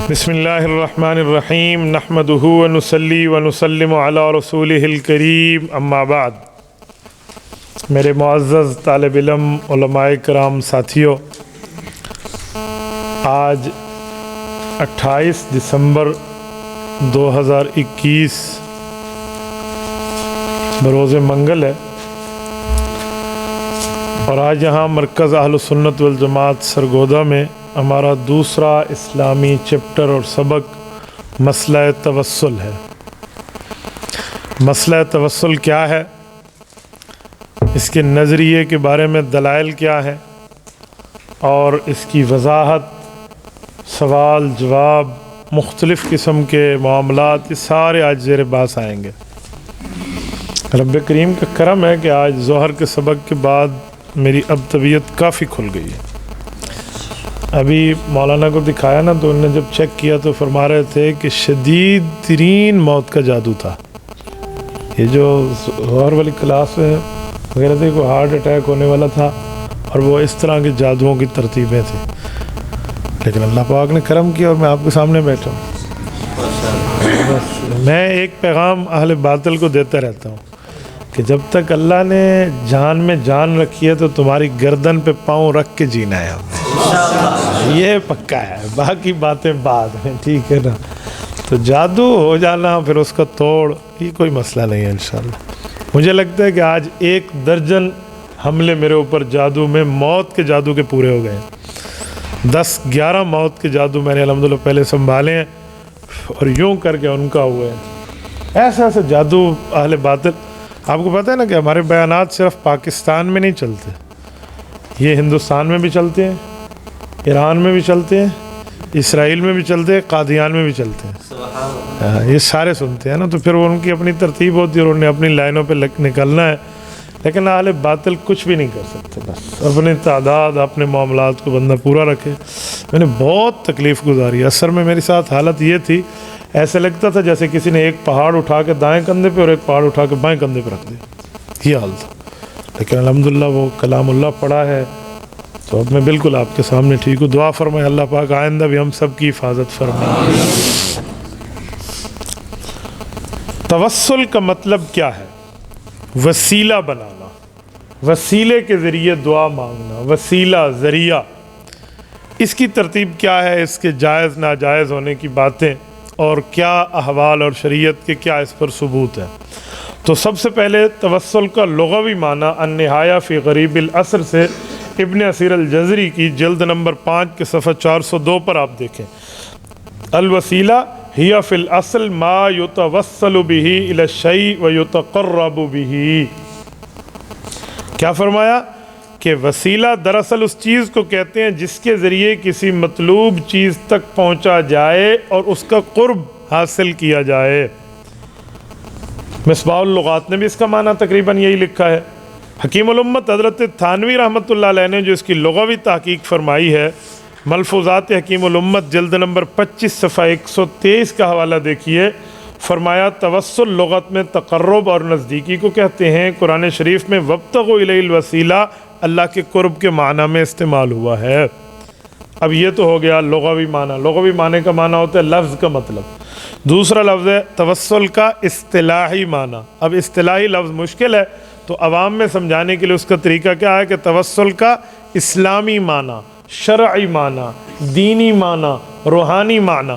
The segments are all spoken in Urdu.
بسم اللہ الرحمن الرحیم نحمدہ ونصلی ونسلم علی رسولہ الکریم اما بعد۔ میرے معزز طالب علم، علماء کرام، ساتھیوں، آج 28 دسمبر 2021 بروز منگل ہے، اور آج یہاں مرکز اہل سنت والجماعت سرگودا میں ہمارا دوسرا اسلامی چیپٹر اور سبق مسئلہ توسل ہے۔ مسئلہ توسل کیا ہے، اس کے نظریے کے بارے میں دلائل کیا ہے، اور اس کی وضاحت، سوال جواب، مختلف قسم کے معاملات، یہ سارے آج زیر بحث آئیں گے۔ رب کریم کا کرم ہے کہ آج ظہر کے سبق کے بعد میری اب طبیعت کافی کھل گئی ہے۔ ابھی مولانا کو دکھایا نا، تو انہوں نے جب چیک کیا تو فرما رہے تھے کہ شدید ترین موت کا جادو تھا۔ یہ جو ظہر والی کلاس میں وغیرہ تھے، کوئی ہارٹ اٹیک ہونے والا تھا، اور وہ اس طرح کے جادوؤں کی ترتیبیں تھیں، لیکن اللہ پاک نے کرم کیا اور میں آپ کے سامنے بیٹھا ہوں۔ بس میں ایک پیغام اہل باطل کو دیتا رہتا ہوں کہ جب تک اللہ نے جان میں جان رکھی ہے تو تمہاری گردن پہ پاؤں رکھ کے جینا ہے ہم نے، یہ پکا ہے، باقی باتیں بعد ہیں، ٹھیک ہے نا۔ تو جادو ہو جانا پھر اس کا توڑ، یہ کوئی مسئلہ نہیں ہے انشاءاللہ۔ مجھے لگتا ہے کہ آج 1 درجن حملے میرے اوپر جادو میں، موت کے جادو کے پورے ہو گئے ہیں۔ 10-11 موت کے جادو میں نے الحمدللہ پہلے سنبھالے ہیں، اور یوں کر کے ان کا ہوئے ہیں۔ ایسا جادو اہل باطل، آپ کو پتہ ہے نا کہ ہمارے بیانات صرف پاکستان میں نہیں چلتے، یہ ہندوستان میں بھی چلتے ہیں، ایران میں بھی چلتے ہیں، اسرائیل میں بھی چلتے ہیں، قادیان میں بھی چلتے ہیں، یہ سارے سنتے ہیں نا۔ تو پھر وہ ان کی اپنی ترتیب ہوتی ہے اور انہیں اپنی لائنوں پہ نکلنا ہے، لیکن اہل باطل کچھ بھی نہیں کر سکتے۔ بس اپنی تعداد، اپنے معاملات کو بندہ پورا رکھے۔ میں نے بہت تکلیف گزاری، اثر میں میری ساتھ حالت یہ تھی، ایسے لگتا تھا جیسے کسی نے ایک پہاڑ اٹھا کے دائیں کندھے پہ اور ایک پہاڑ اٹھا کے بائیں کندھے پہ رکھ دیا، یہ حال تھا۔ لیکن الحمدللہ وہ کلام اللہ پڑھا ہے، تو اب میں بالکل آپ کے سامنے ٹھیک ہوں۔ دعا فرمائے اللہ پاک آئندہ بھی ہم سب کی حفاظت فرمائے۔ توسل کا مطلب کیا ہے؟ وسیلہ بنانا، وسیلے کے ذریعے دعا مانگنا، وسیلہ، ذریعہ۔ اس کی ترتیب کیا ہے، اس کے جائز ناجائز ہونے کی باتیں، اور کیا احوال اور شریعت کے کیا اس پر ثبوت ہے۔ تو سب سے پہلے توسل کا لغوی معنی النہایہ فی غریب العصر سے ابن اسیر الجزری کی جلد نمبر 5 کے صفحہ 402 پر آپ دیکھیں۔ الوسیلہ ہی فی الاصل ما یتوسل بہ الی الشیء ویتقرب بہ۔ کیا فرمایا کہ وسیلہ دراصل اس چیز کو کہتے ہیں جس کے ذریعے کسی مطلوب چیز تک پہنچا جائے اور اس کا قرب حاصل کیا جائے۔ مصباح اللغات نے بھی اس کا معنی تقریباً یہی لکھا ہے۔ حکیم الامت حضرت تھانوی رحمۃ اللہ علیہ نے جو اس کی لغوی تحقیق فرمائی ہے، ملفوظات حکیم الامت جلد نمبر 25 صفحہ 123 کا حوالہ دیکھیے۔ فرمایا توسل لغت میں تقرب اور نزدیکی کو کہتے ہیں۔ قرآن شریف میں وابتغوا الیہ الوسیلہ اللہ کے قرب کے معنی میں استعمال ہوا ہے۔ اب یہ تو ہو گیا لغوی معنی۔ لغوی معنی کا معنی ہوتا ہے لفظ کا مطلب۔ دوسرا لفظ ہے توسل کا اصطلاحی معنی۔ اب اصطلاحی لفظ مشکل ہے، تو عوام میں سمجھانے کے لیے اس کا طریقہ کیا ہے کہ توسل کا اسلامی معنی، شرعی معنی، دینی معنی، روحانی معنی۔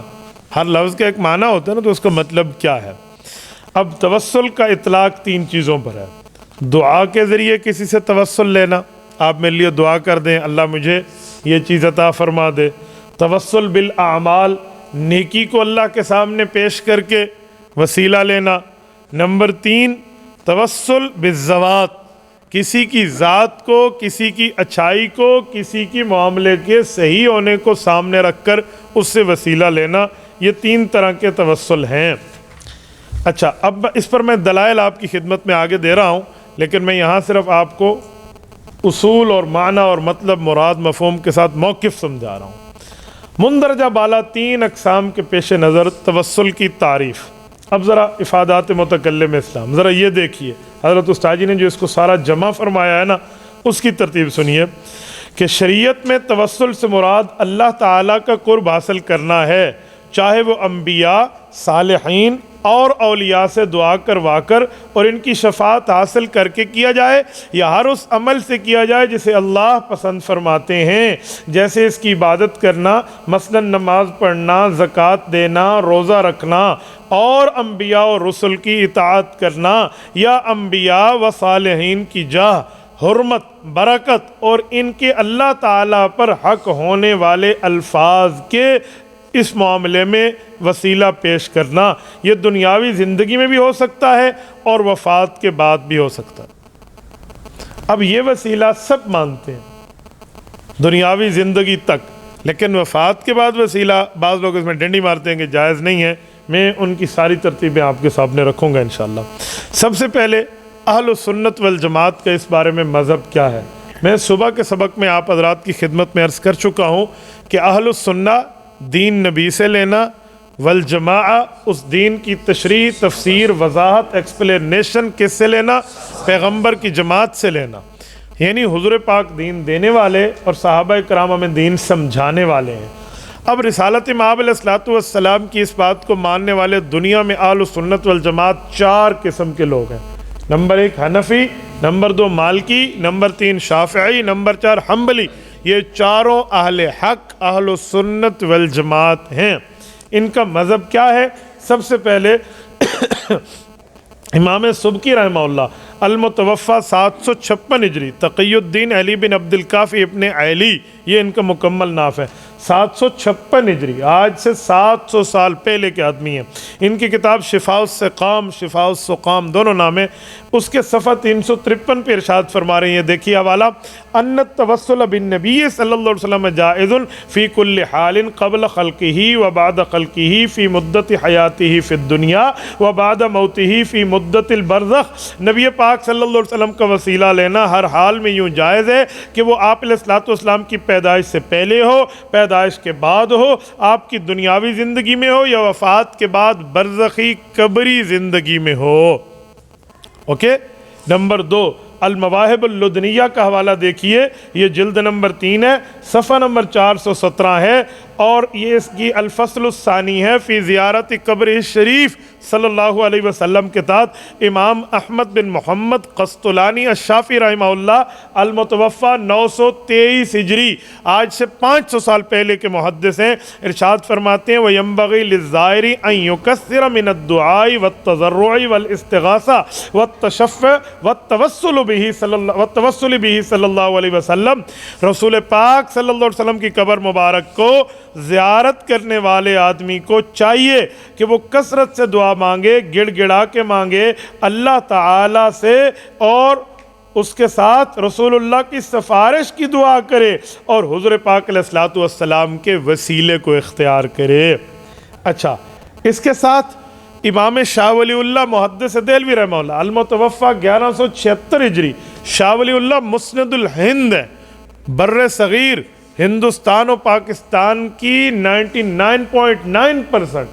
ہر لفظ کا ایک معنی ہوتا ہے نا، تو اس کا مطلب کیا ہے۔ اب توسل کا اطلاق 3 چیزوں پر ہے۔ دعا کے ذریعے کسی سے توسل لینا، آپ میرے لیے دعا کر دیں اللہ مجھے یہ چیز عطا فرما دے۔ توسل بالاعمال، نیکی کو اللہ کے سامنے پیش کر کے وسیلہ لینا۔ نمبر 3 توسل بالذوات، کسی کی ذات کو، کسی کی اچھائی کو، کسی کی معاملے کے صحیح ہونے کو سامنے رکھ کر اس سے وسیلہ لینا۔ یہ 3 طرح کے توسل ہیں۔ اچھا، اب اس پر میں دلائل آپ کی خدمت میں آگے دے رہا ہوں، لیکن میں یہاں صرف آپ کو اصول اور معنی اور مطلب، مراد، مفہوم کے ساتھ موقف سمجھا رہا ہوں۔ مندرجہ بالا 3 اقسام کے پیش نظر توسل کی تعریف۔ اب ذرا افادات متکلم اسلام ذرا یہ دیکھیے، حضرت استاد جی نے جو اس کو سارا جمع فرمایا ہے نا، اس کی ترتیب سنیے کہ شریعت میں توسل سے مراد اللہ تعالیٰ کا قرب حاصل کرنا ہے، چاہے وہ انبیاء، صالحین اور اولیاء سے دعا کروا کر اور ان کی شفاعت حاصل کر کے کیا جائے، یا ہر اس عمل سے کیا جائے جسے اللہ پسند فرماتے ہیں، جیسے اس کی عبادت کرنا، مثلا نماز پڑھنا، زکوٰۃ دینا، روزہ رکھنا، اور انبیاء و رسل کی اطاعت کرنا، یا انبیاء و صالحین کی جاہ، حرمت، برکت اور ان کے اللہ تعالیٰ پر حق ہونے والے الفاظ کے اس معاملے میں وسیلہ پیش کرنا۔ یہ دنیاوی زندگی میں بھی ہو سکتا ہے اور وفات کے بعد بھی ہو سکتا ہے۔ اب یہ وسیلہ سب مانتے ہیں دنیاوی زندگی تک، لیکن وفات کے بعد وسیلہ بعض لوگ اس میں ڈنڈی مارتے ہیں کہ جائز نہیں ہے۔ میں ان کی ساری ترتیبیں آپ کے سامنے رکھوں گا انشاءاللہ۔ سب سے پہلے اہل سنت والجماعت کا اس بارے میں مذہب کیا ہے۔ میں صبح کے سبق میں آپ حضرات کی خدمت میں عرض کر چکا ہوں کہ اہل السنہ دین نبی سے لینا، والجماعہ اس دین کی تشریح، تفسیر، وضاحت، ایکسپلینیشن کس سے لینا؟ پیغمبر کی جماعت سے لینا، یعنی حضور پاک دین دینے والے اور صحابہ کرام ہمیں دین سمجھانے والے ہیں۔ اب رسالت مآب علیہ الصلوۃ والسلام کی اس بات کو ماننے والے دنیا میں اہل سنت والجماعت 4 قسم کے لوگ ہیں۔ نمبر 1 حنفی، نمبر 2 مالکی، نمبر 3 شافعی، نمبر 4 حنبلی۔ یہ چاروں اہل حق اہل سنت والجماعت ہیں۔ ان کا مذہب کیا ہے؟ سب سے پہلے امام سبکی رحمہ اللہ المتوفی 756 ہجری، تقی الدین علی بن عبد الکافی ابن علی، یہ ان کا مکمل نام ہے۔ 756 ہجری، آج سے 700 سال پہلے کے آدمی ہیں۔ ان کی کتاب شفاء السقام، شفاء السقام دونوں نام ہیں۔ اس کے صفحہ 353 پہ ارشاد فرما رہے ہیں، یہ دیکھیے حوالہ، ان التوسل بالنبی صلی اللہ علیہ وسلم جائز فی کل حال قبل خلقہ و بعد خلقہ فی مدت حیاتہ فی الدنیا و بعد موتہ فی مدت البرزخ۔ نبی پاک صلی اللہ علیہ وسلم کا وسیلہ لینا ہر حال میں یوں جائز ہے کہ وہ آپ علیہ الصلوۃ والسلام کی پیدائش سے پہلے ہو، پیدائش کے بعد ہو، آپ کی دنیاوی زندگی میں ہو، یا وفات کے بعد برزخی قبری زندگی میں ہو۔ اوکے۔ نمبر 2 المواہب اللدنیہ کا حوالہ دیکھیے، یہ جلد نمبر 3 ہے، صفحہ نمبر 417 ہے، اور یہ اس کی الفصل الثانی ہے فی زیارت قبر شریف صلی اللہ علیہ وسلم کے تحت امام احمد بن محمد قسطلانی الشافعی رحمہ اللہ المتوفی 923 ہجری، آج سے 500 سال پہلے کے محدث ہیں۔ ارشاد فرماتے ہیں وَيَنبَغِي لِلزَّائِرِ أَن يُكَثِّرَ مِنَ الدُّعَاءِ وَالتَّضَرُّعِ وَالِاسْتِغَاثَةِ وَالتَّوَسُّلِ بِهِ صلی اللہ علیہ وسلم۔ رسول پاک صلی اللہ علیہ وسلم کی قبر مبارک کو زیارت کرنے والے آدمی کو چاہیے کہ وہ کثرت سے دعا مانگے، گڑ گڑا کے مانگے اللہ تعالی سے، اور اس کے ساتھ رسول اللہ کی سفارش کی دعا کرے، اور حضور پاک علیہ الصلوۃ والسلام کے وسیلے کو اختیار کرے۔ اچھا، اس کے ساتھ امام شاہ ولی اللہ محدث دہلوی رحمہ اللہ المتوفی 1176 ہجری، شاہ ولی اللہ مسند الہند ہے، بر صغیر ہندوستان و پاکستان کی 99.9%،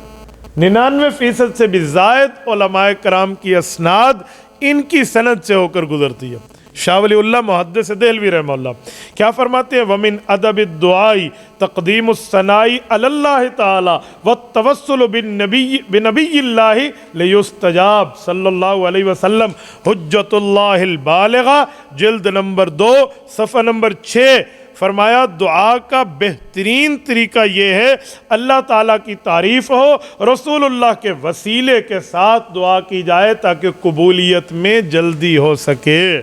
99% سے بھی زائد علماء کرام کی اسناد ان کی سند سے ہو کر گزرتی ہے۔ شاہ ولی اللہ محدث دہلوی رحمہ اللہ کیا فرماتے ہیں؟ وَمِنْ أَدَبِ الدُّعَاءِ تَقْدِيمُ الثَّنَاءِ عَلَى اللَّهِ تَعَالَى وَالتَّوَسُّلُ بِنَبِيِّ اللَّهِ لِيُسْتَجَابَ صلی اللہ علیہ وسلم، حجت اللہ البالغہ جلد نمبر 2 صفحہ نمبر 6۔ فرمایا دعا کا بہترین طریقہ یہ ہے اللہ تعالیٰ کی تعریف ہو، رسول اللہ کے وسیلے کے ساتھ دعا کی جائے تاکہ قبولیت میں جلدی ہو سکے۔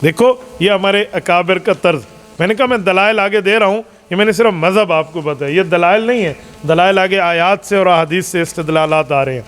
دیکھو یہ ہمارے اکابر کا طرز، میں نے کہا میں دلائل آگے دے رہا ہوں، یہ میں نے صرف مذہب آپ کو بتایا، یہ دلائل نہیں ہے، دلائل آگے آیات سے اور احادیث سے استدلالات آ رہے ہیں۔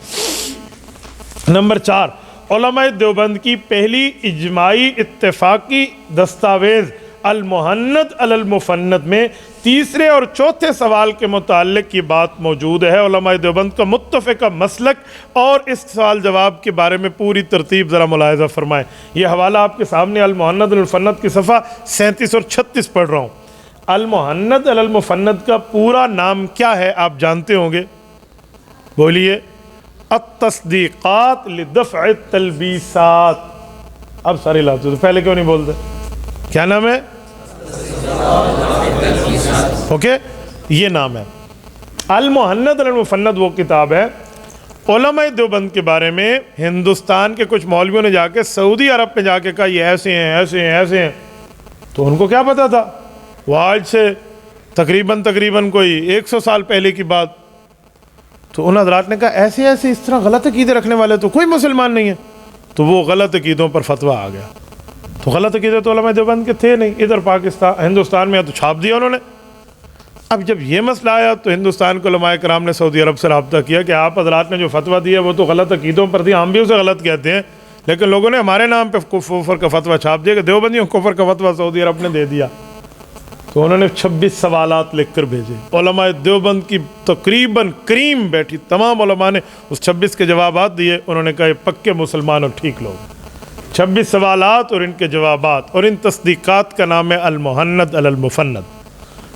نمبر 4 علماء دیوبند کی پہلی اجماعی اتفاقی دستاویز المحند علی المفند میں تیسرے اور چوتھے سوال کے متعلق یہ بات موجود ہے۔ علماء دیوبند کا متفقہ مسلک، اور اس سوال جواب کے بارے میں پوری ترتیب ذرا ملاحظہ فرمائیں۔ یہ حوالہ آپ کے سامنے المحند علی المفند کی صفحہ 37 اور 36 پڑھ رہا ہوں۔ المحند علی المفند کا پورا نام کیا ہے آپ جانتے ہوں گے؟ بولیے۔ التصدیقات لدفع التلبیسات۔ اب سارے لاتے تو پہلے کیوں نہیں بولتے؟ کیا نام ہے؟ اوکے، یہ نام ہے۔ المحند المفند وہ کتاب ہے علماء دیوبند کے بارے میں ہندوستان کے کچھ مولویوں نے جا کے سعودی عرب میں جا کے کہا یہ ایسے ہیں ایسے ہیں ایسے ہیں، تو ان کو کیا پتا تھا؟ وہ آج سے تقریباً کوئی 100 سال پہلے کی بات، تو ان حضرات نے کہا ایسے ایسے اس طرح غلط عقیدے رکھنے والے تو کوئی مسلمان نہیں ہے، تو وہ غلط عقیدوں پر فتویٰ آ گیا۔ تو غلط عقیدے تو علماء دیوبند کے تھے نہیں، ادھر ہندوستان میں تو چھاپ دیا انہوں نے۔ اب جب یہ مسئلہ آیا تو ہندوستان کے علماء کرام نے سعودی عرب سے رابطہ کیا کہ آپ حضرات نے جو فتویٰ دیا وہ تو غلط عقیدوں پر دیا، ہم بھی اسے غلط کہتے ہیں، لیکن لوگوں نے ہمارے نام پہ کفر کا فتویٰ چھاپ دیا کہ دیوبندیوں کفر کا فتویٰ سعودی عرب نے دے دیا۔ تو انہوں نے 26 سوالات لکھ کر بھیجے، علماء دیوبند کی تقریباً کریم بیٹھی تمام علماء نے اس 26 کے جوابات دیے۔ انہوں نے کہا یہ پکے مسلمان اور ٹھیک لوگ۔ 26 سوالات اور ان کے جوابات اور ان تصدیقات کا نام ہے المحند المفند۔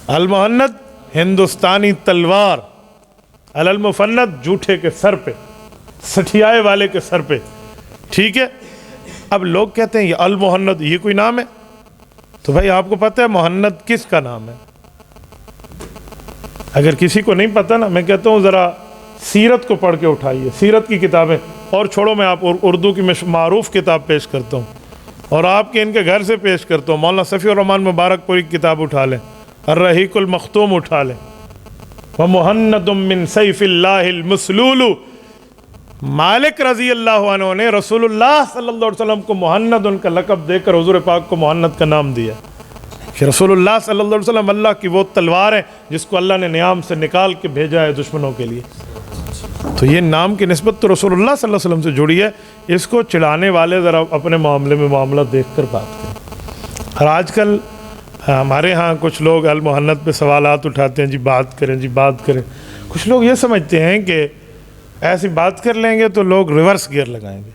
المحند ہندوستانی تلوار، المفند جھوٹے کے سر پہ، سٹھیائے والے کے سر پہ، ٹھیک ہے۔ اب لوگ کہتے ہیں یہ المحند یہ کوئی نام ہے؟ تو بھائی آپ کو پتہ ہے محند کس کا نام ہے؟ اگر کسی کو نہیں پتہ نا، میں کہتا ہوں ذرا سیرت کو پڑھ کے اٹھائیے، سیرت کی کتابیں، اور چھوڑو میں آپ اردو کی معروف کتاب پیش کرتا ہوں اور آپ کے ان کے گھر سے پیش کرتا ہوں، مولانا صفی الرحمن مبارک پوری کتاب اٹھا لیں، الرحیق المختوم اٹھا لیں، وَمُحَنَّدٌ مِّن سَيْفِ اللَّهِ الْمُسْلُولُ۔ مالک رضی اللہ عنہ نے رسول اللہ صلی اللہ علیہ وسلم کو محند ان کا لقب دے کر حضور پاک کو محند کا نام دیا کہ رسول اللہ صلی اللہ علیہ وسلم اللہ کی وہ تلوار ہے جس کو اللہ نے نیام سے نکال کے بھیجا ہے دشمنوں کے لیے۔ تو یہ نام کی نسبت تو رسول اللہ صلی اللہ علیہ وسلم سے جڑی ہے، اس کو چڑھانے والے ذرا اپنے معاملے میں معاملہ دیکھ کر بات کریں۔ اور آج کل ہمارے ہاں کچھ لوگ المحند پہ سوالات اٹھاتے ہیں، جی بات کریں جی بات کریں۔ کچھ لوگ یہ سمجھتے ہیں کہ ایسی بات کر لیں گے تو لوگ ریورس گیئر لگائیں گے۔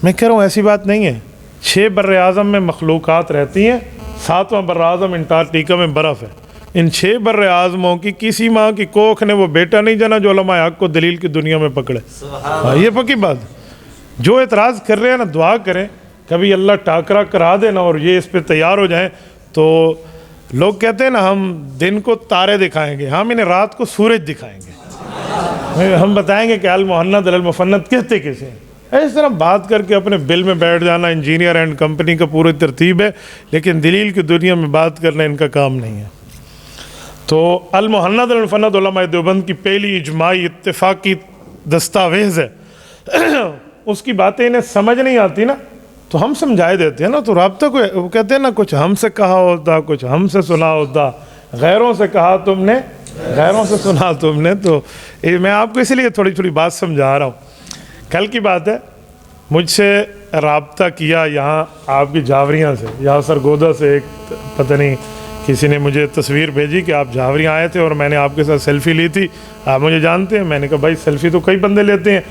میں کہہ رہا ہوں ایسی بات نہیں ہے۔ 6 بر اعظم میں مخلوقات رہتی ہیں، 7واں بر اعظم انٹارکٹیکا میں برف ہے۔ ان 6 بر اعظموں کی کسی ماں کی کوکھ نے وہ بیٹا نہیں جانا جو علماء حق کو دلیل کی دنیا میں پکڑے۔ یہ پکی بات۔ جو اعتراض کر رہے ہیں نا، دعا کریں کبھی اللہ ٹاکرا کرا دینا اور یہ اس پہ تیار ہو جائیں۔ تو لوگ کہتے ہیں نا ہم دن کو تارے دکھائیں گے، ہم انہیں رات کو سورج دکھائیں گے، ہم بتائیں گے کہ المحند المفند کہتے کسے ہیں۔ اس طرح بات کر کے اپنے بل میں بیٹھ جانا انجینئر اینڈ کمپنی کا پوری ترتیب ہے، لیکن دلیل کی دنیا میں بات کرنا ان کا کام نہیں ہے۔ تو المحند المفند علماء دیوبند کی پہلی اجماعی اتفاقی دستاویز ہے۔ اس کی باتیں انہیں سمجھ نہیں آتی نا تو ہم سمجھائے دیتے ہیں نا، تو رابطہ کو وہ کہتے ہیں نا کچھ ہم سے کہا ہوتا کچھ ہم سے سنا ہوتا، غیروں سے کہا تم نے غیروں سے سنا تم نے۔ تو میں آپ کو اسی لیے تھوڑی تھوڑی بات سمجھا رہا ہوں۔ کل کی بات ہے، مجھ سے رابطہ کیا یہاں آپ کی جھاوریاں سے، یہاں سرگودا سے ایک پتہ نہیں کسی نے مجھے تصویر بھیجی کہ آپ جھاوریاں آئے تھے اور میں نے آپ کے ساتھ سیلفی لی تھی، آپ مجھے جانتے ہیں؟ میں نے کہا بھائی سیلفی تو کئی بندے لیتے ہیں،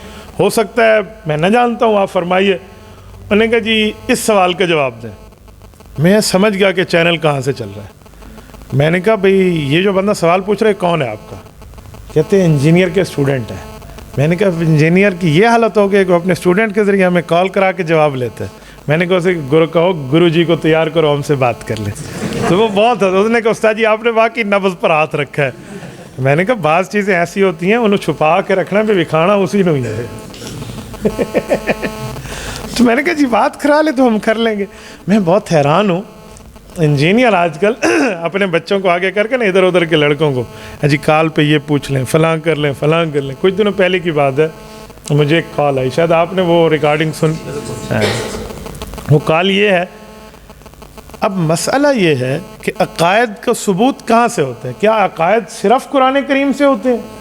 ہو سکتا ہے میں نہ جانتا ہوں، آپ فرمائیے۔ انہوں نے کہا جی اس سوال کا جواب دیں۔ میں سمجھ گیا کہ چینل کہاں سے چل رہا ہے۔ میں نے کہا بھئی یہ جو بندہ سوال پوچھ رہا ہے کون ہے آپ کا؟ کہتے ہیں انجینئر کے اسٹوڈنٹ ہیں۔ میں نے کہا انجینئر کی یہ حالت ہو گئی کہ اپنے اسٹوڈنٹ کے ذریعے ہمیں کال کرا کے جواب لیتے ہیں۔ میں نے کہا اسے کہو گرو جی کو تیار کرو ہم سے بات کر لیں۔ تو وہ بہت ہے، اس نے کہا استاد جی آپ نے واقعی نبض پر ہاتھ رکھا ہے۔ میں نے کہا بعض چیزیں ایسی ہوتی ہیں انہیں چھپا کے رکھنا پہ بکھانا اسی نے ہے۔ تو میں نے کہا جی بات کرا لے تو ہم کر لیں گے۔ میں بہت حیران ہوں، انجینئر آج کل اپنے بچوں کو آگے کر کے نا ادھر ادھر کے لڑکوں کو جی کال پہ یہ پوچھ لیں، فلاں کر لیں فلاں کر لیں۔ کچھ دنوں پہلے کی بات ہے، مجھے ایک کال آئی، شاید آپ نے وہ ریکارڈنگ سن، وہ کال یہ ہے۔ اب مسئلہ یہ ہے کہ عقائد کا ثبوت کہاں سے ہوتا ہے؟ کیا عقائد صرف قرآن کریم سے ہوتے ہیں؟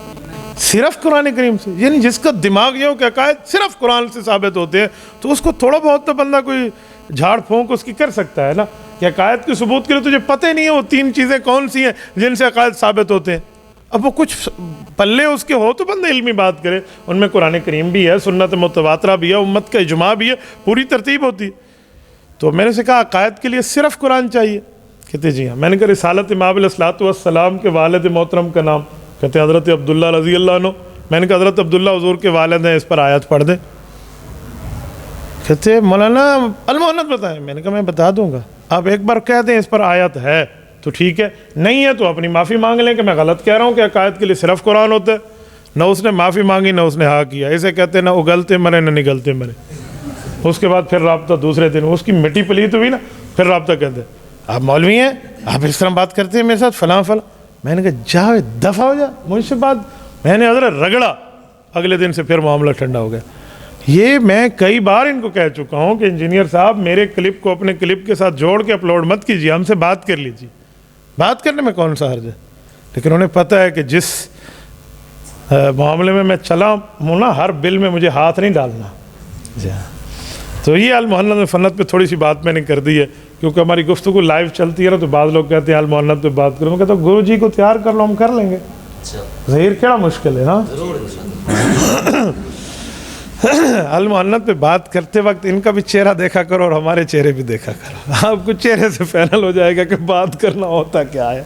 صرف قرآن کریم سے؟ یعنی جس کا دماغ یہ ہو کہ عقائد صرف قرآن سے ثابت ہوتے ہیں تو اس کو تھوڑا بہت تو بندہ کوئی جھاڑ پھونک اس کی کر سکتا ہے نا، کہ عقائد کے ثبوت کے لیے تجھے پتہ ہی نہیں ہے وہ 3 چیزیں کون سی ہیں جن سے عقائد ثابت ہوتے ہیں۔ اب وہ کچھ پلے اس کے ہو تو بندہ علمی بات کرے، ان میں قرآن کریم بھی ہے، سنت متواترہ بھی ہے، امت کا اجماع بھی ہے، پوری ترتیب ہوتی ہے۔ تو میں نے سے کہا عقائد کے لیے صرف قرآن چاہیے؟ کہتے جی ہاں۔ میں نے کہا رسالت امام علیہ الصلوۃ والسلام کے والد محترم کا نام؟ کہتے ہیں حضرت عبداللہ رضی اللہ عنہ۔ میں نے کہا حضرت عبداللہ حضور کے والد ہیں، اس پر آیت پڑھ دیں۔ کہتے مولانا المحند بتائیں۔ میں نے کہا میں بتا دوں گا، آپ ایک بار کہہ دیں اس پر آیت ہے تو ٹھیک ہے، نہیں ہے تو اپنی معافی مانگ لیں کہ میں غلط کہہ رہا ہوں کہ عقائد کے لیے صرف قرآن ہوتا ہے۔ نہ اس نے معافی مانگی نہ اس نے ہاں کیا، اسے کہتے ہیں نہ اگلتے مرے نہ نگلتے مرے۔ اس کے بعد پھر رابطہ دوسرے دن اس کی مٹی پلیت ہوئی نا، پھر رابطہ کہتے ہیں آپ مولوی ہیں، آپ اس طرح بات کرتے ہیں میرے ساتھ فلاں فلاں۔ میں نے کہا جا دفع ہو جا مجھ سے بات، میں نے حضرت رگڑا، اگلے دن سے پھر معاملہ ٹھنڈا ہو گیا۔ یہ میں کئی بار ان کو کہہ چکا ہوں کہ انجینئر صاحب میرے کلپ کو اپنے کلپ کے ساتھ جوڑ کے اپلوڈ مت کیجیے، ہم سے بات کر لیجیے، بات کرنے میں کون سا حرج ہے۔ لیکن انہیں پتہ ہے کہ جس معاملے میں چلا ہوں نا، ہر بل میں مجھے ہاتھ نہیں ڈالنا۔ تو یہ المحنت فنت پہ تھوڑی سی بات میں نے کر دی ہے، کیونکہ ہماری گفتگو لائیو چلتی ہے نا، تو بعض لوگ کہتے ہیں المحنت پہ بات کروں، میں کہتا ہوں گرو جی کو تیار کر لو، ہم کر لیں گے، ظہیر کیڑا مشکل ہے نا۔ المحنت پہ بات کرتے وقت ان کا بھی چہرہ دیکھا کرو اور ہمارے چہرے بھی دیکھا کرو، آپ کو چہرے سے فائنل ہو جائے گا کہ بات کرنا ہوتا کیا ہے۔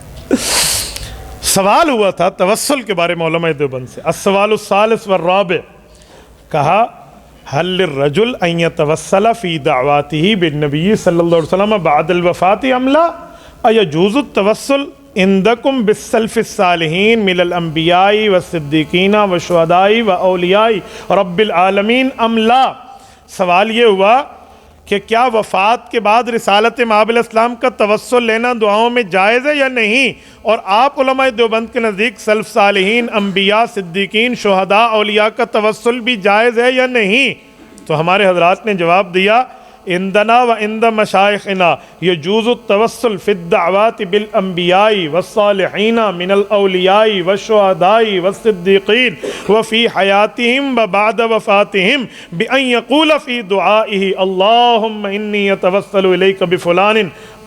سوال ہوا تھا توسل کے بارے میں علماء دیوبند سے، السوال الثالث والرابع، کہا هل للرجل ان يتوسل في دعواته بالنبي صلی اللہ علیہ وسلم بعد الوفاة ام لا؟ ايجوز التوسل عندكم بالسلف الصالحين من الانبیاء والصدیقین والشہداء واولیاء رب العالمین ام لا؟ سوال یہ ہوا کہ کیا وفات کے بعد رسالت مآب علیہ السلام کا توسل لینا دعاؤں میں جائز ہے یا نہیں، اور آپ علماء دیوبند کے نزدیک سلف صالحین، انبیاء، صدیقین، شہداء، اولیاء کا توسل بھی جائز ہے یا نہیں؟ تو ہمارے حضرات نے جواب دیا عندنا و عند مشائخنا یجوز التوسل فی الدعوات بالانبیاء والصالحین من الاولیاء والشہداء والصدیقین وفی حیاتہم وبعد وفاتہم بأن یقول فی دعائہ اللہم انی اتوسل الیک بفلان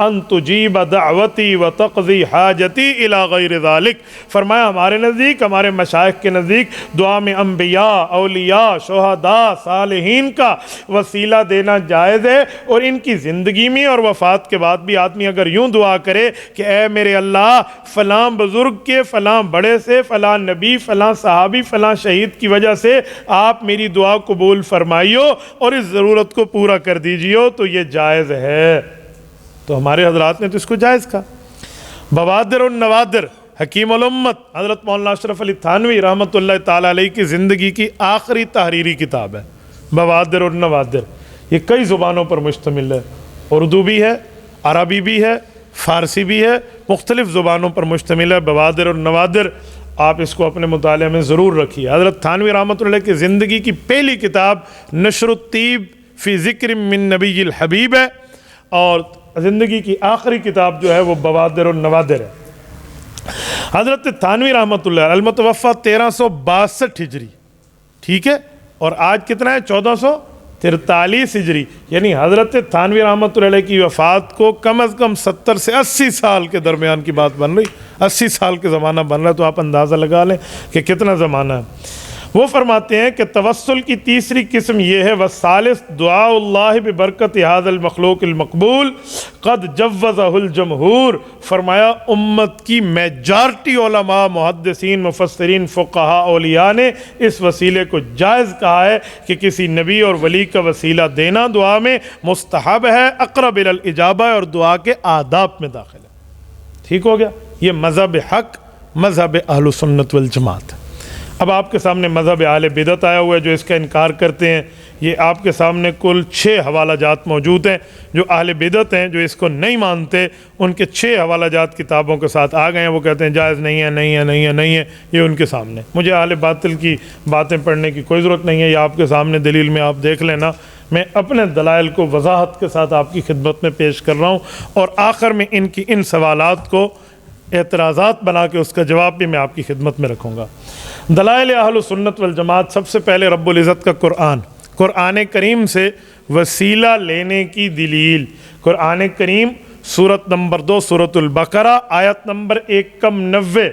ان تجیب دعوتی وتقضی حاجتی الی غیر ذالک۔ فرمایا ہمارے نزدیک، ہمارے مشائخ کے نزدیک دعا میں انبیاء، اولیاء، شہداء، صالحین کا وسیلہ دینا جائز ہے، اور ان کی زندگی میں اور وفات کے بعد بھی آدمی اگر یوں دعا کرے کہ اے میرے اللہ فلاں بزرگ کے، فلاں بڑے سے، فلاں نبی، فلاں صحابی، فلاں شہید کی وجہ سے آپ میری دعا قبول فرمائیو اور اس ضرورت کو پورا کر دیجیو، تو یہ جائز ہے۔ تو ہمارے حضرات نے تو اس کو جائز کہا۔ بوادر النوادر، حکیم الامت حضرت مولانا اشرف علی تھانوی رحمۃ اللہ تعالی علیہ کی زندگی کی آخری تحریری کتاب ہے بوادر النوادر۔ یہ کئی زبانوں پر مشتمل ہے، اردو بھی ہے، عربی بھی ہے، فارسی بھی ہے، مختلف زبانوں پر مشتمل ہے بوادر النوادر۔ آپ اس کو اپنے مطالعے میں ضرور رکھیے۔ حضرت تھانوی رحمۃ اللہ کی زندگی کی پہلی کتاب نشر الطیب فی ذکر من نبی الحبیب ہے، اور زندگی کی آخری کتاب جو ہے وہ بوادر النوادر ہے۔ حضرت تھانوی رحمۃ اللہ المتوفی 1362 ہجری، ٹھیک ہے، اور آج کتنا ہے 1443 ہجری، یعنی حضرت تھانوی رحمۃ اللہ علیہ کی وفات کو کم از کم 70 سے 80 سال کے درمیان کی بات بن رہی، 80 سال کے زمانہ بن رہا ہے، تو آپ اندازہ لگا لیں کہ کتنا زمانہ ہے۔ وہ فرماتے ہیں کہ توسل کی تیسری قسم یہ ہے والثالث دعاء اللہ ببرکت ھذا المخلوق المقبول قد جوزہ الجمہور۔ فرمایا امت کی میجارٹی علماء، محدثین، مفسرین، فقہاء، اولیاء نے اس وسیلے کو جائز کہا ہے کہ کسی نبی اور ولی کا وسیلہ دینا دعا میں مستحب ہے، اقرب الی الاجابہ، اور دعا کے آداب میں داخل ہے۔ ٹھیک ہو گیا، یہ مذہب حق، مذہب اہل سنت والجماعت ہے۔ اب آپ کے سامنے مذہب اہل بدعت آیا ہوا ہے جو اس کا انکار کرتے ہیں۔ یہ آپ کے سامنے کل 6 حوالہ جات موجود ہیں۔ جو اہل بدعت ہیں جو اس کو نہیں مانتے، ان کے 6 حوالہ جات کتابوں کے ساتھ آ گئے ہیں، وہ کہتے ہیں جائز نہیں ہے، نہیں ہے، نہیں ہے، نہیں ہے، یہ ان کے سامنے۔ مجھے اہل باطل کی باتیں پڑھنے کی کوئی ضرورت نہیں ہے، یہ آپ کے سامنے دلیل میں آپ دیکھ لینا۔ میں اپنے دلائل کو وضاحت کے ساتھ آپ کی خدمت میں پیش کر رہا ہوں، اور آخر میں ان سوالات کو اعتراضات بنا کے اس کا جواب بھی میں آپ کی خدمت میں رکھوں گا۔ دلائل اہل سنت والجماعت، سب سے پہلے رب العزت کا قرآن کریم سے وسیلہ لینے کی دلیل۔ قرآن کریم سورت نمبر 2 سورۃ البقرہ آیت نمبر 190،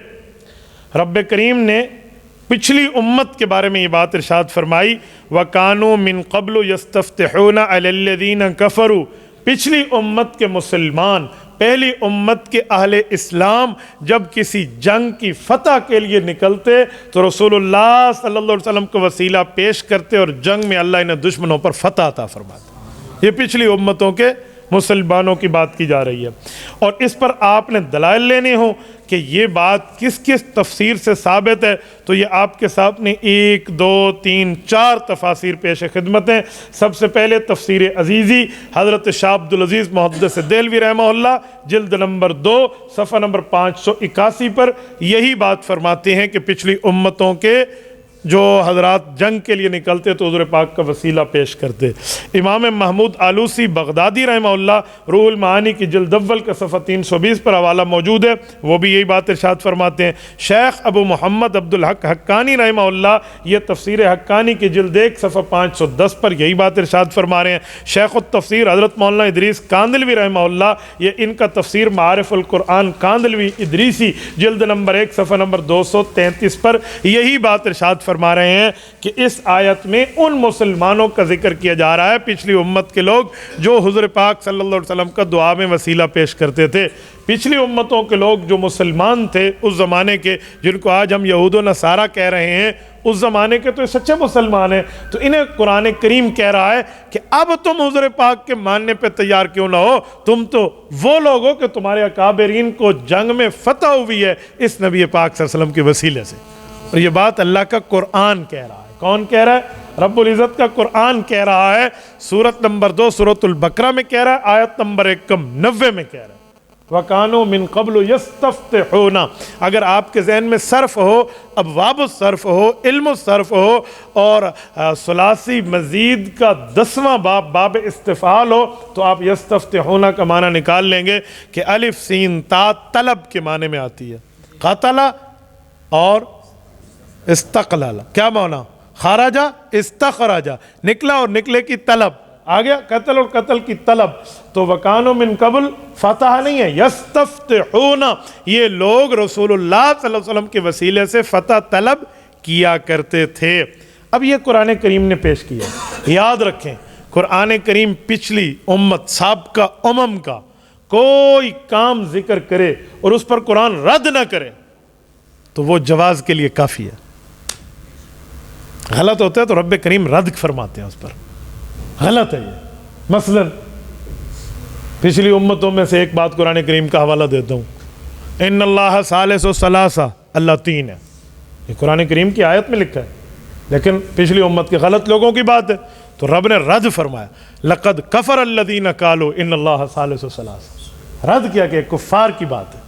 رب کریم نے پچھلی امت کے بارے میں یہ بات ارشاد فرمائی وَكَانُوا مِن قَبْلُ يَسْتَفْتِحُونَ عَلَى الَّذِينَ كَفَرُوا۔ پچھلی امت کے مسلمان، پہلی امت کے اہل اسلام جب کسی جنگ کی فتح کے لیے نکلتے تو رسول اللہ صلی اللہ علیہ وسلم کو وسیلہ پیش کرتے، اور جنگ میں اللہ انہیں دشمنوں پر فتح عطا فرماتا۔ یہ پچھلی امتوں کے مسلمانوں کی بات کی جا رہی ہے، اور اس پر آپ نے دلائل لینے ہوں کہ یہ بات کس کس تفسیر سے ثابت ہے، تو یہ آپ کے سامنے 1 2 3 4 تفاسیر پیش خدمت ہیں۔ سب سے پہلے تفسیر عزیزی حضرت شاہ عبدالعزیز محدث دہلوی رحمہ اللہ، جلد نمبر 2 صفحہ نمبر 581 پر یہی بات فرماتے ہیں کہ پچھلی امتوں کے جو حضرات جنگ کے لیے نکلتے تو حضور پاک کا وسیلہ پیش کرتے۔ امام محمود آلوسی بغدادی رحمہ اللہ روح المعانی کی جلد اول کا صفحہ 320 پر حوالہ موجود ہے، وہ بھی یہی بات ارشاد فرماتے ہیں۔ شیخ ابو محمد عبدالحق حقانی رحمہ اللہ یہ تفسیر حقانی کی جلد 1 صفحہ 510 پر یہی بات ارشاد فرما رہے ہیں۔ شیخ التفسیر حضرت مولانا ادریس کاندلوی رحمہ اللہ یہ ان کا تفسیر معارف القرآن کاندلوی ادریسی جلد نمبر 1 صفحہ نمبر 233 پر یہی بات ارشاد فرما رہے ہیں کہ اس آیت میں ان مسلمانوں کا ذکر کیا جا رہا ہے پچھلی امت کے لوگ جو حضور پاک صلی اللہ علیہ وسلم کا دعا میں وسیلہ پیش کرتے تھے۔ پچھلی امتوں کے لوگ جو مسلمان تھے اس زمانے کے، جن کو آج ہم یہود و نصارہ کہہ رہے ہیں، اس زمانے کے تو سچے مسلمان ہیں، تو انہیں قرآن کریم کہہ رہا ہے کہ اب تم حضور پاک کے ماننے پہ تیار کیوں نہ ہو، تم تو وہ لوگ ہو کہ تمہارے اکابرین کو جنگ میں فتح ہوئی ہے اس نبی پاک صلی اللہ علیہ وسلم کے وسیلے سے۔ اور یہ بات اللہ کا قرآن کہہ رہا ہے۔ کون کہہ رہا ہے؟ رب العزت کا قرآن کہہ رہا ہے۔ سورت نمبر 2 سورۃ البقرہ میں کہہ رہا ہے، آیت نمبر 90 میں کہہ رہا ہے وَكَانُوا مِن قَبْلُ يَسْتَفْتِحُونَ۔ اگر آپ کے ذہن میں صرف ہو، ابواب الصرف ہو، علم الصرف ہو، اور ثلاثی مزید کا 10واں باب استفعال ہو، تو آپ یستفتحون کا معنی نکال لیں گے کہ الف سین تا طلب کے معنی میں آتی ہے۔ قتل اور استقلال، کیا معنی؟ خرجہ استخرجہ، نکلا اور نکلے کی طلب، آ گیا قتل اور قتل کی طلب۔ تو وَكَانُوا مِن قَبْلُ فتح نہیں ہے، یستفتحون، یہ لوگ رسول اللہ صلی اللہ علیہ وسلم کے وسیلے سے فتح طلب کیا کرتے تھے۔ اب یہ قرآن کریم نے پیش کیا، یاد رکھیں قرآن کریم پچھلی امت سابقہ امم کا کوئی کام ذکر کرے اور اس پر قرآن رد نہ کرے تو وہ جواز کے لیے کافی ہے۔ غلط ہوتا ہے تو رب کریم رد فرماتے ہیں اس پر، غلط ہے یہ۔ مثلا پچھلی امتوں میں سے ایک بات قرآن کریم کا حوالہ دیتا ہوں، ان اللہ ثالث ثلاثہ، اللہ 3 ہے، یہ قرآن کریم کی آیت میں لکھا ہے، لیکن پچھلی امت کے غلط لوگوں کی بات ہے تو رب نے رد فرمایا، لقد کفر الذین قالوا ان اللہ ثالث ثلاثہ، رد کیا کہ کفار کی بات ہے۔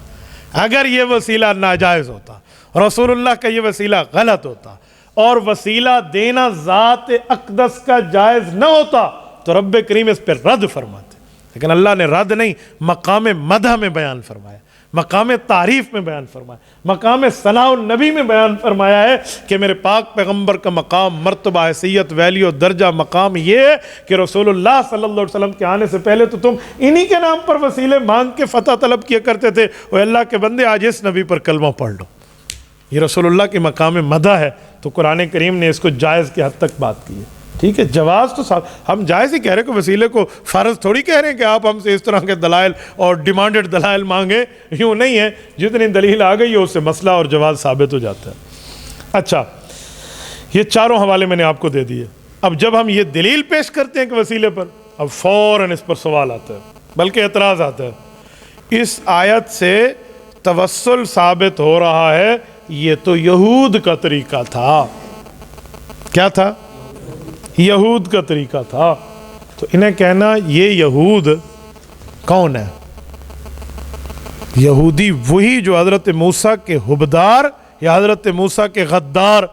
اگر یہ وسیلہ ناجائز ہوتا، رسول اللہ کا یہ وسیلہ غلط ہوتا، اور وسیلہ دینا ذات اقدس کا جائز نہ ہوتا تو رب کریم اس پر رد فرماتے، لیکن اللہ نے رد نہیں، مقام مدح میں بیان فرمایا، مقام تعریف میں بیان فرمایا، مقام ثناء النبی میں بیان فرمایا ہے کہ میرے پاک پیغمبر کا مقام، مرتبہ، حیثیت، ویلیو، درجہ، مقام یہ ہے کہ رسول اللہ صلی اللہ علیہ وسلم کے آنے سے پہلے تو تم انہی کے نام پر وسیلے مانگ کے فتح طلب کیا کرتے تھے، اور اللہ کے بندے آج اس نبی پر کلمہ پڑھ لو۔ یہ رسول اللہ کے مقام مدح ہے، تو قرآن کریم نے اس کو جائز کے حد تک بات کی ہے۔ ٹھیک ہے، جواز تو ہم جائز ہی کہہ رہے ہیں، کہ وسیلے کو فرض تھوڑی کہہ رہے ہیں کہ آپ ہم سے اس طرح کے دلائل اور ڈیمانڈڈ دلائل مانگیں، یوں نہیں ہے، جتنی دلیل آ گئی ہے اس سے مسئلہ اور جواز ثابت ہو جاتا ہے۔ اچھا، یہ چاروں حوالے میں نے آپ کو دے دیے۔ اب جب ہم یہ دلیل پیش کرتے ہیں کہ وسیلے پر، اب فوراً اس پر سوال آتا ہے، بلکہ اعتراض آتا ہے، اس آیت سے توسل ثابت ہو رہا ہے، یہ تو یہود کا طریقہ تھا۔ کیا تھا؟ یہود کا طریقہ تھا۔ تو انہیں کہنا یہ یہود کون ہے؟ یہودی وہی جو حضرت موسیٰ کے حبدار یا حضرت موسیٰ کے غدار،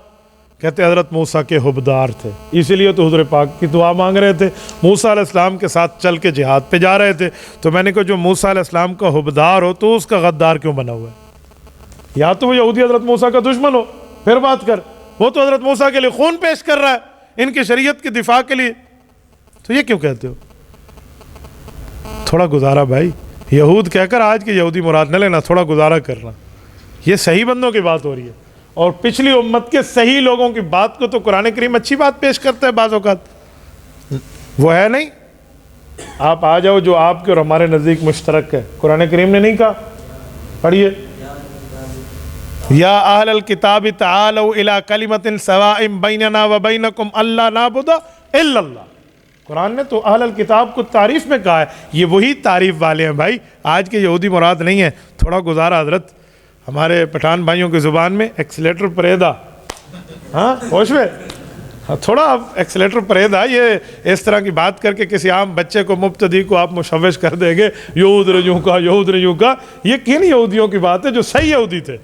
کہتے حضرت موسیٰ کے حبدار تھے، اسی لیے تو حضور پاک کی دعا مانگ رہے تھے، موسیٰ علیہ السلام کے ساتھ چل کے جہاد پہ جا رہے تھے۔ تو میں نے کہا جو موسیٰ علیہ السلام کا حبدار ہو تو اس کا غدار کیوں بنا ہوا ہے؟ یا تو وہ یہودی حضرت موسیٰ کا دشمن ہو، پھر بات کر، وہ تو حضرت موسیٰ کے لیے خون پیش کر رہا ہے ان کی شریعت کے دفاع کے لیے، تو یہ کیوں کہتے ہو؟ تھوڑا گزارا بھائی، یہود کہہ کر آج کے یہودی مراد نہ لینا، تھوڑا گزارا کرنا، یہ صحیح بندوں کی بات ہو رہی ہے، اور پچھلی امت کے صحیح لوگوں کی بات کو تو قرآن کریم اچھی بات پیش کرتا ہے بعض اوقات، وہ ہے نہیں۔ آپ آ جاؤ جو آپ کے اور ہمارے نزدیک مشترک ہے، قرآن کریم نے نہیں کہا، پڑھیے، یا اہل الکتاب تعالوا الی کلمۃ سواء بیننا وبینکم الا نعبد الا اللہ۔ قرآن نے تو اہل الکتاب کو تعریف میں کہا ہے، یہ وہی تعریف والے ہیں بھائی، آج کے یہودی مراد نہیں ہے۔ تھوڑا گزارا حضرت ہمارے پٹھان بھائیوں کی زبان میں ایکسیلیٹر پریدا، ہاں ہوش میں تھوڑا ایکسیلیٹر پریدا، یہ اس طرح کی بات کر کے کسی عام بچے کو مبتدی کو آپ مشوش کر دیں گے، یہود نے یوں کہا، یہ کن یہودیوں کی بات ہے جو صحیح یہودی تھے؟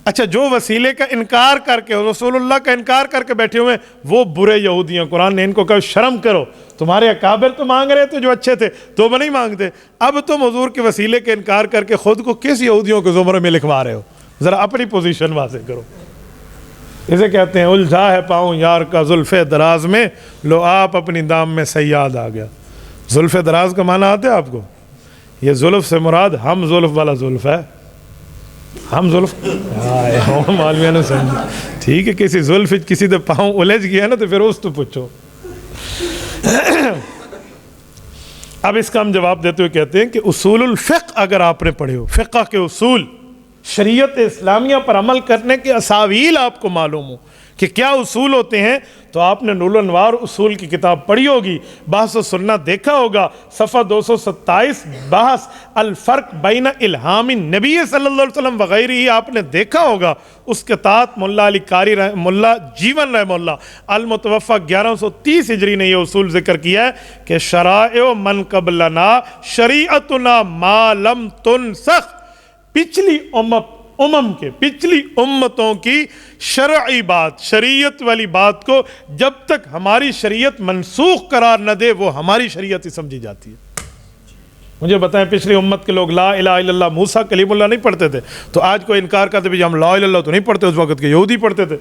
اچھا، جو وسیلے کا انکار کر کے رسول اللہ کا انکار کر کے بیٹھے ہوئے وہ برے یہودی ہیں۔ قرآن نے ان کو کہا شرم کرو، تمہارے اکابر تو مانگ رہے تھے جو اچھے تھے، تم نہیں مانگتے، اب تم حضور کے وسیلے کے انکار کر کے خود کو کس یہودیوں کے زمرے میں لکھوا رہے ہو؟ ذرا اپنی پوزیشن واضح کرو۔ اسے کہتے ہیں الجھا ہے پاؤں یار کا زلف دراز میں، لو آپ اپنی دام میں صیاد آ گیا۔ زلف دراز کا معنی آتا ہے آپ کو؟ یہ زلف سے مراد ہم زلف والا زلف ہے، ہم زلف مولویوں نے سمجھا ٹھیک ہے، کسی زلف کسی دے پاؤں الجھ گیا نا تو پھر اس تو پوچھو۔ اب اس کا ہم جواب دیتے ہوئے کہتے ہیں کہ اصول الفقہ اگر آپ نے پڑھے ہو، فقہ کے اصول، شریعت اسلامیہ پر عمل کرنے کے اساویل آپ کو معلوم ہو کہ کیا اصول ہوتے ہیں، تو آپ نے نور الانوار اصول کی کتاب پڑھی ہوگی، بحث و سننا دیکھا ہوگا، صفحہ 227 بحث الفرق بین الہام نبی صلی اللہ علیہ وسلم وغیرہ ہی آپ نے دیکھا ہوگا۔ اس کے تحت ملا علی قاری ملا جیون رحمہ اللہ المتوفہ 1130 ہجری نے یہ اصول ذکر کیا ہے کہ شرائع من قبلنا شریعتنا ما لم تنسخ، پچھلی پچھلی امتوں کی شرعی بات، شریعت والی بات کو جب تک ہماری شریعت منسوخ قرار نہ دے وہ ہماری شریعت ہی سمجھی جاتی ہے۔ مجھے بتائیں پچھلی امت کے لوگ لا الہ الا اللہ موسیٰ کلیم اللہ نہیں پڑھتے تھے، تو آج کوئی انکار کرتے بھی ہم لا الہ الا اللہ تو نہیں پڑھتے، اس وقت کے یہودی پڑھتے تھے،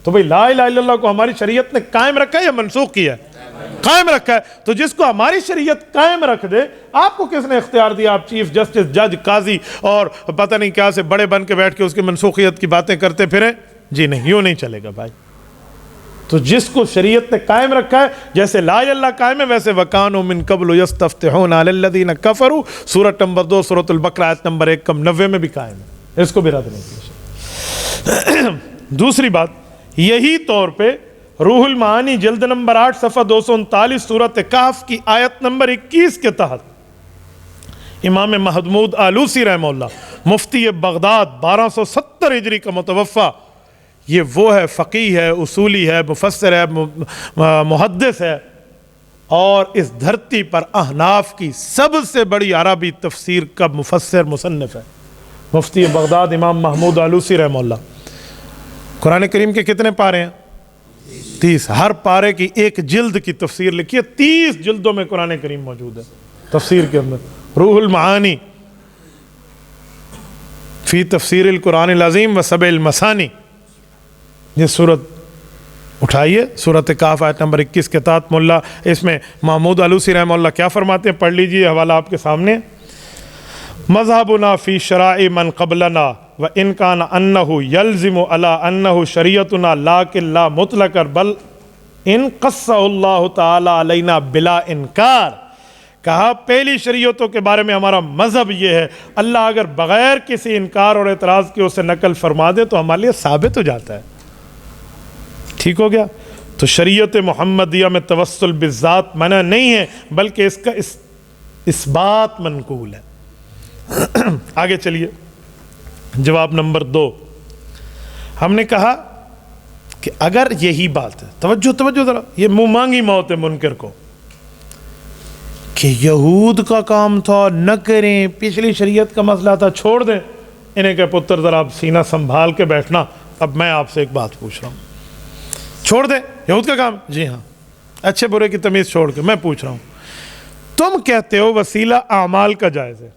تو بھئی لا الہ الا اللہ کو ہماری شریعت نے قائم رکھا ہے یا منسوخ کیا ہے؟ قائم رکھا ہے۔ تو جس کو ہماری شریعت قائم رکھ دے، آپ کو کس نے اختیار دیا آپ چیف جسٹس، جج، قاضی اور پتہ نہیں کیا سے بڑے بن کے بیٹھ کے اس کی منسوخیت کی باتیں کرتے پھریں؟ جی نہیں، یوں نہیں چلے گا بھائی۔ تو جس کو شریعت نے قائم رکھا ہے، جیسے لا الہ الا اللہ قائم ہے، ویسے وَكَانُوا مِن قَبْلُ يَسْتَفْتِحُونَ عَلَى الَّذِينَ كَفَرُوا سورۃ نمبر 2 سورۃ البقرہ آیت نمبر 190 میں بھی قائم ہے، اس کو بھی رد نہیں کیا۔ دوسری بات، یہی طور پہ روح المعانی جلد نمبر 8 صفحہ 239 سورۃ کہف کی آیت نمبر 21 کے تحت امام محمود آلوسی رحمہ اللہ مفتی بغداد 1270 ہجری کا متوفہ، یہ وہ ہے فقیہ ہے، اصولی ہے، مفسر ہے، محدث ہے، اور اس دھرتی پر احناف کی سب سے بڑی عربی تفسیر کا مفسر مصنف ہے، مفتی بغداد امام محمود آلوسی رحمہ اللہ۔ قرآن کریم کے کتنے پارے ہیں؟ 30۔ ہر پارے کی ایک جلد کی تفسیر لکھی ہے، 30 جلدوں میں قرآن کریم موجود ہے تفسیر کے اندر۔ روح المعانی فی تفسیر القرآن العظیم و سبع المثانی، یہ صورت اٹھائیے، سورۃ کہف آیت نمبر 21 کے تحت ملا اس میں محمود آلوسی رحمہ اللہ کیا فرماتے ہیں، پڑھ لیجئے، حوالہ آپ کے سامنے۔ مذہبنا فی شرائع من قبلنا وَإِن كَانَ أَنَّهُ يَلْزِمُ عَلَىٰ أَنَّهُ شَرِيعَتُنَا لَكِنْ لَا مُطْلَقًا بل إِن قَصَّهُ اللَّهُ تَعَالَىٰ عَلَيْنَا بِلَا إِنْكَارٍ، کہا پہلی شریعتوں کے بارے میں ہمارا مذہب یہ ہے، اللہ اگر بغیر کسی انکار اور اعتراض کے اسے نقل فرما دے تو ہمارے لیے ثابت ہو جاتا ہے۔ ٹھیک ہو گیا؟ تو شریعت محمدیہ میں توسل بالذات منع نہیں ہے، بلکہ اس کا اثبات منقول ہے۔ آگے چلیے، جواب نمبر 2، ہم نے کہا کہ اگر یہی بات ہے، توجہ ذرا، یہ منہ مانگی موت ہے منکر کو، کہ یہود کا کام تھا نہ کریں، پچھلی شریعت کا مسئلہ تھا چھوڑ دیں، انہیں کہ پتر ذرا آپ سینہ سنبھال کے بیٹھنا، اب میں آپ سے ایک بات پوچھ رہا ہوں، چھوڑ دیں یہود کا کام؟ جی ہاں، اچھے برے کی تمیز چھوڑ کے میں پوچھ رہا ہوں، تم کہتے ہو وسیلہ اعمال کا جائز ہے،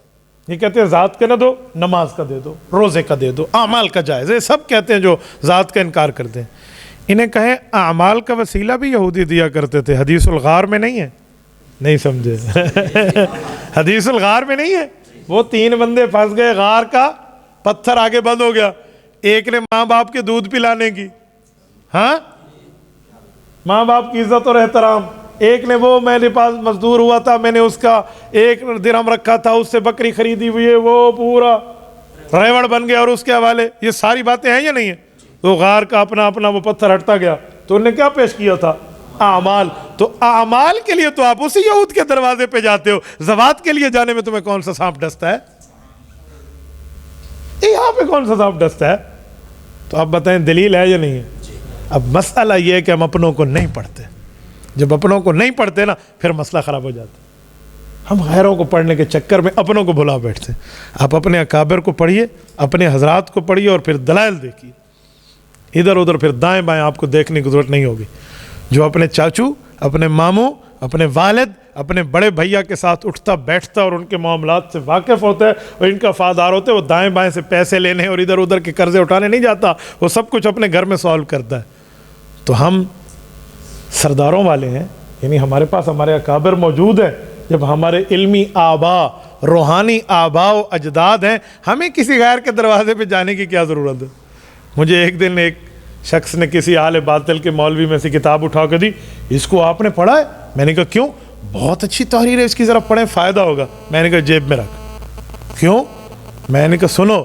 یہ کہتے ہیں ذات کا نہ دو، نماز کا دے دو، روزے کا دے دو، اعمال کا جائز ہے، سب کہتے ہیں جو ذات کا انکار کرتے ہیں، انہیں کہیں اعمال کا وسیلہ بھی یہودی دیا کرتے تھے، حدیث الغار میں نہیں ہے؟ نہیں سمجھے؟ حدیث الغار میں نہیں ہے؟ وہ 3 بندے پھنس گئے غار کا، پتھر آگے بند ہو گیا، ایک نے ماں باپ کے دودھ پلانے کی، ہاں ماں باپ کی عزت اور احترام، ایک نے وہ میرے پاس مزدور ہوا تھا، میں نے اس کا 1 درہم رکھا تھا، اس سے بکری خریدی ہوئی ہے، وہ پورا ریوڑ بن گیا اور اس کے حوالے، یہ ساری باتیں ہیں یا نہیں ہیں؟ تو غار کا اپنا وہ پتھر ہٹتا گیا، تو انہوں نے کیا پیش کیا تھا؟ اعمال، تو اعمال کے لیے تو آپ اسی یہود کے دروازے پہ جاتے ہو، زوات کے لیے جانے میں تمہیں کون سا سانپ ڈستا ہے؟ یہاں پہ کون سا سانپ ڈستا ہے؟ تو آپ بتائیں دلیل ہے یا نہیں ہے؟ اب مسئلہ یہ ہے کہ ہم اپنوں کو نہیں پڑھتے. جب اپنوں کو نہیں پڑھتے نا پھر مسئلہ خراب ہو جاتا ہے. ہم غیروں کو پڑھنے کے چکر میں اپنوں کو بھلا بیٹھتے ہیں. آپ اپنے اکابر کو پڑھیے، اپنے حضرات کو پڑھیے اور پھر دلائل دیکھیے. ادھر ادھر پھر دائیں بائیں آپ کو دیکھنے کی ضرورت نہیں ہوگی. جو اپنے چاچو، اپنے ماموں، اپنے والد، اپنے بڑے بھیا کے ساتھ اٹھتا بیٹھتا اور ان کے معاملات سے واقف ہوتا ہے اور ان کا وفادار ہوتا ہے، وہ دائیں بائیں سے پیسے لینے اور ادھر ادھر کے قرضے اٹھانے نہیں جاتا، وہ سب کچھ اپنے گھر میں سالو کرتا ہے. تو ہم سرداروں والے ہیں، یعنی ہمارے پاس ہمارے اکابر موجود ہیں. جب ہمارے علمی آبا، روحانی آبا و اجداد ہیں، ہمیں کسی غیر کے دروازے پہ جانے کی کیا ضرورت ہے؟ مجھے ایک دن ایک شخص نے کسی اہل باطل کے مولوی میں سے کتاب اٹھا کے دی، اس کو آپ نے پڑھا ہے؟ میں نے کہا کیوں؟ بہت اچھی تحریر ہے، اس کی ذرا پڑھیں، فائدہ ہوگا. میں نے کہا جیب میں رکھ. کیوں؟ میں نے کہا سنو،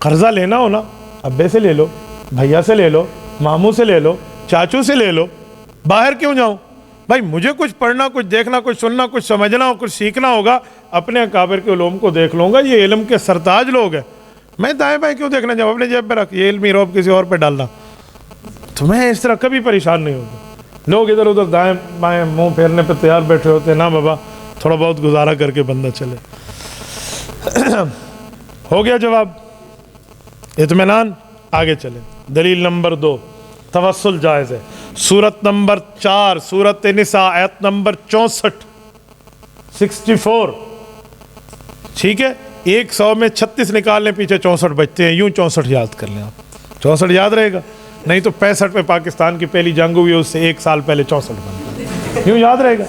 قرضہ لینا ہو نا ابے سے لے لو، بھیا سے لے لو، ماموں سے لے لو، چاچو سے لے لو. باہر کیوں جاؤں بھائی؟ مجھے کچھ پڑھنا، کچھ دیکھنا، کچھ سننا، کچھ سمجھنا ہو، کچھ سیکھنا ہوگا، اپنے اکابر کے علوم کو دیکھ لوں گا. یہ علم کے سرتاج لوگ ہیں. میں دائیں بائیں کیوں دیکھنا جاؤں؟ اپنے جیب میں رکھ. یہ علمی روب کسی اور پہ ڈالنا. تو میں اس طرح کبھی پریشان نہیں ہوتا. لوگ ادھر ادھر دائیں بائیں منہ پھیرنے پہ تیار بیٹھے ہوتے ہیں. نا بابا، تھوڑا بہت گزارا کر کے بندہ چلے. ہو گیا جواب؟ اطمینان. آگے چلیں. دلیل نمبر 2، توسل جائز ہے. سورت نمبر 4، سورت نساء، آیت نمبر 64. ٹھیک ہے، 100 میں 36 نکالنے پیچھے 64 بچتے ہیں. یوں 64 یاد کر لیں آپ. 64 یاد رہے گا. نہیں تو 65 میں پاکستان کی پہلی جنگ ہوئی، اس سے 1 سال پہلے 64 بنتا. یوں یاد رہے گا.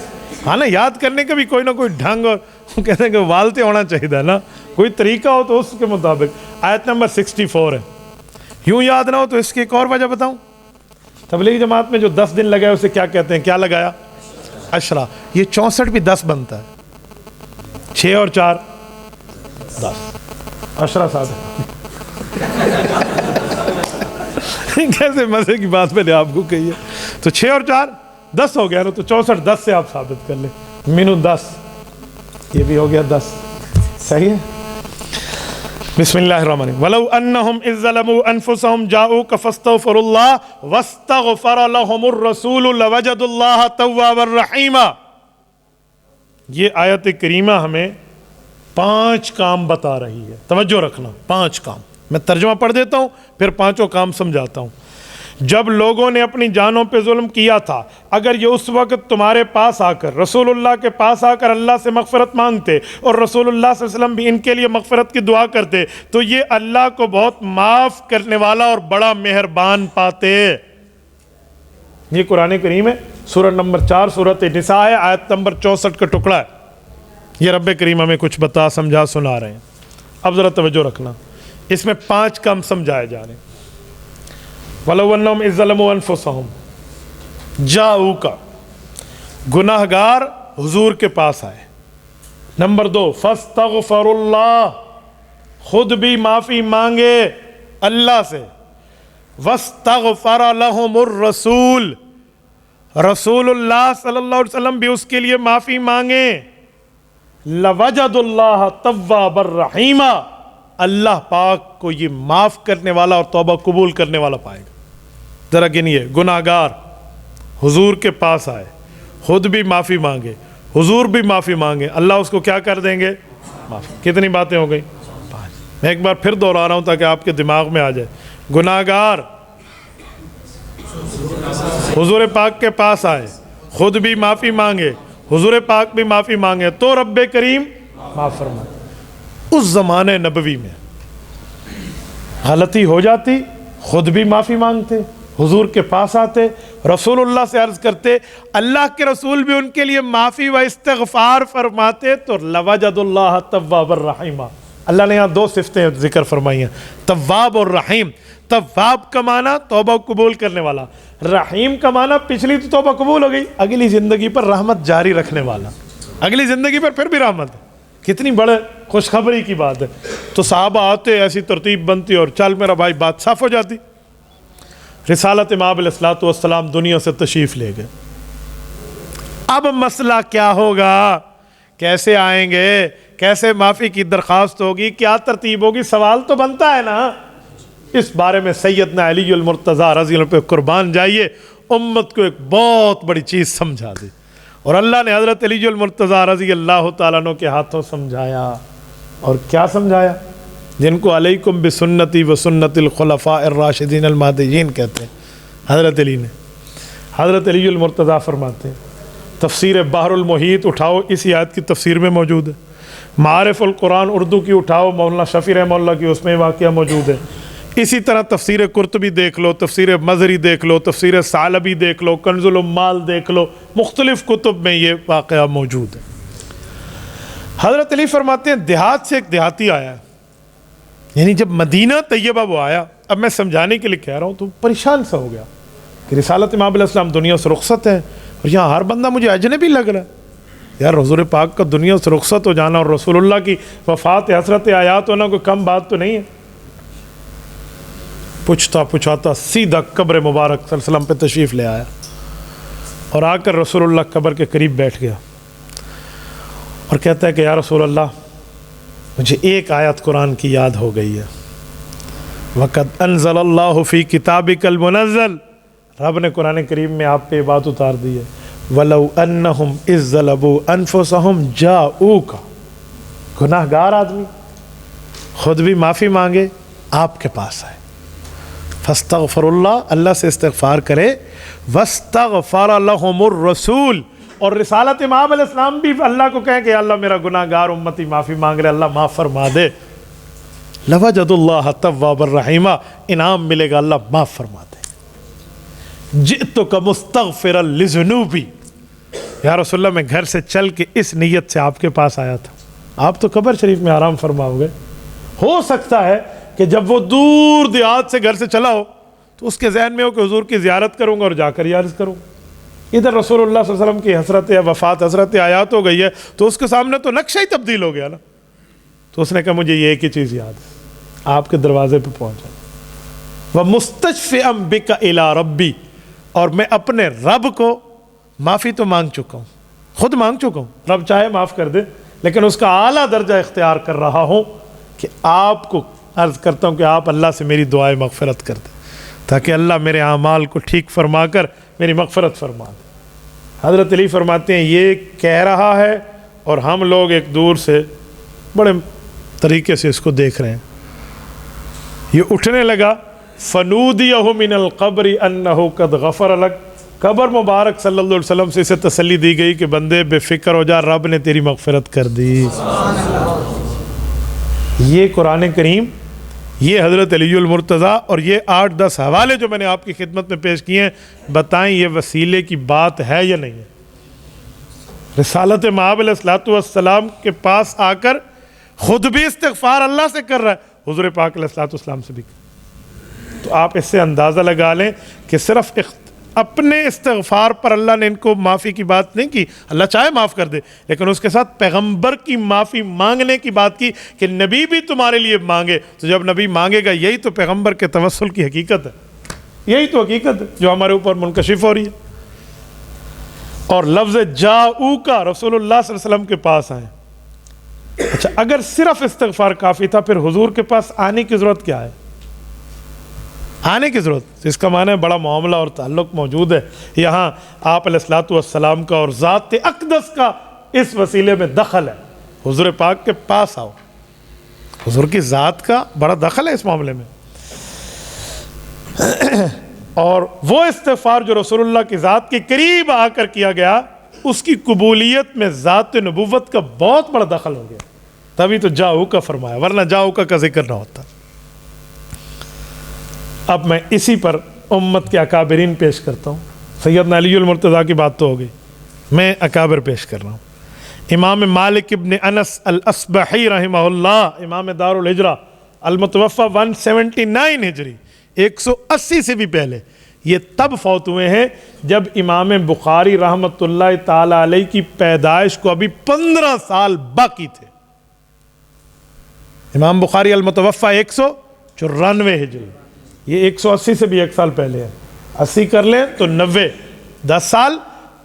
ہاں نا، یاد کرنے کا بھی کوئی نہ کوئی ڈھنگ اور کہتے ہیں کہ والتے ہونا چاہیے نا، کوئی طریقہ ہو تو اس کے مطابق. آیت نمبر 64 ہے. یوں یاد نہ ہو تو اس کی ایک اور وجہ بتاؤں. تبلیغی جماعت میں جو 10 دن لگائے اسے کیا کہتے ہیں؟ کیا لگایا؟ عشرہ. یہ 64 بھی 10 بنتا ہے. 6 اور 4 10. عشرہ صادق. کیسے مزے کی بات میں نے آپ کو کہی ہے. تو 6 اور 4 10 ہو گیا نا. تو 64 10 سے آپ ثابت کر لیں. مینو 10، یہ بھی ہو گیا 10. صحیح ہے. بسم اللہ الرحمن الرحیم. وَلَوْ أَنَّهُمْ إِذْ ظَلَمُوا أَنفُسَهُمْ جَاءُوكَ فَاسْتَغْفَرُوا اللَّهَ وَاسْتَغْفَرَ لَهُمُ الرَّسُولُ لَوَجَدُوا اللَّهَ تَوَّابًا رَحِيمًا. یہ آیت کریمہ ہمیں 5 کام بتا رہی ہے. توجہ رکھنا، 5 کام. میں ترجمہ پڑھ دیتا ہوں پھر 5 کام سمجھاتا ہوں. جب لوگوں نے اپنی جانوں پہ ظلم کیا تھا، اگر یہ اس وقت تمہارے پاس آ کر، رسول اللہ کے پاس آ کر اللہ سے مغفرت مانگتے اور رسول اللہ صلی اللہ علیہ وسلم بھی ان کے لیے مغفرت کی دعا کرتے تو یہ اللہ کو بہت معاف کرنے والا اور بڑا مہربان پاتے. یہ قرآن کریم ہے، سورہ نمبر 4، سورۃ نساء ہے، آیت نمبر 64 کا ٹکڑا ہے. یہ رب کریم ہمیں کچھ بتا سمجھا سنا رہے ہیں. اب ذرا توجہ رکھنا، اس میں 5 کام سمجھائے جا رہے ہیں. وَلَوْ أَنَّهُمْ إِذْ ظَلَمُوا أَنفُسَهُمْ جَاءُوكَ، گناہ گار حضور کے پاس آئے. نمبر 2، فَاسْتَغْفَرُوا اللَّهَ، خود بھی معافی مانگے اللہ سے. وَاسْتَغْفَرَ لَهُمُ الرَّسُولُ، رسول اللہ صلی اللہ علیہ وسلم بھی اس کے لیے معافی مانگیں. لَوَجَدُوا اللَّهَ تَوَّابًا رَحِيمًا، اللہ پاک کو یہ معاف کرنے والا اور توبہ قبول کرنے والا پائے گا. ذرا گنیے، گناہ گار حضور کے پاس آئے، خود بھی معافی مانگے، حضور بھی معافی مانگے، اللہ اس کو کیا کر دیں گے؟ معاف. کتنی باتیں ہو گئی؟ 5. میں ایک بار پھر دوہرا رہا ہوں تاکہ آپ کے دماغ میں آ جائے. گناہ گار حضور پاک کے پاس آئے، خود بھی معافی مانگے، حضور پاک بھی معافی مانگے تو رب کریم معاف فرمائے. اس زمانے نبوی میں غلطی ہو جاتی، خود بھی معافی مانگتے، حضور کے پاس آتے، رسول اللہ سے عرض کرتے، اللہ کے رسول بھی ان کے لیے معافی و استغفار فرماتے تو لوجد اللہ تواب الرحیم. اللہ نے یہاں 2 صفتیں ذکر فرمائی ہیں، تواب اور رحیم. تواب کا معنی توبہ قبول کرنے والا، رحیم کا معنی پچھلی تو توبہ قبول ہو گئی، اگلی زندگی پر رحمت جاری رکھنے والا، اگلی زندگی پر پھر بھی رحمت ہے. کتنی بڑے خوشخبری کی بات ہے. تو صحابہ آتے، ایسی ترتیب بنتی اور چل میرا بھائی بات صاف ہو جاتی. رسالت امام علیہ الصلوۃ والسلام دنیا سے تشریف لے گئے. اب مسئلہ کیا ہوگا، کیسے آئیں گے، کیسے معافی کی درخواست ہوگی، کیا ترتیب ہوگی، سوال تو بنتا ہے نا۔ اس بارے میں سیدنا علی المرتضیٰ رضی اللہ عنہ پہ قربان جائیے، امت کو ایک بہت بڑی چیز سمجھا دی، اور اللہ نے حضرت علی المرتضیٰ رضی اللہ تعالیٰ عنہ کے ہاتھوں سمجھایا۔ اور کیا سمجھایا؟ جن کو علیکم بسنتی و سنت الخلفاء الراشدین المہدیین کہتے ہیں، حضرت علی نے۔ حضرت علی المرتضیٰ فرماتے ہیں، تفسیر بحر المحیط اٹھاؤ، اسی آیت کی تفسیر میں موجود ہے۔ معارف القرآن اردو کی اٹھاؤ، مولانا شفیع رحمہ اللہ کی، اس میں واقعہ موجود ہے۔ اسی طرح تفسیر قرطبی دیکھ لو، تفسیر مظہری دیکھ لو، تفسیر ثعلبی دیکھ لو، کنز العمال دیکھ لو، مختلف کتب میں یہ واقعہ موجود ہے۔ حضرت علی فرماتے ہیں دیہات سے ایک دیہاتی آیا ہے، یعنی جب مدینہ طیبہ وہ آیا، اب میں سمجھانے کے لیے کہہ رہا ہوں، تو پریشان سا ہو گیا کہ رسالت امام علیہ السلام دنیا سے رخصت ہے، اور یہاں ہر بندہ مجھے اجنبی لگ رہا ہے۔ یار حضور پاک کا دنیا سے رخصت ہو جانا اور رسول اللہ کی وفات حسرت آیات ہونا کوئی کم بات تو نہیں ہے۔ پوچھتا پوچھاتا سیدھا قبر مبارک صلی اللہ علیہ وسلم پہ تشریف لے آیا، اور آ کر رسول اللہ قبر کے قریب بیٹھ گیا، اور کہتا ہے کہ یا رسول اللہ، مجھے ایک آیت قرآن کی یاد ہو گئی ہے، وَقَدْ أَنزَلَ اللَّهُ فِي كِتَابِكَ الْمُنَزَّلِ، رب نے قرآن کریم میں آپ پہ بات اتار دی ہے، وَلَوْ أَنَّهُمْ إِذْ ظَلَمُوا أَنفُسَهُمْ جَاءُوكَ، گناہ گار آدمی خود بھی معافی مانگے، آپ کے پاس آئے، فَاسْتَغْفِرُ اللَّهَ، اللہ سے استغفار کرے، وَاسْتَغْفَرَ لَهُمُ الرَّسُولُ، اور رسالت امام علیہ السلام بھی اللہ کو کہیں کہ اللہ میرا گناہ گار امتی معافی مانگ رہے، اللہ معاف فرما دے، لَوَجَدُ اللَّهَ تَوَّابًا رَحِيمًا، انعام ملے گا، اللہ معاف فرما دے۔ جئتک مستغفرا لذنوبی، یا رسول اللہ میں گھر سے چل کے اس نیت سے آپ کے پاس آیا تھا، آپ تو قبر شریف میں آرام فرماؤ گے۔ ہو سکتا ہے کہ جب وہ دور دیہات سے گھر سے چلا ہو تو اس کے ذہن میں ہو کہ حضور کی زیارت کروں گا اور جا کر یہ عرض کروں گا۔ ادھر رسول اللہ صلی اللہ علیہ وسلم کی حسرت یا وفات حسرت آیات ہو گئی ہے، تو اس کے سامنے تو نقشہ ہی تبدیل ہو گیا نا۔ تو اس نے کہا مجھے یہ ایک ہی چیز یاد ہے، آپ کے دروازے پہ پہنچا، وَمُسْتَشْفِعًا بِكَ إِلَىٰ رَبِّي، اور میں اپنے رب کو معافی تو مانگ چکا ہوں، خود مانگ چکا ہوں، رب چاہے معاف کر دے، لیکن اس کا اعلیٰ درجہ اختیار کر رہا ہوں کہ آپ کو عرض کرتا ہوں کہ آپ اللہ سے میری دعائے مغفرت کر دیں، تاکہ اللہ میرے اعمال کو ٹھیک فرما کر میری مغفرت فرما دے۔ حضرت علی فرماتے ہیں یہ کہہ رہا ہے اور ہم لوگ ایک دور سے بڑے طریقے سے اس کو دیکھ رہے ہیں، یہ اٹھنے لگا، فَنُودِيَهُ مِنَ الْقَبْرِ أَنَّهُ قَدْ غَفَرَ لَكَ، قبر مبارک صلی اللہ علیہ وسلم سے اسے تسلی دی گئی کہ بندے بے فکر ہو جا، رب نے تیری مغفرت کر دی۔ یہ قرآن کریم، یہ حضرت علی المرتضیٰ، اور یہ 8-10 حوالے جو میں نے آپ کی خدمت میں پیش کیے ہیں، بتائیں یہ وسیلے کی بات ہے یا نہیں ہے؟ رسالت مآب علیہ السلام کے پاس آ کر خود بھی استغفار اللہ سے کر رہا ہے، حضور پاک علیہ السلام سے بھی۔ تو آپ اس سے اندازہ لگا لیں کہ صرف اپنے استغفار پر اللہ نے ان کو معافی کی بات نہیں کی، اللہ چاہے معاف کر دے، لیکن اس کے ساتھ پیغمبر کی معافی مانگنے کی بات کی کہ نبی بھی تمہارے لیے مانگے۔ تو جب نبی مانگے گا، یہی تو پیغمبر کے توسل کی حقیقت ہے، یہی تو حقیقت ہے جو ہمارے اوپر منکشف ہو رہی ہے۔ اور لفظ جاؤکا، رسول اللہ صلی اللہ علیہ وسلم کے پاس آئے۔ اچھا، اگر صرف استغفار کافی تھا، پھر حضور کے پاس آنے کی ضرورت کیا ہے؟ آنے کی ضرورت، اس کا معنی ہے بڑا معاملہ اور تعلق موجود ہے یہاں آپ علیہ السلام کا اور ذات اقدس کا اس وسیلے میں دخل ہے۔ حضور پاک کے پاس آؤ، حضور کی ذات کا بڑا دخل ہے اس معاملے میں۔ اور وہ استغفار جو رسول اللہ کی ذات کے قریب آ کر کیا گیا، اس کی قبولیت میں ذات نبوت کا بہت بڑا دخل ہو گیا، تبھی تو جاؤ کا فرمایا، ورنہ جاؤ کا ذکر نہ ہوتا۔ اب میں اسی پر امت کے اکابرین پیش کرتا ہوں۔ سیدنا علی المرتضیٰ کی بات تو ہو گئی، میں اکابر پیش کر رہا ہوں۔ امام مالک ابن انس الاصبحی رحمہ اللہ، امام دار الہجرہ، المتوفی 179 ہجری، 180 سے بھی پہلے، یہ تب فوت ہوئے ہیں جب امام بخاری رحمۃ اللہ تعالی علیہ کی پیدائش کو ابھی 15 سال باقی تھے۔ امام بخاری المتوفی 194 ہجری، یہ 180 سے بھی 1 سال پہلے ہے، 80 کر لیں تو 90، 10 سال،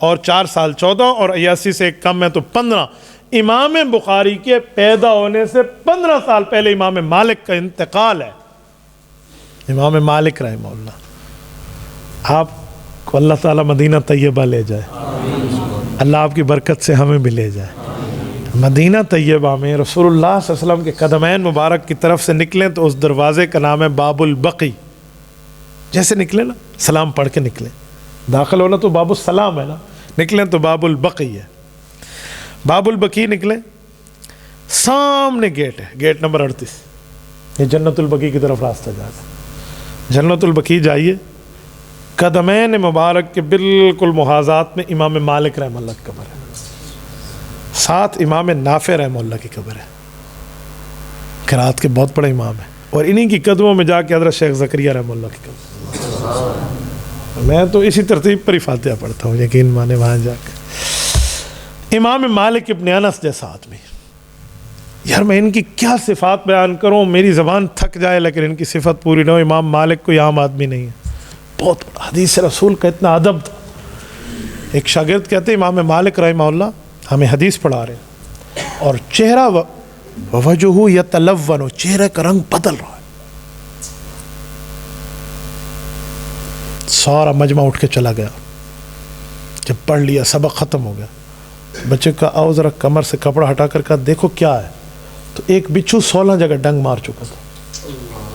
اور 4 سال 14 اور 81 سے ایک کم ہے تو 15. امام بخاری کے پیدا ہونے سے 15 سال پہلے امام مالک کا انتقال ہے. امام مالک رحمہ اللہ. آپ کو اللہ تعالیٰ مدینہ طیبہ لے جائے. اللہ آپ کی برکت سے ہمیں بھی لے جائے. مدینہ طیبہ میں رسول اللہ صلی اللہ علیہ وسلم کے قدمین مبارک کی طرف سے نکلیں تو اس دروازے کا نام ہے باب البقی. جیسے نکلے نا سلام پڑھ کے نکلیں, داخل ہونا تو باب السلام ہے نا, نکلیں تو باب البقی ہے. باب البقی نکلیں, سامنے گیٹ ہے, گیٹ نمبر 38. یہ جنت البقی کی طرف راستہ جاتا ہے. جنت البقی جائیے, قدمین مبارک کے بالکل محاذات میں امام مالک رحمہ اللہ کی قبر ہے, ساتھ امام نافع رحمہ اللہ کی قبر ہے. قرات کے بہت بڑے امام ہیں, اور انہی کی قدموں میں جا کے حضرت شیخ زکریا رحمہ اللہ کی قبر. میں تو اسی ترتیب پر ہی فاتحہ پڑھتا ہوں, یقین مانے وہاں جا کے. امام مالک ابن انس جیسا آدمی, یار میں ان کی کیا صفات بیان کروں, میری زبان تھک جائے لیکن ان کی صفت پوری نہ ہو. امام مالک کوئی عام آدمی نہیں ہے, بہت بڑا حدیث رسول کا اتنا ادب تھا. ایک شاگرد کہتے ہیں امام مالک رحمہ اللہ ہمیں حدیث پڑھا رہے ہیں اور چہرہ وجہہ یتلون, چہرے کا رنگ بدل رہا ہے. سارا مجمع اٹھ کے چلا گیا. جب پڑھ لیا سبق ختم ہو گیا, بچے کا آؤ ذرا کمر سے کپڑا ہٹا کر کہا دیکھو کیا ہے, تو ایک بچھو 16 جگہ ڈنگ مار چکا تھا.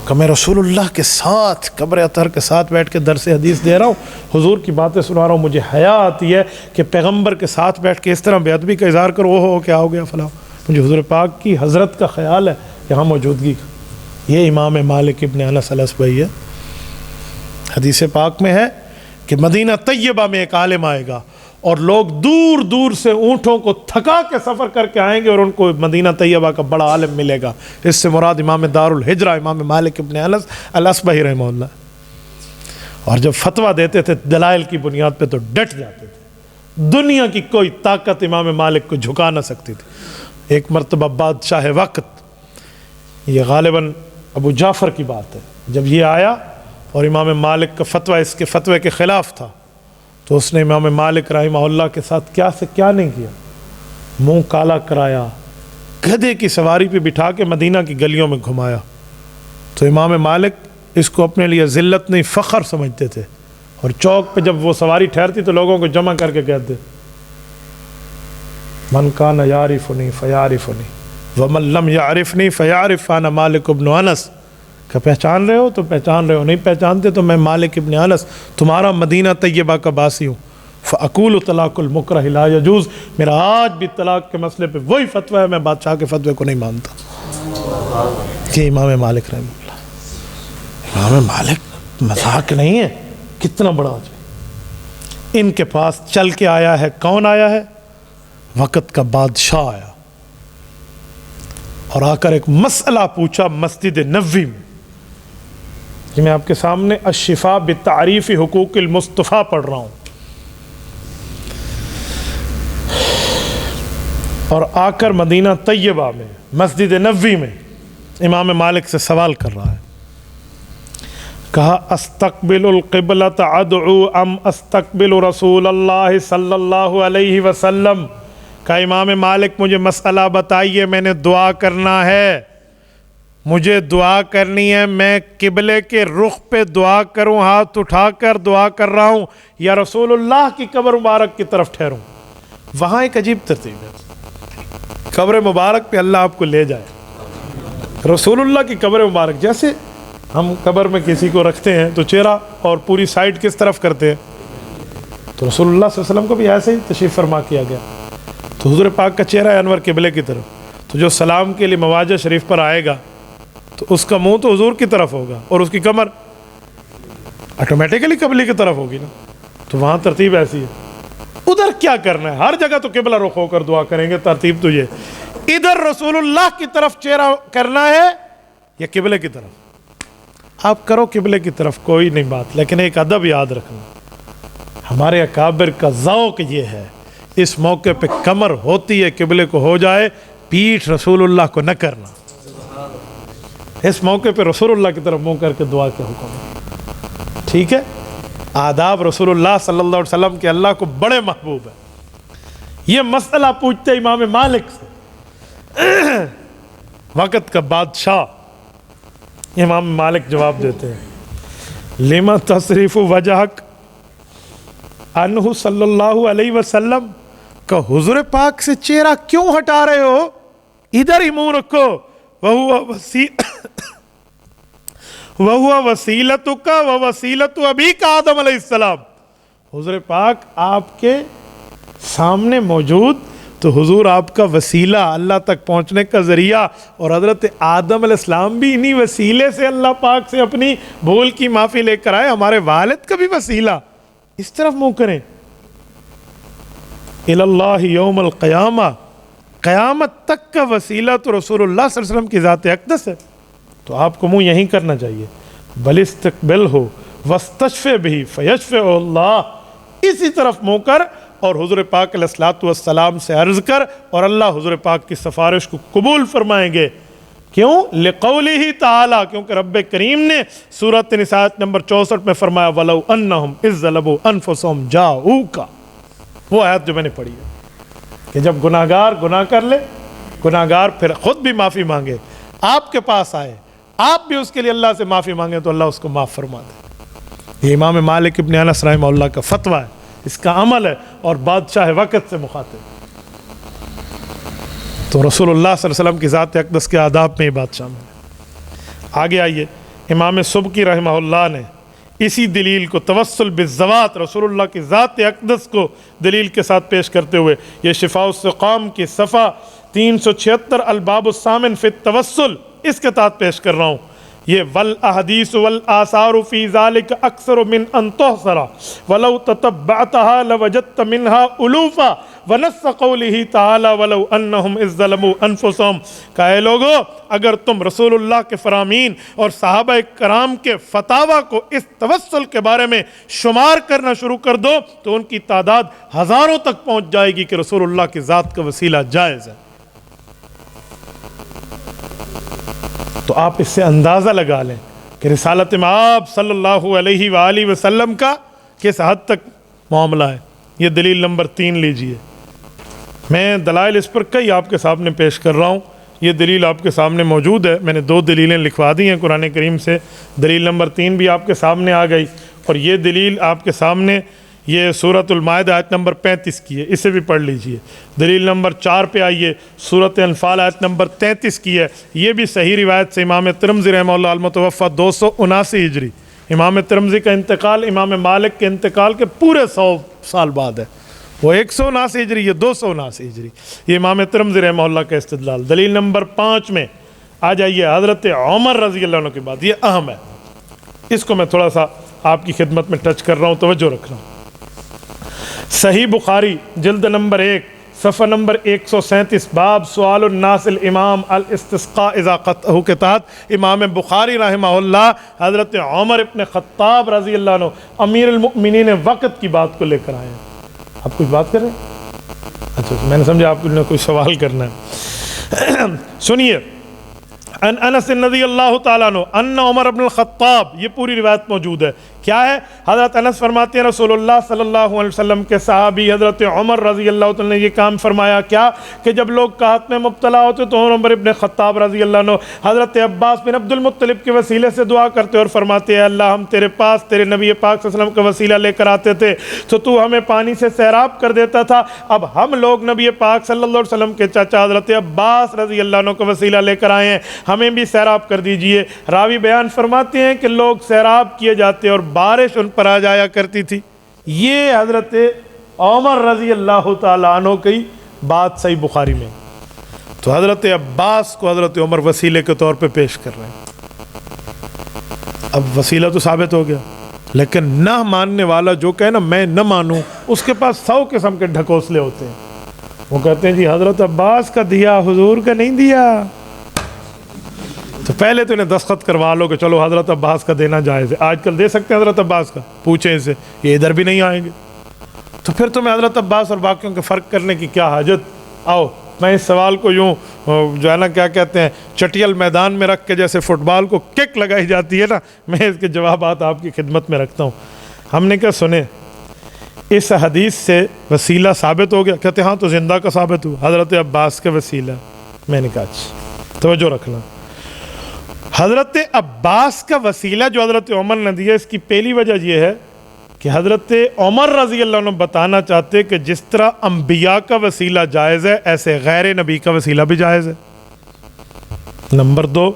کہ میں رسول اللہ کے ساتھ قبر اطہر کے ساتھ بیٹھ کے درس حدیث دے رہا ہوں, حضور کی باتیں سنا رہا ہوں, مجھے حیا آتی ہے کہ پیغمبر کے ساتھ بیٹھ کے اس طرح بے ادبی کا اظہار کرو, ہو کیا ہو گیا فلاں. مجھے حضور پاک کی حضرت کا خیال ہے یہاں موجودگی کا. یہ امام مالک ابن انس الاصبہی ہے. حدیث پاک میں ہے کہ مدینہ طیبہ میں ایک عالم آئے گا اور لوگ دور دور سے اونٹوں کو تھکا کے سفر کر کے آئیں گے اور ان کو مدینہ طیبہ کا بڑا عالم ملے گا. اس سے مراد امام دار الہجرہ امام مالک ابن انس الاصبہی رحمہ اللہ. اور جب فتویٰ دیتے تھے دلائل کی بنیاد پہ تو ڈٹ جاتے تھے. دنیا کی کوئی طاقت امام مالک کو جھکا نہ سکتی تھی. ایک مرتبہ بادشاہ وقت, یہ غالباً ابو جعفر کی بات ہے, جب یہ آیا اور امام مالک کا فتویٰ اس کے فتوے کے خلاف تھا تو اس نے امام مالک رحمہ اللہ کے ساتھ کیا سے کیا نہیں کیا, منہ کالا کرایا, گدھے کی سواری پہ بٹھا کے مدینہ کی گلیوں میں گھمایا. تو امام مالک اس کو اپنے لیے ذلت نہیں فخر سمجھتے تھے, اور چوک پہ جب وہ سواری ٹھہرتی تو لوگوں کو جمع کر کے کہتے من کان یعرفنی فیعرفنی ومن لم یعرفنی فیعرف انا مالک ابن انس. کہ پہچان رہے ہو تو پہچان رہے ہو, نہیں پہچانتے تو میں مالک ابن انس تمہارا مدینہ طیبہ کا باسی ہوں. فاقول طلاق المکرہ لا یجوز, میرا آج بھی طلاق کے مسئلے پہ وہی فتویٰ ہے, میں بادشاہ کے فتوے کو نہیں مانتا. کہ امام مالک رحمہ اللہ, امام مالک مذاق نہیں ہے, کتنا بڑا آدمی. ان کے پاس چل کے آیا ہے, کون آیا ہے؟ وقت کا بادشاہ آیا اور آ کر ایک مسئلہ پوچھا مسجد نبوی میں. کہ میں آپ کے سامنے الشفاء بتعریف حقوق المصطفیٰ پڑھ رہا ہوں. اور آ کر مدینہ طیبہ میں مسجد نبوی میں امام مالک سے سوال کر رہا ہے. کہا استقبل القبلۃ ادعو ام استقبل رسول اللہ صلی اللہ علیہ وسلم. کہا امام مالک مجھے مسئلہ بتائیے, میں نے دعا کرنا ہے, مجھے دعا کرنی ہے, میں قبلے کے رخ پہ دعا کروں, ہاتھ اٹھا کر دعا کر رہا ہوں, یا رسول اللہ کی قبر مبارک کی طرف ٹھہروں. وہاں ایک عجیب ترتیب ہے, قبر مبارک پہ اللہ آپ کو لے جائے, رسول اللہ کی قبر مبارک. جیسے ہم قبر میں کسی کو رکھتے ہیں تو چہرہ اور پوری سائڈ کس طرف کرتے ہیں, تو رسول اللہ صلی اللہ علیہ وسلم کو بھی ایسے ہی تشریف فرما کیا گیا. تو حضور پاک کا چہرہ ہے انور قبلے کی طرف, تو جو سلام کے لیے مواجہ شریف پر آئے گا تو اس کا منہ تو حضور کی طرف ہوگا اور اس کی کمر آٹومیٹیکلی قبلے کی طرف ہوگی نا. تو وہاں ترتیب ایسی ہے. ادھر کیا کرنا ہے, ہر جگہ تو قبلہ رخ ہو کر دعا کریں گے, ترتیب تو یہ, ادھر رسول اللہ کی طرف چہرہ کرنا ہے یا قبلے کی طرف. آپ کرو قبلے کی طرف, کوئی نہیں بات, لیکن ایک ادب یاد رکھنا, ہمارے اکابر کا ذوق یہ ہے, اس موقع پہ کمر ہوتی ہے قبلے کو ہو جائے, پیٹھ رسول اللہ کو نہ کرنا. اس موقع پہ رسول اللہ کی طرف منہ کر کے دعا کے حکم, ٹھیک ہے. آداب رسول اللہ صلی اللہ علیہ وسلم کے اللہ کو بڑے محبوب ہے. یہ مسئلہ پوچھتے امام مالک سے، وقت کا بادشاہ. امام مالک جواب دیتے ہیں لما تصریف وجہک عنہ صلی اللہ علیہ وسلم، کہ حضور پاک سے چہرہ کیوں ہٹا رہے ہو، ادھر ہی منہ رکھو. وَهُوَ وَسِيلَتُكَ وَوَسِيلَتُ أَبِيكَ آدم علیہ السلام. حضور پاک آپ کے سامنے موجود تو حضور آپ کا وسیلہ، اللہ تک پہنچنے کا ذریعہ، اور حضرت آدم علیہ السلام بھی انہی وسیلے سے اللہ پاک سے اپنی بھول کی معافی لے کر آئے. ہمارے والد کا بھی وسیلہ. اس طرف منہ کریں. الی اللہ یوم القیامہ، قیامت تک کا وسیلہ تو رسول اللہ صلی اللہ علیہ وسلم کی ذات اقدس ہے. تو آپ کو منہ یہیں کرنا چاہیے. بل استقبل ہو واستشفع بھی فیشفع اللہ. اسی طرف منہ کر اور حضور پاک علیہ الصلوۃ والسلام سے عرض کر، اور اللہ حضور پاک کی سفارش کو قبول فرمائیں گے. کیوں؟ لقولہ تعالی، کیونکہ رب کریم نے سورۃ النساء نمبر 64 میں فرمایا وَلَوْ أَنَّهُمْ إِذْ ظَلَمُوا أَنفُسَهُمْ جَاءُوكَ. وہ آیت جو میں نے پڑھی ہے کہ جب گناہگار گناہ کر لے، گناہگار پھر خود بھی معافی مانگے، آپ کے پاس آئے، آپ بھی اس کے لیے اللہ سے معافی مانگیں تو اللہ اس کو معاف فرما دے. یہ امام مالک ابن انس رحمہ اللہ کا فتویٰ ہے، اس کا عمل ہے، اور بادشاہ وقت سے مخاطب. تو رسول اللہ صلی اللہ علیہ وسلم کی ذات اقدس کے آداب میں ہی بات شامل ہے. آگے آئیے، امام سبکی رحمہ اللہ نے اسی دلیل کو توسل بالذوات، رسول اللہ کی ذات اقدس کو دلیل کے ساتھ پیش کرتے ہوئے، یہ شفاء السقام کی صفحہ 376 الباب الثامن فی التوسل، اس کے تحت پیش کر رہا ہوں. یہ والاحادیث والآثار فی ذلک اکثر من ان تحصر ولو تتبعتها لوجدت منها الوفا ونص قولہ تعالی ولو انہم اذ ظلموا انفسہم. کہ اے لوگو، اگر تم رسول اللہ کے فرامین اور صحابہ کرام کے فتاویٰ کو اس توسل کے بارے میں شمار کرنا شروع کر دو تو ان کی تعداد ہزاروں تک پہنچ جائے گی کہ رسول اللہ کی ذات کا وسیلہ جائز ہے. تو آپ اس سے اندازہ لگا لیں کہ رسالت مآب صلی اللہ علیہ وآلہ وسلم کا کس حد تک معاملہ ہے. یہ دلیل نمبر 3 لیجئے. میں دلائل اس پر کئی آپ کے سامنے پیش کر رہا ہوں. یہ دلیل آپ کے سامنے موجود ہے، میں نے 2 دلیلیں لکھوا دی ہیں قرآن کریم سے. دلیل نمبر 3 بھی آپ کے سامنے آ گئی، اور یہ دلیل آپ کے سامنے یہ سورۃ المائدہ آیت نمبر 35 کی ہے، اسے بھی پڑھ لیجئے. دلیل نمبر 4 پہ آئیے، سورۃ انفال آیت نمبر 33 کی ہے. یہ بھی صحیح روایت سے امام ترمذی رحمہ اللہ المتوفیٰ 279 ہجری. امام ترمذی کا انتقال امام مالک کے انتقال کے پورے 100 سال بعد ہے. وہ 179 ہجری، یہ 279 ہجری. یہ امام ترمذی رحمہ اللہ کا استدلال. دلیل نمبر 5 میں آ جائیے، حضرت عمر رضی اللہ عنہ کی بات. یہ اہم ہے، اس کو میں تھوڑا سا آپ کی خدمت میں ٹچ کر رہا ہوں، توجہ رکھنا. صحیح بخاری جلد نمبر 1 صفحہ نمبر 137 باب سؤال الناس الامام الاستسقاء اذا قطعہ کے تحت امام بخاری رحمہ اللہ حضرت عمر ابن خطاب رضی اللہ عنہ امیر المؤمنین وقت کی بات کو لے کر آئے ہیں. آپ کچھ بات کر رہے ہیں؟ اچھا، میں نے سمجھا آپ نے کوئی سوال کرنا ہے. سنیے، ان انس رضی اللہ تعالیٰ عنہ ان عمر بن الخطاب، یہ پوری روایت موجود ہے. کیا ہے؟ حضرت انس فرماتے ہیں رسول اللہ صلی اللہ علیہ وسلم کے صحابی حضرت عمر رضی اللہ تعالیٰ نے یہ کام فرمایا. کیا کہ جب لوگ قحط میں مبتلا ہوتے تو عمر ابن خطاب رضی اللہ عنہ حضرت عباس بن عبد المطلب کے وسیلے سے دعا کرتے اور فرماتے ہیں اللہ ہم تیرے پاس تیرے نبی پاک صلی اللہ علیہ وسلم کا وسیلہ لے کر آتے تھے تو تو ہمیں پانی سے سیراب کر دیتا تھا. اب ہم لوگ نبی پاک صلی اللہ علیہ وسلم کے چاچا حضرت عباس رضی اللہ عنہ کا وسیلہ لے کر آئے ہیں، ہمیں بھی سیراب کر دیجئے. راوی بیان فرماتے ہیں کہ لوگ سیراب کیے جاتے اور بارش ان پر آ جایا کرتی تھی. یہ حضرت عمر رضی اللہ تعالیٰ عنہ کی بات صحیح بخاری میں. تو حضرت عباس کو حضرت عمر وسیلے کے طور پہ پیش کر رہے ہیں. اب وسیلہ تو ثابت ہو گیا، لیکن نہ ماننے والا جو کہے نا میں نہ مانوں، اس کے پاس 100 قسم کے ڈھکوسلے ہوتے ہیں. وہ کہتے ہیں جی حضرت عباس کا دیا حضور کا نہیں دیا. تو پہلے تو انہیں دستخط کروا لو کہ چلو حضرت عباس کا دینا جائز ہے. آج کل دے سکتے ہیں حضرت عباس کا؟ پوچھیں اسے، یہ ادھر بھی نہیں آئیں گے. تو پھر تمہیں حضرت عباس اور باقیوں کے فرق کرنے کی کیا حاجت؟ آؤ میں اس سوال کو یوں جو ہے نا کیا کہتے ہیں چٹیل میدان میں رکھ کے جیسے فٹ بال کو کک لگائی جاتی ہے نا، میں اس کے جوابات آپ کی خدمت میں رکھتا ہوں. ہم نے کہا سنے اس حدیث سے وسیلہ ثابت ہو گیا؟ کہتے ہاں تو زندہ کا ثابت ہوا، حضرت عباس کا وسیلہ۔ میں نے کہا اچھا توجہ رکھنا، حضرت عباس کا وسیلہ جو حضرت عمر نے دیا، اس کی پہلی وجہ یہ ہے کہ حضرت عمر رضی اللہ عنہ بتانا چاہتے کہ جس طرح انبیاء کا وسیلہ جائز ہے، ایسے غیر نبی کا وسیلہ بھی جائز ہے۔ نمبر 2،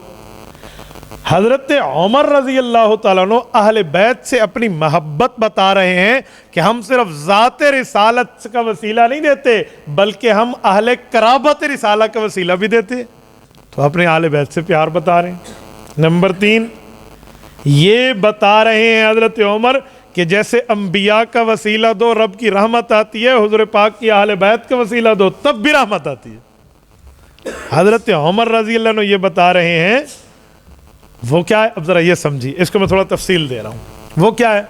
حضرت عمر رضی اللہ تعالیٰ عنہ اہل بیت سے اپنی محبت بتا رہے ہیں کہ ہم صرف ذات رسالت کا وسیلہ نہیں دیتے بلکہ ہم اہل قرابت رسالہ کا وسیلہ بھی دیتے ہیں، تو اپنے اہل بیت سے پیار بتا رہے ہیں۔ نمبر 3، یہ بتا رہے ہیں حضرت عمر کہ جیسے انبیاء کا وسیلہ دو رب کی رحمت آتی ہے، حضور پاک کی اہل بیت کا وسیلہ دو تب بھی رحمت آتی ہے۔ حضرت عمر رضی اللہ عنہ یہ بتا رہے ہیں، وہ کیا ہے؟ اب ذرا یہ سمجھی، اس کو میں تھوڑا تفصیل دے رہا ہوں۔ وہ کیا ہے؟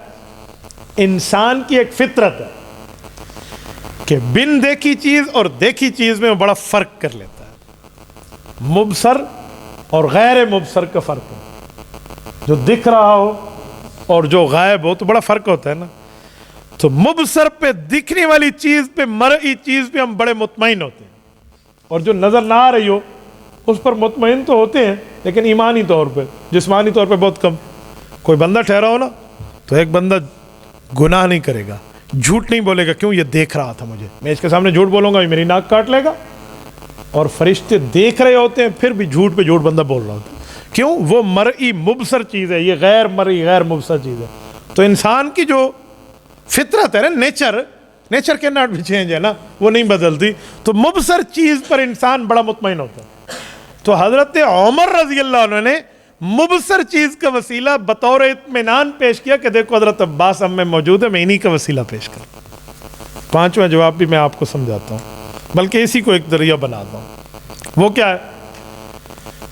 انسان کی ایک فطرت ہے کہ بن دیکھی چیز اور دیکھی چیز میں بڑا فرق کر لیتا ہے۔ مبصر اور غیر مبصر کا فرق ہے، جو دکھ رہا ہو اور جو غائب ہو تو بڑا فرق ہوتا ہے نا۔ تو مبصر پہ دکھنے والی چیز پہ، مرئی چیز پہ ہم بڑے مطمئن ہوتے ہیں، اور جو نظر نہ آ رہی ہو اس پر مطمئن تو ہوتے ہیں لیکن ایمانی طور پہ، جسمانی طور پہ بہت کم۔ کوئی بندہ ٹھہرا ہو نا تو ایک بندہ گناہ نہیں کرے گا، جھوٹ نہیں بولے گا، کیوں؟ یہ دیکھ رہا تھا مجھے، میں اس کے سامنے جھوٹ بولوں گا یہ میری ناک کاٹ لے گا۔ اور فرشتے دیکھ رہے ہوتے ہیں پھر بھی جھوٹ پہ جھوٹ بندہ بول رہا ہوتا ہے، کیوں؟ وہ مرئی مبصر چیز ہے، یہ غیر مرئی غیر مبصر چیز ہے۔ تو انسان کی جو فطرت ہے نا، نیچر کے ناٹ بھی چینج ہے نا، وہ نہیں بدلتی، تو مبصر چیز پر انسان بڑا مطمئن ہوتا ہے۔ تو حضرت عمر رضی اللہ عنہ نے مبصر چیز کا وسیلہ بطور اطمینان پیش کیا کہ دیکھو حضرت عباس ہم میں موجود ہے، میں انہی کا وسیلہ پیش کروں۔ پانچواں جواب بھی میں آپ کو سمجھاتا ہوں، بلکہ اسی کو ایک ذریعہ بناتا ہوں۔ وہ کیا ہے؟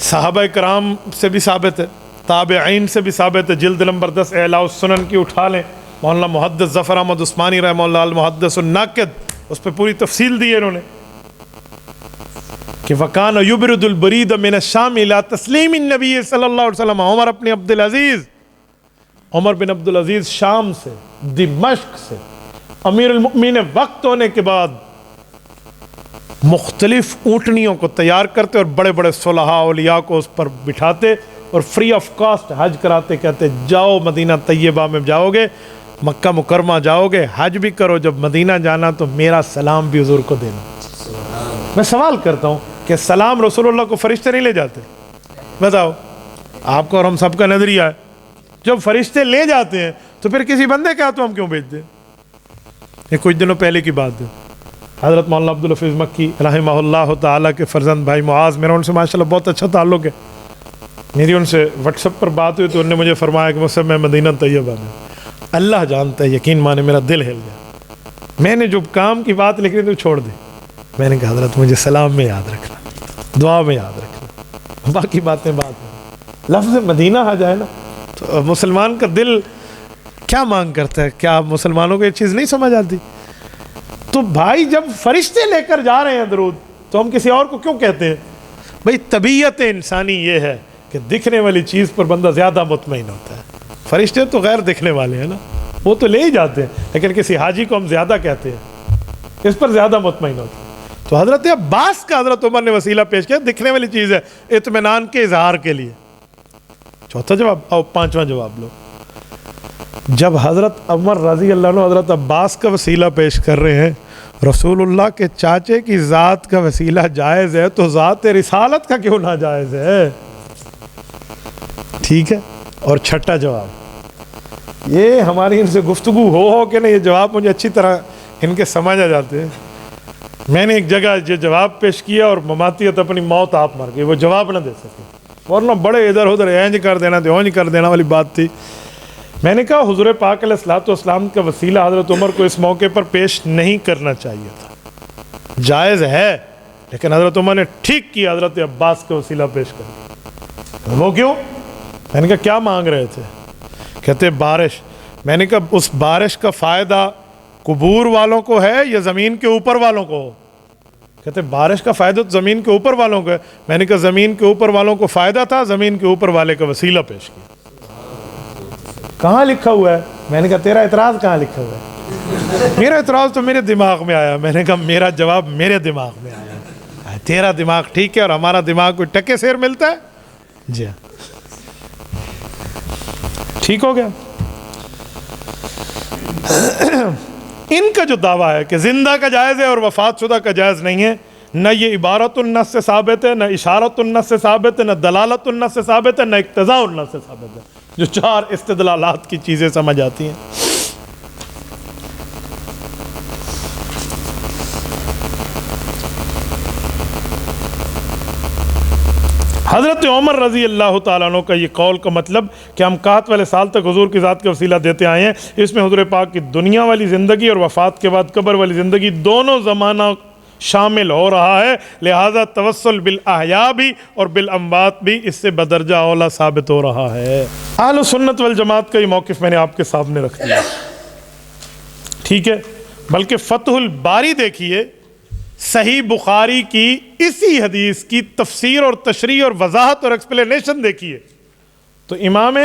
صحابہ کرام سے بھی ثابت ہے، تابعین سے بھی ثابت ہے۔ جلد نمبر 10 اعلاء السنن کی اٹھا لیں، مولانا محدث ظفر احمد عثمانی رحمہ اللہ المحدث الناقد، اس پہ پوری تفصیل دی ہے انہوں نے کہ وَكَانَ يُبْرِدُ الْبَرِيدَ مِنَ الشَّامِ إِلَىٰ تَسْلِيمِ النَّبِيِّ صلی اللہ علیہ وسلم۔ عمر بن عبد العزیز شام سے، دمشق سے، امیر المؤمنین وقت ہونے کے بعد مختلف اونٹنیوں کو تیار کرتے اور بڑے بڑے صلحاء اولیاء کو اس پر بٹھاتے اور فری آف کاسٹ حج کراتے، کہتے جاؤ مدینہ طیبہ میں جاؤ گے، مکہ مکرمہ جاؤ گے، حج بھی کرو، جب مدینہ جانا تو میرا سلام بھی حضور کو دینا۔ میں سوال کرتا ہوں کہ سلام رسول اللہ کو فرشتے نہیں لے جاتے؟ بتاؤ، آپ کو اور ہم سب کا نظریہ ہے جب فرشتے لے جاتے ہیں تو پھر کسی بندے کا تو ہم کیوں بھیجتے ہیں؟ یہ کچھ دنوں پہلے کی بات ہے، حضرت مولانا عبدالحفیظ مکی رحمہ اللہ تعالیٰ کے فرزند بھائی معاذ، میرا ان سے ماشاءاللہ بہت اچھا تعلق ہے، میری ان سے واٹس ایپ پر بات ہوئی تو انہوں نے مجھے فرمایا کہ مجھ سے میں مدینہ طیبہ میں، اللہ جانتا ہے، یقین مانے میرا دل ہل گیا، میں نے جو کام کی بات لکھ رہی تو چھوڑ دی، میں نے کہا حضرت مجھے سلام میں یاد رکھنا، دعا میں یاد رکھنا، باقی باتیں بعد میں۔ لفظ مدینہ آ جائے نا تو مسلمان کا دل کیا مانگ کرتا ہے؟ کیا مسلمانوں کو یہ چیز نہیں سمجھ آتی؟ تو بھائی جب فرشتے لے کر جا رہے ہیں درود تو ہم کسی اور کو کیوں کہتے ہیں؟ بھائی طبیعت انسانی یہ ہے کہ دکھنے والی چیز پر بندہ زیادہ مطمئن ہوتا ہے، فرشتے تو غیر دکھنے والے ہیں نا، وہ تو لے ہی جاتے ہیں، لیکن کسی حاجی کو ہم زیادہ کہتے ہیں، اس پر زیادہ مطمئن ہوتے ہیں۔ تو حضرت عباس کا حضرت عمر نے وسیلہ پیش کیا، دکھنے والی چیز ہے، اطمینان کے اظہار کے لیے۔ چوتھا جواب، اور پانچواں جواب لو، جب حضرت عمر رضی اللہ عنہ حضرت عباس کا وسیلہ پیش کر رہے ہیں، رسول اللہ کے چاچے کی ذات کا وسیلہ جائز ہے تو ذات رسالت کا کیوں ناجائز ہے؟ ٹھیک ہے۔ اور چھٹا جواب، یہ ہماری ان سے گفتگو ہو کے نا یہ جواب مجھے اچھی طرح ان کے سمجھ آ جاتے ہیں۔ میں نے ایک جگہ یہ جواب پیش کیا اور مماتیت اپنی موت آپ مر گئی، وہ جواب نہ دے سکے، ورنہ بڑے ادھر ادھر اینج کر دینا اونج کر دینا والی بات تھی۔ میں نے کہا حضور پاک علیہ الصلوۃ والسلام کا وسیلہ حضرت عمر کو اس موقع پر پیش نہیں کرنا چاہیے تھا، جائز ہے، لیکن حضرت عمر نے ٹھیک کیا حضرت عباس کا وسیلہ پیش کر۔ وہ کیوں؟ میں نے کہا کیا مانگ رہے تھے؟ کہتے بارش۔ میں نے کہا اس بارش کا فائدہ قبور والوں کو ہے یا زمین کے اوپر والوں کو؟ کہتے بارش کا فائدہ تو زمین کے اوپر والوں کو ہے۔ میں نے کہا زمین کے اوپر والوں کو فائدہ تھا، زمین کے اوپر والے کا وسیلہ پیش کیا۔ کہاں لکھا ہوا ہے میں نے کہا تیرا اعتراض کہاں لکھا ہوا ہے؟ میرا اعتراض تو میرے دماغ میں آیا. میں نے کہا میرا جواب میرے دماغ میں آیا, تیرا دماغ ٹھیک ہے اور ہمارا دماغ کوئی ٹکے سیر ملتا ہے. جی ہاں ٹھیک ہو گیا. ان کا جو دعویٰ ہے کہ زندہ کا جائز ہے اور وفات شدہ کا جائز نہیں ہے, نہ یہ عبارت النص سے ثابت ہے, نہ اشارت النص سے ثابت ہے, نہ دلالت النص سے ثابت ہے, نہ اقتضاء النص سے ثابت ہے. جو 4 استدلالات کی چیزیں سمجھ آتی ہیں. حضرت عمر رضی اللہ تعالیٰ عنہ کا یہ قول کا مطلب کہ ہم 61 والے سال تک حضور کی ذات کا وسیلہ دیتے آئے ہیں, اس میں حضور پاک کی دنیا والی زندگی اور وفات کے بعد قبر والی زندگی دونوں زمانہ شامل ہو رہا ہے, لہذا توسل بالاحیاء بھی اور بالاموات بھی اس سے بدرجہ اولا ثابت ہو رہا ہے. اہل سنت والجماعت کا یہ موقف میں نے آپ کے سامنے رکھ دیا, ٹھیک ہے. بلکہ فتح الباری دیکھیے, صحیح بخاری کی اسی حدیث کی تفسیر اور تشریح اور وضاحت اور ایکسپلینیشن دیکھیے تو امام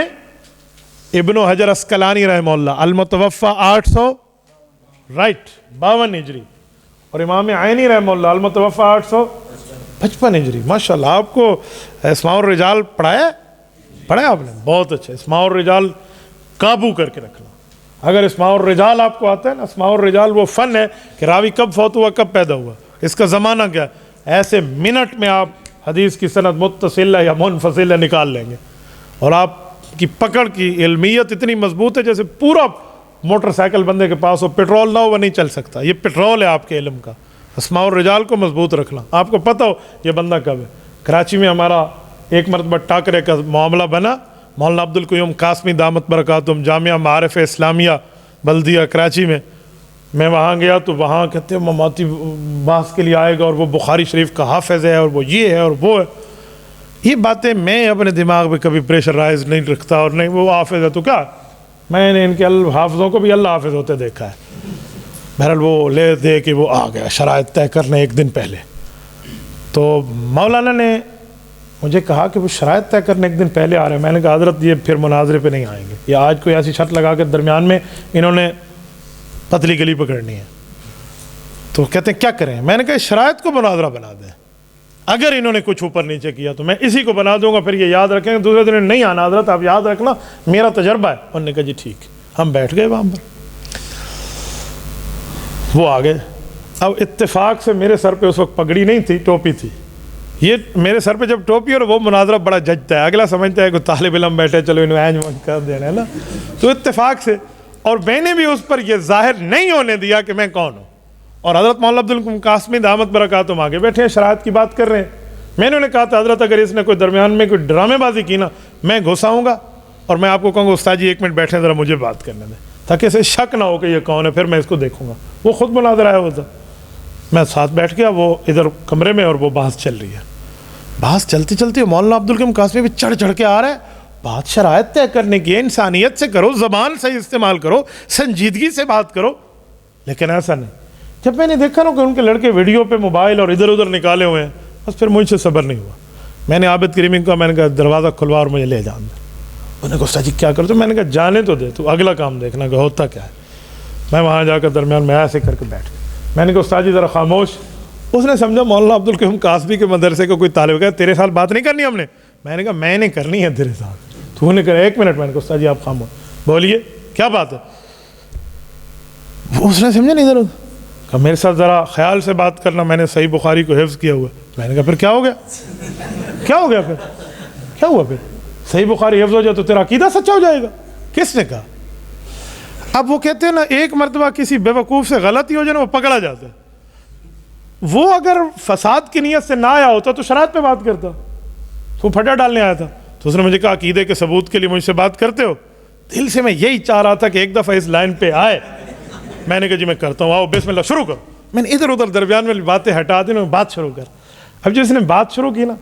ابن حجر اسقلانی رحمہ اللہ المتوفی 800 رائٹ 52 ہجری, اور امام عینی رحمہ اللہ المتوفی 855 ہجری. ماشاءاللہ آپ کو اسماء الرجال پڑھایا آپ نے, بہت اچھا. اسماء الرجال قابو کر کے رکھنا. اگر اسماء الرجال آپ کو آتا ہے نا, اسماء الرجال وہ فن ہے کہ راوی کب فوت ہوا کب پیدا ہوا, اس کا زمانہ کیا ہے, ایسے منٹ میں آپ حدیث کی سند متصل ہے یا منفصل ہے نکال لیں گے, اور آپ کی پکڑ کی علمیت اتنی مضبوط ہے جیسے پورا موٹر سائیکل بندے کے پاس ہو, پیٹرول نہ ہو وہ نہیں چل سکتا. یہ پیٹرول ہے آپ کے علم کا. اسماء الرجال کو مضبوط رکھنا, آپ کو پتہ ہو یہ بندہ کب ہے. کراچی میں ہمارا ایک مرتبہ ٹاکرے کا معاملہ بنا, مولانا عبد القیوم قاسمی دامت برکاتہم جامعہ معارف اسلامیہ بلدیہ کراچی میں وہاں گیا تو وہاں کہتے ہیں مماتی بحث کے لیے آئے گا اور وہ بخاری شریف کا حافظ ہے اور وہ یہ ہے اور وہ ہے. یہ باتیں میں اپنے دماغ میں کبھی پریشرائز نہیں رکھتا, اور نہیں وہ حافظ ہے تو کیا, میں نے ان کے حافظوں کو بھی اللہ حافظ ہوتے دیکھا ہے. بہرحال وہ لے دے کہ وہ آ گیا شرائط طے کرنے ایک دن پہلے, تو مولانا نے مجھے کہا کہ وہ شرائط طے کرنے ایک دن پہلے آ رہے ہیں. میں نے کہا حضرت یہ پھر مناظرے پہ نہیں آئیں گے, یا آج کوئی ایسی شرط لگا کے درمیان میں انہوں نے پتلی گلی پکڑنی ہے. تو کہتے ہیں کیا کریں, میں نے کہا شرائط کو مناظرہ بنا دیں, اگر انہوں نے کچھ اوپر نیچے کیا تو میں اسی کو بنا دوں گا, پھر یہ یاد رکھیں گے. دوسرے دن نہیں آنا حضرت, آپ یاد رکھنا میرا تجربہ ہے. انہوں نے کہا جی ٹھیک. ہم بیٹھ گئے وہاں پر, وہ آ گئے. اب اتفاق سے میرے سر پہ اس وقت پگڑی نہیں تھی, ٹوپی تھی. یہ میرے سر پہ جب ٹوپی اور وہ مناظرہ بڑا ججتا ہے, اگلا سمجھتا ہے کہ طالب علم بیٹھے چلو انہوں اینج کر دینا ہے نا. تو اتفاق سے, اور میں نے بھی اس پر یہ ظاہر نہیں ہونے دیا کہ میں کون ہوں, اور حضرت مولانا عبد القیوم قاسمی دامت برکاتہم آگے بیٹھے ہیں شرائط کی بات کر رہے ہیں. میں نے کہا تھا حضرت اگر اس نے کوئی درمیان میں کوئی ڈرامے بازی کی نا, میں گھس آؤں گا اور میں آپ کو کہوں گا استاد جی ایک منٹ بیٹھیں ذرا مجھے بات کرنے دیں, تاکہ اسے شک نہ ہو کہ یہ کون ہے, پھر میں اس کو دیکھوں گا. وہ خود مناظر آیا ہوا تھا, میں ساتھ بیٹھ گیا, وہ ادھر کمرے میں, اور وہ بحث چل رہی ہے. بحث چلتی چلتی مولانا عبد القیوم قاسمی بھی چڑھ چڑھ کے آ رہا ہے. بات شرائط طے کرنے کی ہے, انسانیت سے کرو, زبان صحیح استعمال کرو, سنجیدگی سے بات کرو. لیکن ایسا نہیں. جب میں نے دیکھا نا کہ ان کے لڑکے ویڈیو پہ موبائل اور ادھر ادھر نکالے ہوئے ہیں, بس پھر مجھ سے صبر نہیں ہوا. میں نے عابد کریمی کو میں نے کہا دروازہ کھلوا اور مجھے لے جان دے. انہوں نے کہا استاد جی کیا کرتے, میں نے کہا جانے تو دے, تو اگلا کام دیکھنا کہ ہوتا کیا ہے. میں وہاں جا کر درمیان میں ایسے کر کے بیٹھ گیا. میں نے کہا استاد جی ذرا خاموش. اس نے سمجھا مولانا عبد القیوم قاسمی کے مدرسے کو کوئی طالب کہا تیرے ساتھ بات نہیں کرنی ہم نے. میں نے کہا میں نے کرنی ہے تیرے ساتھ. تو انہوں نے کہا ایک منٹ. میں نے کہا استاد جی آپ خاموش, بولیے کیا بات ہے. اس نے سمجھا نہیں ادھر کہ میرے ساتھ ذرا خیال سے بات کرنا, میں نے صحیح بخاری کو حفظ کیا ہوا. میں نے کہا پھر کیا ہو گیا, کیا ہو گیا, پھر کیا ہوا, پھر صحیح بخاری حفظ ہو جائے تو تیرا عقیدہ سچا ہو جائے گا. کس نے کہا. اب وہ کہتے ہیں نا ایک مرتبہ کسی بے وقوف سے غلطی ہو جائے نا وہ پکڑا جاتا ہے. وہ اگر فساد کی نیت سے نہ آیا ہوتا تو شرائط پہ بات کرتا, تو پھٹا ڈالنے آیا تھا. تو اس نے مجھے کہا عقیدے کے ثبوت کے لیے مجھ سے بات کرتے ہو. دل سے میں یہی چاہ رہا تھا کہ ایک دفعہ اس لائن پہ آئے. میں نے کہا جی میں کرتا ہوں, آؤ بسم اللہ شروع کرو. میں نے ادھر ادھر درمیان میں باتیں ہٹا دی, بات شروع کر. اب جب اس نے بات شروع کی نا,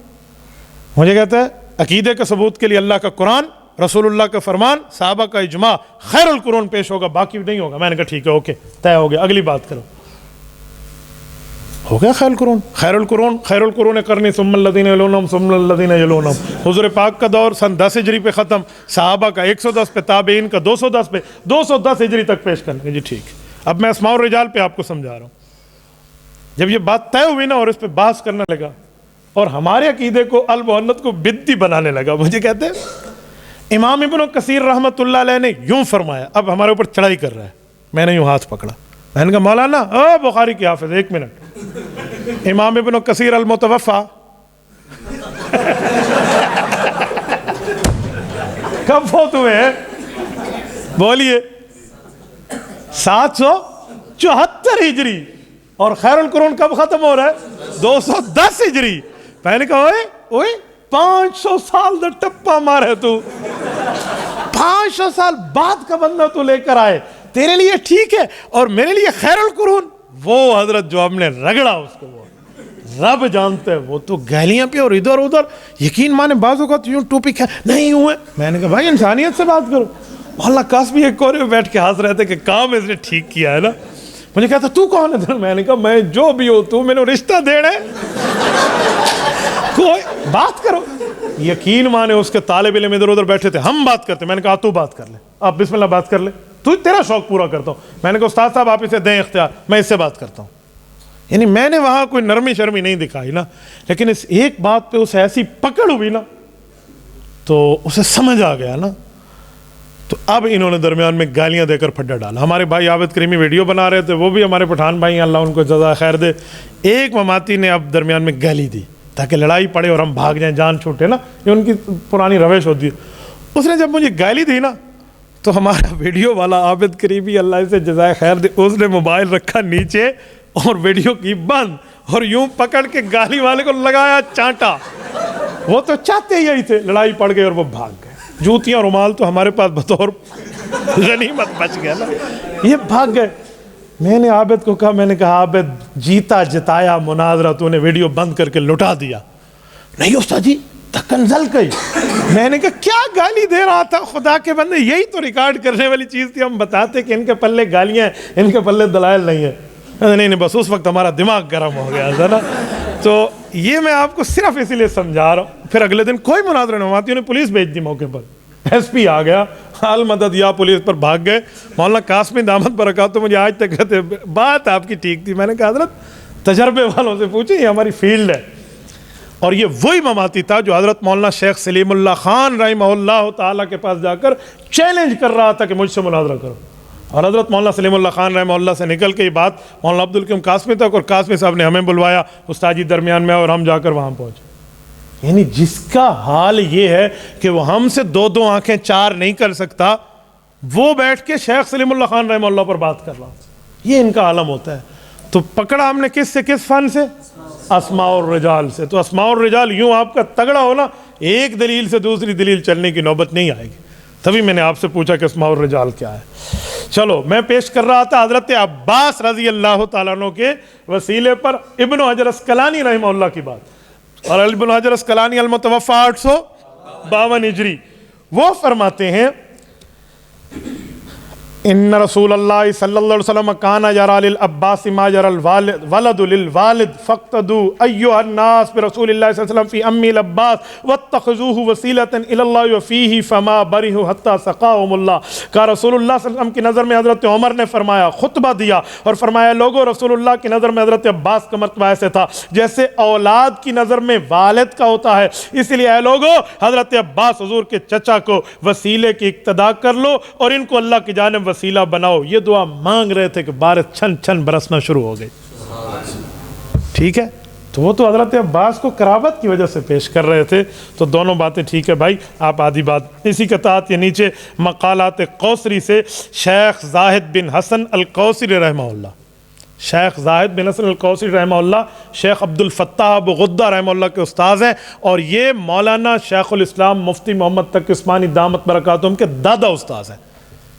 مجھے کہتا ہے عقیدے کے ثبوت کے لیے اللہ کا قرآن, رسول اللہ کا فرمان, صحابہ کا اجماع, خیر القرون پیش ہوگا, باقی نہیں ہوگا. میں نے کہا ٹھیک ہے اوکے طے ہو گیا, اگلی بات کرو. ہو گیا خیر القرون قرنی ثم الذین یلونہم ثم الذین یلونہم. حضور پاک کا دور سن 10 ہجری پہ ختم، صحابہ کا 110 پہ، تابعین کا 210 پہ، 210 ہجری تک پیش کرنے. جی ٹھیک ہے. اب میں اسماء الرجال پہ آپ کو سمجھا رہا ہوں. جب یہ بات طے ہوئی نا اور اس پہ بحث کرنے لگا اور ہمارے عقیدے کو المحنت کو بدعی بنانے لگا، مجھے کہتے ہیں امام ابن کثیر رحمۃ اللہ علیہ نے یوں فرمایا. اب ہمارے اوپر چڑھائی کر رہا ہے. میں نے یوں ہاتھ پکڑا، میں نے کہا مولانا بخاری کی حافظ، ایک منٹ. امام ابن کثیر المتوفا کب فوت ہوئے ہیں؟ بولیے. 774 ہجری. اور خیر القرون کب ختم ہو رہا ہے؟ 210 ہجری. میں نے کہا اوئے 500 سال دا ٹپا مارے تو، 500 سال بعد کا بندہ تو لے کر آئے. تیرے لیے ٹھیک ہے اور میرے لیے خیر القرون. وہ حضرت جو ہم نے رگڑا اس کو، وہ رب جانتے ہیں. وہ تو گالیاں پہ اور ادھر ادھر، یقین مانے بعض اوقات یوں ٹوپی نہیں یوں ہے. میں نے کہا بھائی انسانیت سے بات کرو. مولانا قاسمی ایک کونے میں بیٹھ کے ہنس رہے تھے کہ کام اس نے ٹھیک کیا ہے نا. مجھے کہتا تو کون ہے؟ میں نے کہا میں جو بھی ہوں، تو میں نے رشتہ دینا ہے، کوئی بات کرو. یقین مانے اس کے طالب علم ادھر ادھر بیٹھے تھے، ہم بات کرتے. میں نے کہا تو بات کر لے، آپ بسم اللہ بات کر لے، تو تیرا شوق پورا کرتا ہوں. میں نے کہا استاد صاحب آپ اسے دیں اختیار، میں اس سے بات کرتا ہوں. یعنی میں نے وہاں کوئی نرمی شرمی نہیں دکھائی نا، لیکن اس ایک بات پہ اسے ایسی پکڑ ہوئی نا تو اسے سمجھ آ گیا نا. تو اب انہوں نے درمیان میں گالیاں دے کر پھڈا ڈالا. ہمارے بھائی عابد کریمی ویڈیو بنا رہے تھے، وہ بھی ہمارے پٹھان بھائی ہیں، اللہ ان کو جزائے خیر دے. ایک مماتی نے اب درمیان میں گالی دی تاکہ لڑائی پڑے اور ہم بھاگ جائیں، جان چھوٹے نا، یہ ان کی پرانی روش ہوتی ہے. اس نے جب مجھے گالی دی نا تو ہمارا ویڈیو والا عابد کریمی اللہ اسے جزائے خیر دے، اس نے موبائل رکھا نیچے اور ویڈیو کی بند اور یوں پکڑ کے گالی والے کو لگایا چانٹا. وہ تو چاہتے ہی یہی تھے، لڑائی پڑ گئی اور وہ بھاگ گئے. جوتیاں رومال تو ہمارے پاس بطور غنیمت بچ گیا نا، یہ بھاگ گئے. میں نے عابد کو کہا، میں نے کہا عابد جیتا جتایا مناظرہ تو نے ویڈیو بند کر کے لٹا دیا. نہیں استاد جی تکنزل گئی. میں نے کہا کیا گالی دے رہا تھا خدا کے بندے، یہی تو ریکارڈ کرنے والی چیز تھی. ہم بتاتے کہ ان کے پلے گالیاں ہیں، ان کے پلے دلائل نہیں ہیں. نہیں بس اس وقت ہمارا دماغ گرم ہو گیا تھا نا. تو یہ میں آپ کو صرف اسی لیے سمجھا رہا ہوں. پھر اگلے دن کوئی مناظرہ نہیں ہوا، انہوں نے پولیس بھیج دی موقع پر. ایس پی آ گیا، حال مدد یا پولیس پر بھاگ گئے. مولانا قاسمی دامت برکاتہ مجھے آج تک کہتے بات آپ کی ٹھیک تھی. میں نے کہا حضرت تجربے والوں سے پوچھیں، یہ ہماری فیلڈ ہے. اور یہ وہی مماتی تھا جو حضرت مولانا شیخ سلیم اللہ خان رحمہ اللہ تعالیٰ کے پاس جا کر چیلنج کر رہا تھا کہ مجھ سے مناظرہ کرو. اور حضرت مولانا سلیم اللہ خان رحمہ اللہ سے نکل کے یہ بات مولانا عبدالقیوم قاسمی تک، اور قاسمی صاحب نے ہمیں بلوایا، استاد جی درمیان میں، اور ہم جا کر وہاں پہنچے. یعنی جس کا حال یہ ہے کہ وہ ہم سے دو آنکھیں چار نہیں کر سکتا، وہ بیٹھ کے شیخ سلیم اللہ خان رحمہ اللہ پر بات کر رہا. یہ ان کا عالم ہوتا ہے. تو پکڑا ہم نے کس سے، کس فن سے؟ اسماء الرجال سے. تو اسماء الرجال یوں آپ کا تگڑا ہونا، ایک دلیل سے دوسری دلیل چلنے کی نوبت نہیں آئے گی. تبھی میں نے آپ سے پوچھا کہ اسماء الرجال کیا ہے. چلو میں پیش کر رہا تھا حضرت عباس رضی اللہ تعالیٰ عنہ کے وسیلے پر ابن حجر اسقلانی رحمہ اللہ کی بات. اور ابن حجر اسقلانی المتوفی 852 ہجری، وہ فرماتے ہیں ان رسول اللہ صلی اللہ علیہ وسلم کانا یرا للعباس ما یرا الولد للوالد فاقتدوا ایها الناس برسول اللہ صلی اللہ علیہ وسلم فی امی العباس واتخذوه وسیلۃ الی اللہ وفیہ فما برئوا حتی سقاهم اللہ. کہ رسول اللہ صلی اللہ علیہ وسلم کی نظر میں حضرت عمر نے فرمایا، خطبہ دیا اور فرمایا لوگو رسول اللہ کی نظر میں حضرت عباس کا مرتبہ ایسے تھا جیسے اولاد کی نظر میں والد کا ہوتا ہے، اس لیے اے لوگو حضرت عباس حضور کے چچا کو وسیلے کی اقتداء کر لو اور ان کو اللہ کی جانب وسیلہ بناؤ. یہ دعا مانگ رہے تھے کہ بارش چھن چھن برسنا شروع ہو گئی. ٹھیک ہے، تو وہ تو حضرت عباس کو قرابت کی وجہ سے پیش کر رہے تھے. تو دونوں باتیں ٹھیک ہے بھائی. آپ آدھی بات اسی کے تحت یہ نیچے مقالات قوسری سے شیخ زاہد بن حسن القوسری رحمہ اللہ، شیخ زاہد بن حسن القوسری رحمہ اللہ شیخ عبد الفتاح ابو غدہ رحمہ اللہ کے استاذ ہیں، اور یہ مولانا شیخ الاسلام مفتی محمد تقی عثمانی دامت برکاتہم کے دادا استاذ ہیں،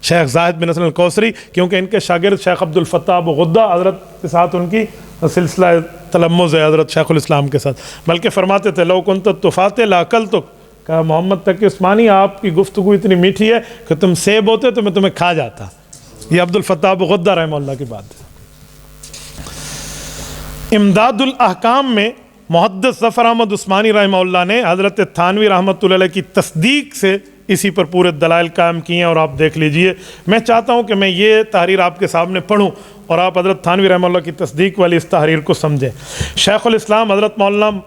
شیخ زاہد بن حسن القوسری. کیونکہ ان کے شاگرد شیخ عبد الفتاح ابو غدہ حضرت کے ساتھ ان کی سلسلہ تلمذ ہے حضرت شیخ الاسلام کے ساتھ. بلکہ فرماتے تھے لو کنت تفاتح لاکلتک، کہا محمد تقی عثمانی آپ کی گفتگو اتنی میٹھی ہے کہ تم سیب ہوتے تو میں تمہیں کھا جاتا. یہ عبد الفتاح ابو غدہ رحمہ اللہ کی بات ہے. امداد الاحکام میں محدث ظفر احمد عثمانی رحمہ اللہ نے حضرت تھانوی رحمۃ اللہ علیہ کی تصدیق سے اسی پر پورے دلائل قائم کیے ہیں، اور آپ دیکھ لیجئے۔ میں چاہتا ہوں کہ میں یہ تحریر آپ کے سامنے پڑھوں اور آپ حضرت تھانوی رحمہ اللہ کی تصدیق والی اس تحریر کو سمجھیں۔ شیخ الاسلام حضرت مولانا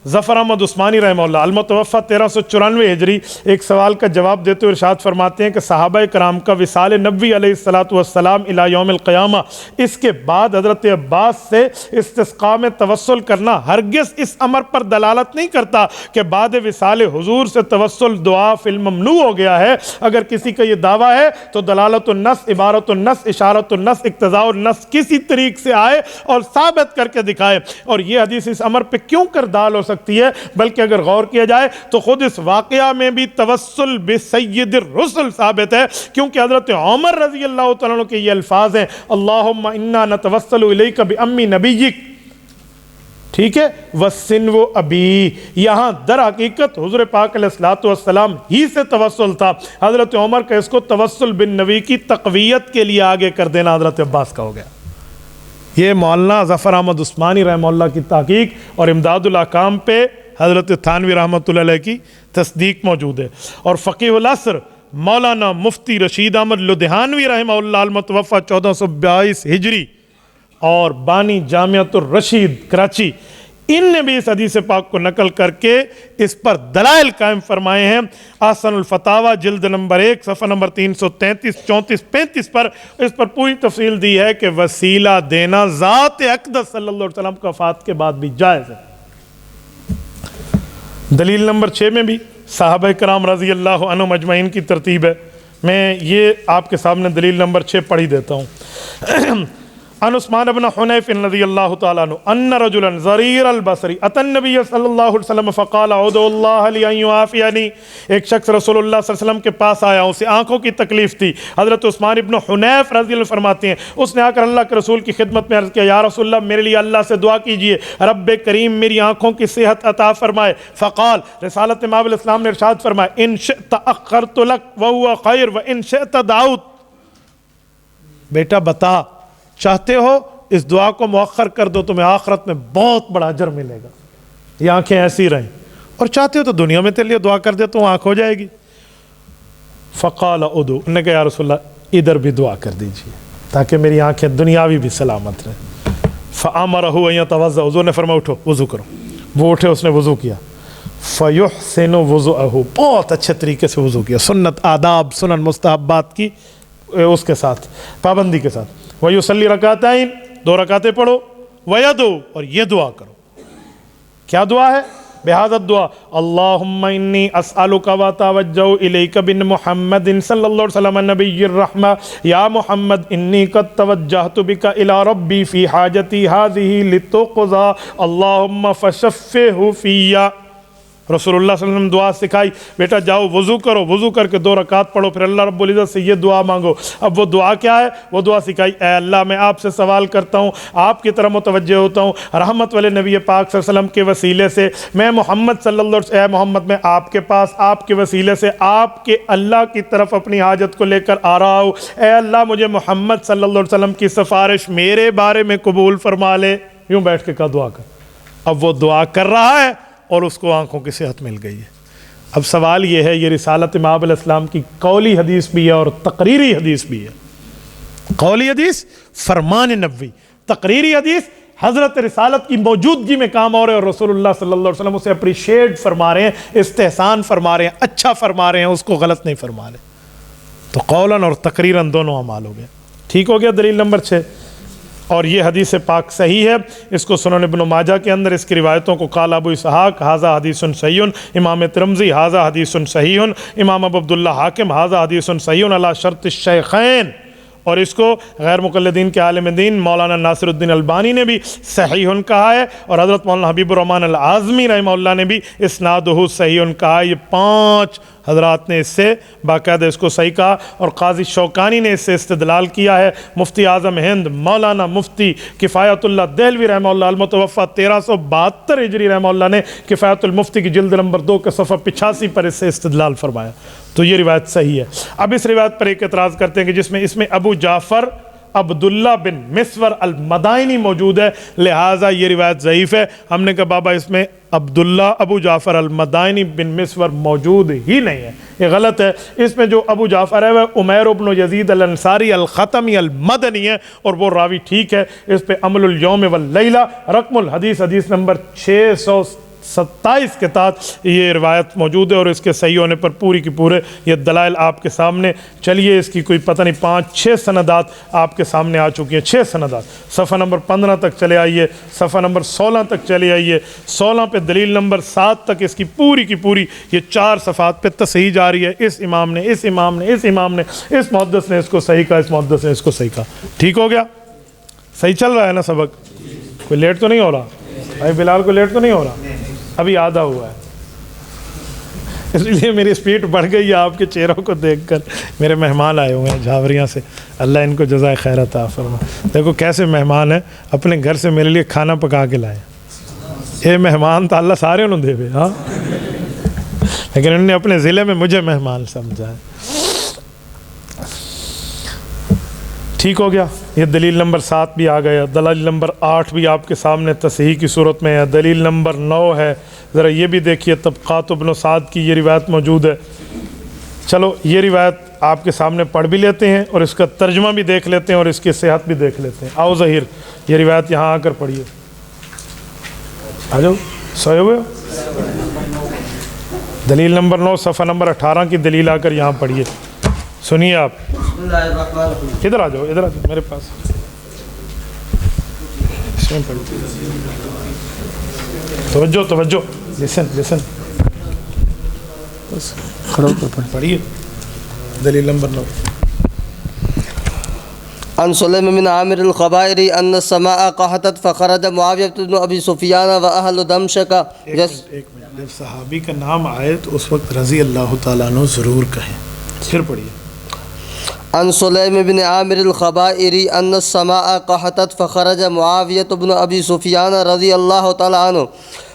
ظفر احمد عثمانی رحمہ اللہ المتوفی 1394 ہجری ایک سوال کا جواب دیتے ہوئے ارشاد فرماتے ہیں کہ صحابہ کرام کا وصال نبوی علیہ السلام الی یوم القیامہ، اس کے بعد حضرت عباس سے استسقاء میں توسل کرنا ہرگز اس امر پر دلالت نہیں کرتا کہ بعد وصال حضور سے توسل دعا فی الممنوع ہو گیا ہے۔ اگر کسی کا یہ دعویٰ ہے تو دلالت النص، عبارت النص، اشارت النص، اقتضاء النص کسی طریق سے آئے اور ثابت کر کے دکھائے، اور یہ حدیث اس امر پہ کیوں کردال ہو سکتی ہے؟ بلکہ اگر غور کیا جائے تو خود اس واقعہ میں بھی توسل بسید الرسل ثابت ہے، کیونکہ حضرت عمر رضی اللہ تعالیٰ عنہ کے یہ الفاظ ہیں، اللہم انا نتوسل الیک بامی نبیک، ٹھیک ہے، وَسِنْوُ ابی، یہاں در حقیقت حضور پاک علیہ السلام ہی سے توسل تھا۔ حضرت عمر کا اس کو توسل بن نبی کی تقویت کے لیے آگے کر دینا حضرت عباس کا ہو گیا۔ یہ مولانا ظفر احمد عثمانی رحمہ اللہ کی تحقیق اور امداد الاحکام پہ حضرت تھانوی رحمۃ اللہ علیہ کی تصدیق موجود ہے۔ اور فقیہ العصر مولانا مفتی رشید احمد لدھیانوی رحمہ اللہ المتوفی 1422 ہجری اور بانی جامعۃ الرشید کراچی، ان نے بھی اس حدیث پاک کو نقل کر کے اس پر دلائل قائم فرمائے ہیں۔ احسن الفتاوی جلد نمبر 1 صفحہ نمبر 333، 34، 35 پر اس پر پوری تفصیل دی ہے کہ وسیلہ دینا ذات اقدس صلی اللہ علیہ وسلم کا وفات کے بعد بھی جائز ہے۔ دلیل نمبر 6 میں بھی صحابہ کرام رضی اللہ عنہم اجمعین کی ترتیب ہے۔ میں یہ آپ کے سامنے دلیل نمبر 6 پڑھ ہی دیتا ہوں۔ ان عثمان بن حنیف رضی اللہ تعالیٰ عنہ ان رجلا ضریر البصر اتى النبی صلی اللہ علیہ وسلم فقال ادعو اللہ لی ان یعافینی، ایک شخص رسول اللہ صلی اللہ علیہ وسلم کے پاس آیا، اسے آنکھوں کی تکلیف تھی۔ حضرت عثمان بن حنیف رضی اللہ فرماتے ہیں اس نے آ کر اللہ کے رسول کی خدمت میں عرض کیا، یا رسول اللہ میرے لیے اللہ سے دعا کیجئے رب کریم میری آنکھوں کی صحت عطا فرمائے۔ فقال، رسالت امام الاسلام نے ارشاد فرمایا، ان شئت اخرت لک وہو خیر وان شئت دعوت، بیٹا بتا چاہتے ہو اس دعا کو مؤخر کر دو تمہیں آخرت میں بہت بڑا اجر ملے گا، یہ آنکھیں ایسی رہیں، اور چاہتے ہو تو دنیا میں تیرے لیے دعا کر دے تو آنکھ ہو جائے گی۔ فقال ادعو، انہوں نے کہا یا رسول اللہ ادھر بھی دعا کر دیجئے تاکہ میری آنکھیں دنیاوی بھی سلامت رہیں۔ فامرہ ان یتوضا، حضور نے فرمایا اٹھو وضو کرو، وہ اٹھے اس نے وضو کیا۔ فیحسن وضوءہ، بہت اچھے طریقے سے وضو کیا، سنت آداب سنن مستحبات کی اس کے ساتھ پابندی کے ساتھ۔ وَيُصَلِّ رَكَعَتَيْن، 2 رکعتیں پڑھو، وَيَدْعُو، اور یہ دعا کرو۔ کیا دعا ہے؟ بہذا الدعا اللہم انی اسألک واتوجہ الیک بن محمد صلی اللہ علیہ وسلم نبی الرحمہ، یا محمد انی قد توجہت بک الی ربی فی حاجتی هذه لتقضى اللہم فشفہ فیہ۔ رسول اللہ صلی اللہ علیہ وسلم دعا سکھائی، بیٹا جاؤ وضو کرو، وضو کر کے 2 رکعت پڑھو، پھر اللہ رب العزت سے یہ دعا مانگو۔ اب وہ دعا کیا ہے؟ وہ دعا سکھائی، اے اللہ میں آپ سے سوال کرتا ہوں، آپ کی طرف متوجہ ہوتا ہوں، رحمت والے نبی پاک صلی اللہ علیہ وسلم کے وسیلے سے میں محمد صلی اللہ علیہ وسلم، اے محمد میں آپ کے پاس آپ کے وسیلے سے آپ کے اللہ کی طرف اپنی حاجت کو لے کر آ رہا ہوں، اے اللہ مجھے محمد صلی اللہ علیہ وسلم کی سفارش میرے بارے میں قبول فرما لے۔ یوں بیٹھ کے کہا دعا کر۔ اب وہ دعا کر رہا ہے اور اس کو آنکھوں کی صحت مل گئی ہے۔ اب سوال یہ ہے، یہ رسالت امام علیہ السلام کی قولی حدیث بھی ہے اور تقریری حدیث بھی ہے۔ قولی حدیث فرمان نبوی، تقریری حدیث حضرت رسالت کی موجودگی میں کام ہو رہے ہیں اور رسول اللہ صلی اللہ علیہ وسلم اسے اپریشیٹ فرما رہے ہیں، استحسان فرما رہے ہیں، اچھا فرما رہے ہیں، اس کو غلط نہیں فرما رہے۔ تو قولاً اور تقریراً دونوں اعمال ہو گئے۔ ٹھیک ہو گیا دلیل نمبر 6۔ اور یہ حدیث پاک صحیح ہے، اس کو سنن ابن ماجہ کے اندر اس کی روایتوں کو قال ابو اسحاق ھذا حدیث صحیح، امام ترمذی ھذا حدیث صحیح، امام ابو عبداللہ حاکم ھذا حدیث صحیح علی شرط الشیخین، اور اس کو غیر مقلدین کے عالم دین مولانا ناصر الدین البانی نے بھی صحیح کہا ہے، اور حضرت مولانا حبیب الرحمن العازمی رحمہ اللہ نے بھی اسنادہ صحیح کہا ہے۔ یہ 5 حضرات نے اس سے باقاعدہ اس کو صحیح کہا، اور قاضی شوکانی نے اس سے استدلال کیا ہے۔ مفتی اعظم ہند مولانا مفتی کفایت اللہ دہلوی رحمہ اللہ المتوفی 1372 ہجری رحمہ اللہ نے کفایت المفتی کی جلد نمبر 2 کے صفحہ 85 پر اس سے استدلال فرمایا۔ تو یہ روایت صحیح ہے۔ اب اس روایت پر ایک اعتراض کرتے ہیں کہ اس میں ابو جعفر عبداللہ بن مسور المدائنی موجود ہے، لہٰذا یہ روایت ضعیف ہے۔ ہم نے کہا بابا اس میں عبداللہ ابو جعفر المدائنی بن مسور موجود ہی نہیں ہے، یہ غلط ہے۔ اس میں جو ابو جعفر ہے وہ عمیر بن یزید الانصاری الختمی المدنی ہے، اور وہ راوی ٹھیک ہے۔ اس پہ عمل الیوم واللیلہ رقم الحدیث حدیث نمبر 627 کے تحت یہ روایت موجود ہے، اور اس کے صحیح ہونے پر پوری کی پورے یہ دلائل آپ کے سامنے۔ چلیے اس کی کوئی پتہ نہیں 5-6 سندات آپ کے سامنے آ چکی ہیں، 6 سندات۔ صفحہ نمبر 15 تک چلے آئیے، صفحہ نمبر 16 تک چلے آئیے، 16 پہ دلیل نمبر 7 تک اس کی پوری یہ 4 صفحات پہ تصحیح جاری ہے۔ اس امام نے، اس امام نے، اس امام نے، اس محدث نے اس کو صحیح کہا، اس محدث نے اس کو صحیح کہا۔ ٹھیک ہو گیا؟ صحیح چل رہا ہے نا سبق؟ کوئی لیٹ تو نہیں ہو رہا؟ بھائی بلال کو لیٹ تو نہیں ہو رہا؟ ابھی آدھا ہوا ہے، اس لیے میری سپیڈ بڑھ گئی ہے آپ کے چہروں کو دیکھ کر۔ میرے مہمان آئے ہوئے ہیں جھاوریاں سے، اللہ ان کو جزائے خیر عطا فرمائے۔ دیکھو کیسے مہمان ہیں، اپنے گھر سے میرے لیے کھانا پکا کے لائے۔ یہ مہمان تو اللہ سارے انہوں دے ہاں، لیکن انہوں نے اپنے ضلع میں مجھے مہمان سمجھا ہے۔ ٹھیک ہو گیا؟ یہ دلیل نمبر 7 بھی آ گیا، دلیل نمبر 8 بھی آپ کے سامنے تصحیح کی صورت میں ہے، دلیل نمبر 9 ہے۔ ذرا یہ بھی دیکھیے، طبقات ابن سعد کی یہ روایت موجود ہے۔ چلو یہ روایت آپ کے سامنے پڑھ بھی لیتے ہیں، اور اس کا ترجمہ بھی دیکھ لیتے ہیں، اور اس کی صحت بھی دیکھ لیتے ہیں۔ آؤ ظہیر یہ روایت یہاں آ کر پڑھیے، آ جاؤ، سوئے ہوئے ہو؟ دلیل نمبر 9 صفحہ نمبر 18 کی دلیل آ کر یہاں پڑھیے، سنیے آپ۔ ادھر آ جاؤ، ادھر آ جاؤ میرے پاس، اس میں پڑھیے، توجہ، لسن، بس کھڑو کر پڑھیے دلیل نمبر 9۔ عن سلیم بن عامر الخبائری ان السماء قحطت فخرج معاویہ بن ابی سفیان واہل دمشق۔ ایک منٹ، جب صحابی کا نام آئے تو اس وقت رضی اللہ تعالیٰ عنہ ضرور کہیں، پھر پڑھیے۔ عن سلیم بن عامر الخبائری ان السماء قحطت فخرج معاویہ بن ابی سفیان رضی اللہ تعالیٰ عنہ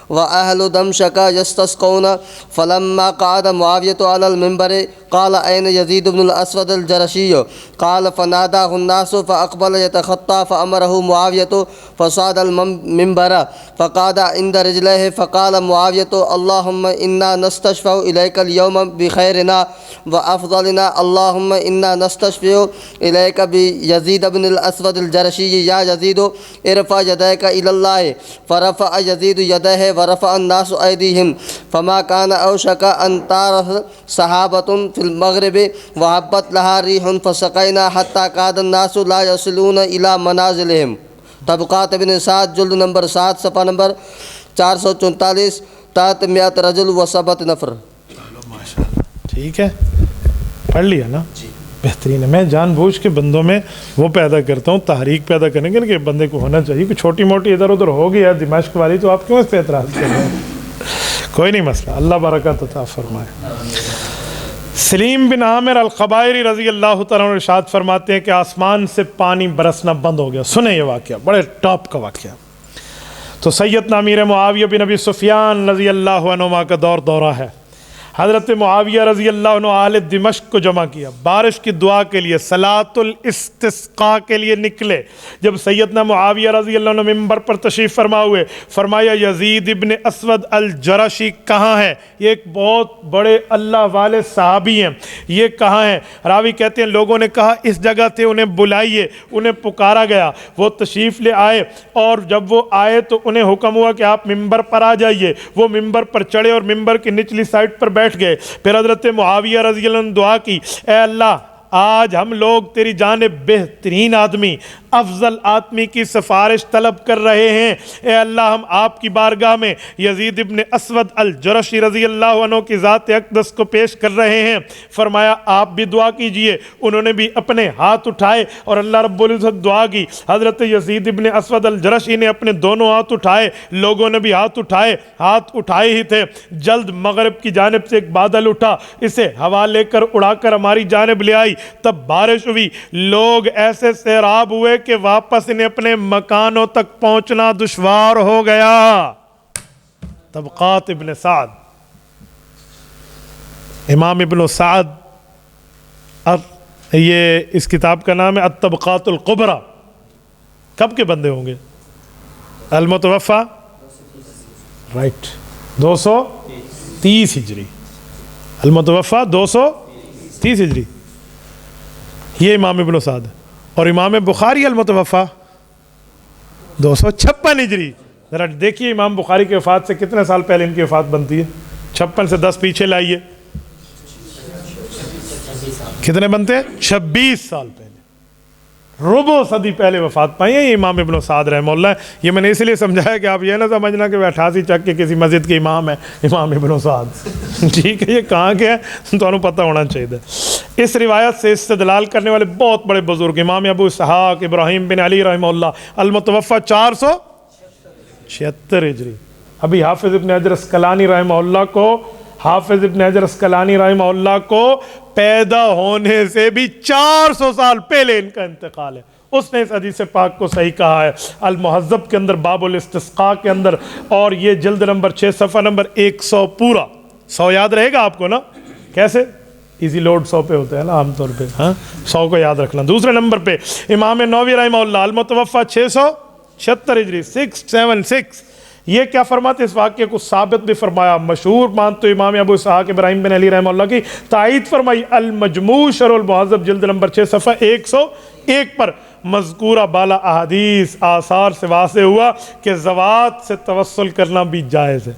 وأهل دمشق يستسقون فلما قعد معاوية على المنبر قال أين يزيد بن الأسود الجرشي؟ قال فناداه الناس فأقبل يتخطى فأمره معاوية فصعد المنبر فقعد عند رجليه فقال معاوية اللهم إنا نستشفع إليك اليوم بخيرنا وأفضلنا اللهم إنا نستشفع إليك بيزيد بن الأسود الجرشي يا يزيد ارفع يديك إلى الله فرفع يزيد يديه ورفع الناس أيديهم فما كان أوشك أن تعرف صحابة في المغرب وهبت لها ريح فسقينا حتى كاد الناس لا يصلون إلى منازلهم۔ طبقات ابن سعد جلد نمبر 7 صفحہ نمبر 444 تحت 100 رجل و 7 نفر۔ ٹھیک ہے، پڑھ لیا نا؟ بہترین ہے۔ میں جان بوجھ کے بندوں میں وہ پیدا کرتا ہوں، تحریک پیدا کرنے کے کہ بندے کو ہونا چاہیے کہ چھوٹی موٹی ادھر ادھر ہو گئی ہے دمشق والی، تو آپ کیوں اس پہ اعتراض کر رہے ہیں؟ کوئی نہیں مسئلہ، اللہ برکات عطا فرمائے۔ سلیم بن عامر الخبائری رضی اللہ تعالیٰ عنہ ارشاد فرماتے ہیں کہ آسمان سے پانی برسنا بند ہو گیا۔ سنیں یہ واقعہ، بڑے ٹاپ کا واقعہ۔ تو سیدنا امیر معاویہ بن ابی سفیان رضی اللہ عنہ کا دورہ ہے۔ حضرت معاویہ رضی اللہ عنہ اہل دمشق کو جمع کیا، بارش کی دعا کے لیے، صلاۃ الاستسقاء کے لیے نکلے۔ جب سیدنا معاویہ رضی اللہ عنہ ممبر پر تشریف فرما ہوئے، فرمایا یزید ابن اسود الجرشی کہاں ہے؟ یہ ایک بہت بڑے اللہ والے صحابی ہیں، یہ کہاں ہیں؟ راوی کہتے ہیں لوگوں نے کہا اس جگہ تھے، انہیں بلائیے، انہیں پکارا گیا، وہ تشریف لے آئے، اور جب وہ آئے تو انہیں حکم ہوا کہ آپ ممبر پر آ جائیے۔ وہ ممبر پر چڑھے اور ممبر کی نچلی سائٹ پر بیٹھ گئے۔ پھر حضرت معاویہ رضی اللہ عنہ دعا کی، اے اللہ آج ہم لوگ تیری جانب بہترین آدمی، افضل آدمی کی سفارش طلب کر رہے ہیں۔ اے اللہ ہم آپ کی بارگاہ میں یزید ابن اسود الجرشی رضی اللہ عنہ کی ذات اقدس کو پیش کر رہے ہیں۔ فرمایا آپ بھی دعا کیجئے۔ انہوں نے بھی اپنے ہاتھ اٹھائے اور اللہ رب العزت دعا کی۔ حضرت یزید ابن اسود الجرشی نے اپنے دونوں ہاتھ اٹھائے، لوگوں نے بھی ہاتھ اٹھائے، ہاتھ اٹھائے ہی تھے، جلد مغرب کی جانب سے ایک بادل اٹھا، اسے ہوا لے کر اڑا کر ہماری جانب لے آئی۔ تب بارش ہوئی، لوگ ایسے سیراب ہوئے کہ واپس انہیں اپنے مکانوں تک پہنچنا دشوار ہو گیا۔ طبقات ابن سعد، امام ابن سعد یہ اس کتاب کا نام ہے الطبقات القبریٰ. کب کے بندے ہوں گے؟ المتوفا رائٹ 230 ہجری. المتوفا 230 ہجری. یہ امام ابن سعد ہے. اور امام بخاری المتوفا 256 ہجری. ذرا دیکھیے امام بخاری کی وفات سے کتنے سال پہلے ان کی وفات بنتی ہے. 56 سے 10 پیچھے لائیے, کتنے بنتے ہیں؟ 26 سال پہلے, ربع صدی پہلے وفات پائی ہے یہ امام ابن سعد رحمہ اللہ. یہ میں نے اس لیے سمجھایا کہ آپ یہ نہ سمجھنا کہ 88 چک کے کسی مسجد کے امام ہے امام ابن سعد. ٹھیک ہے, یہ کہاں کے ہے تو پتہ ہونا چاہیے. اس روایت سے استدلال کرنے والے بہت بڑے بزرگ امام ابو اسحاق ابراہیم بن علی رحمہ اللہ المتوفا 476 ہجری. ابھی حافظ ابن حجر اسقلانی رحمہ اللہ کو پیدا ہونے سے بھی 400 سال پہلے ان کا انتقال ہے. اس نے اس حدیث پاک کو صحیح کہا ہے المہذب کے اندر باب الاستسقاء کے اندر, اور یہ جلد نمبر 6 صفحہ نمبر 100 پورا. 100 یاد رہے گا آپ کو نا؟ کیسے؟ ایزی لوڈ 100 پہ ہوتا ہے نا عام طور پہ. ہاں 100 کو یاد رکھنا. دوسرے نمبر پہ امام نووی رحمہ اللہ المتوفا 676 ہجری 676. یہ کیا فرماتے اس واقعے کو ثابت بھی فرمایا, مشہور مانتے امام ابو اسحاق ابراہیم بن علی رحمہ اللہ کی تائید فرمائی. المجموع شرح المہذب جلد نمبر 6 صفحہ 101 پر مذکورہ بالا احادیث آثار سے واضح ہوا کہ ذوات سے توسل کرنا بھی جائز ہے.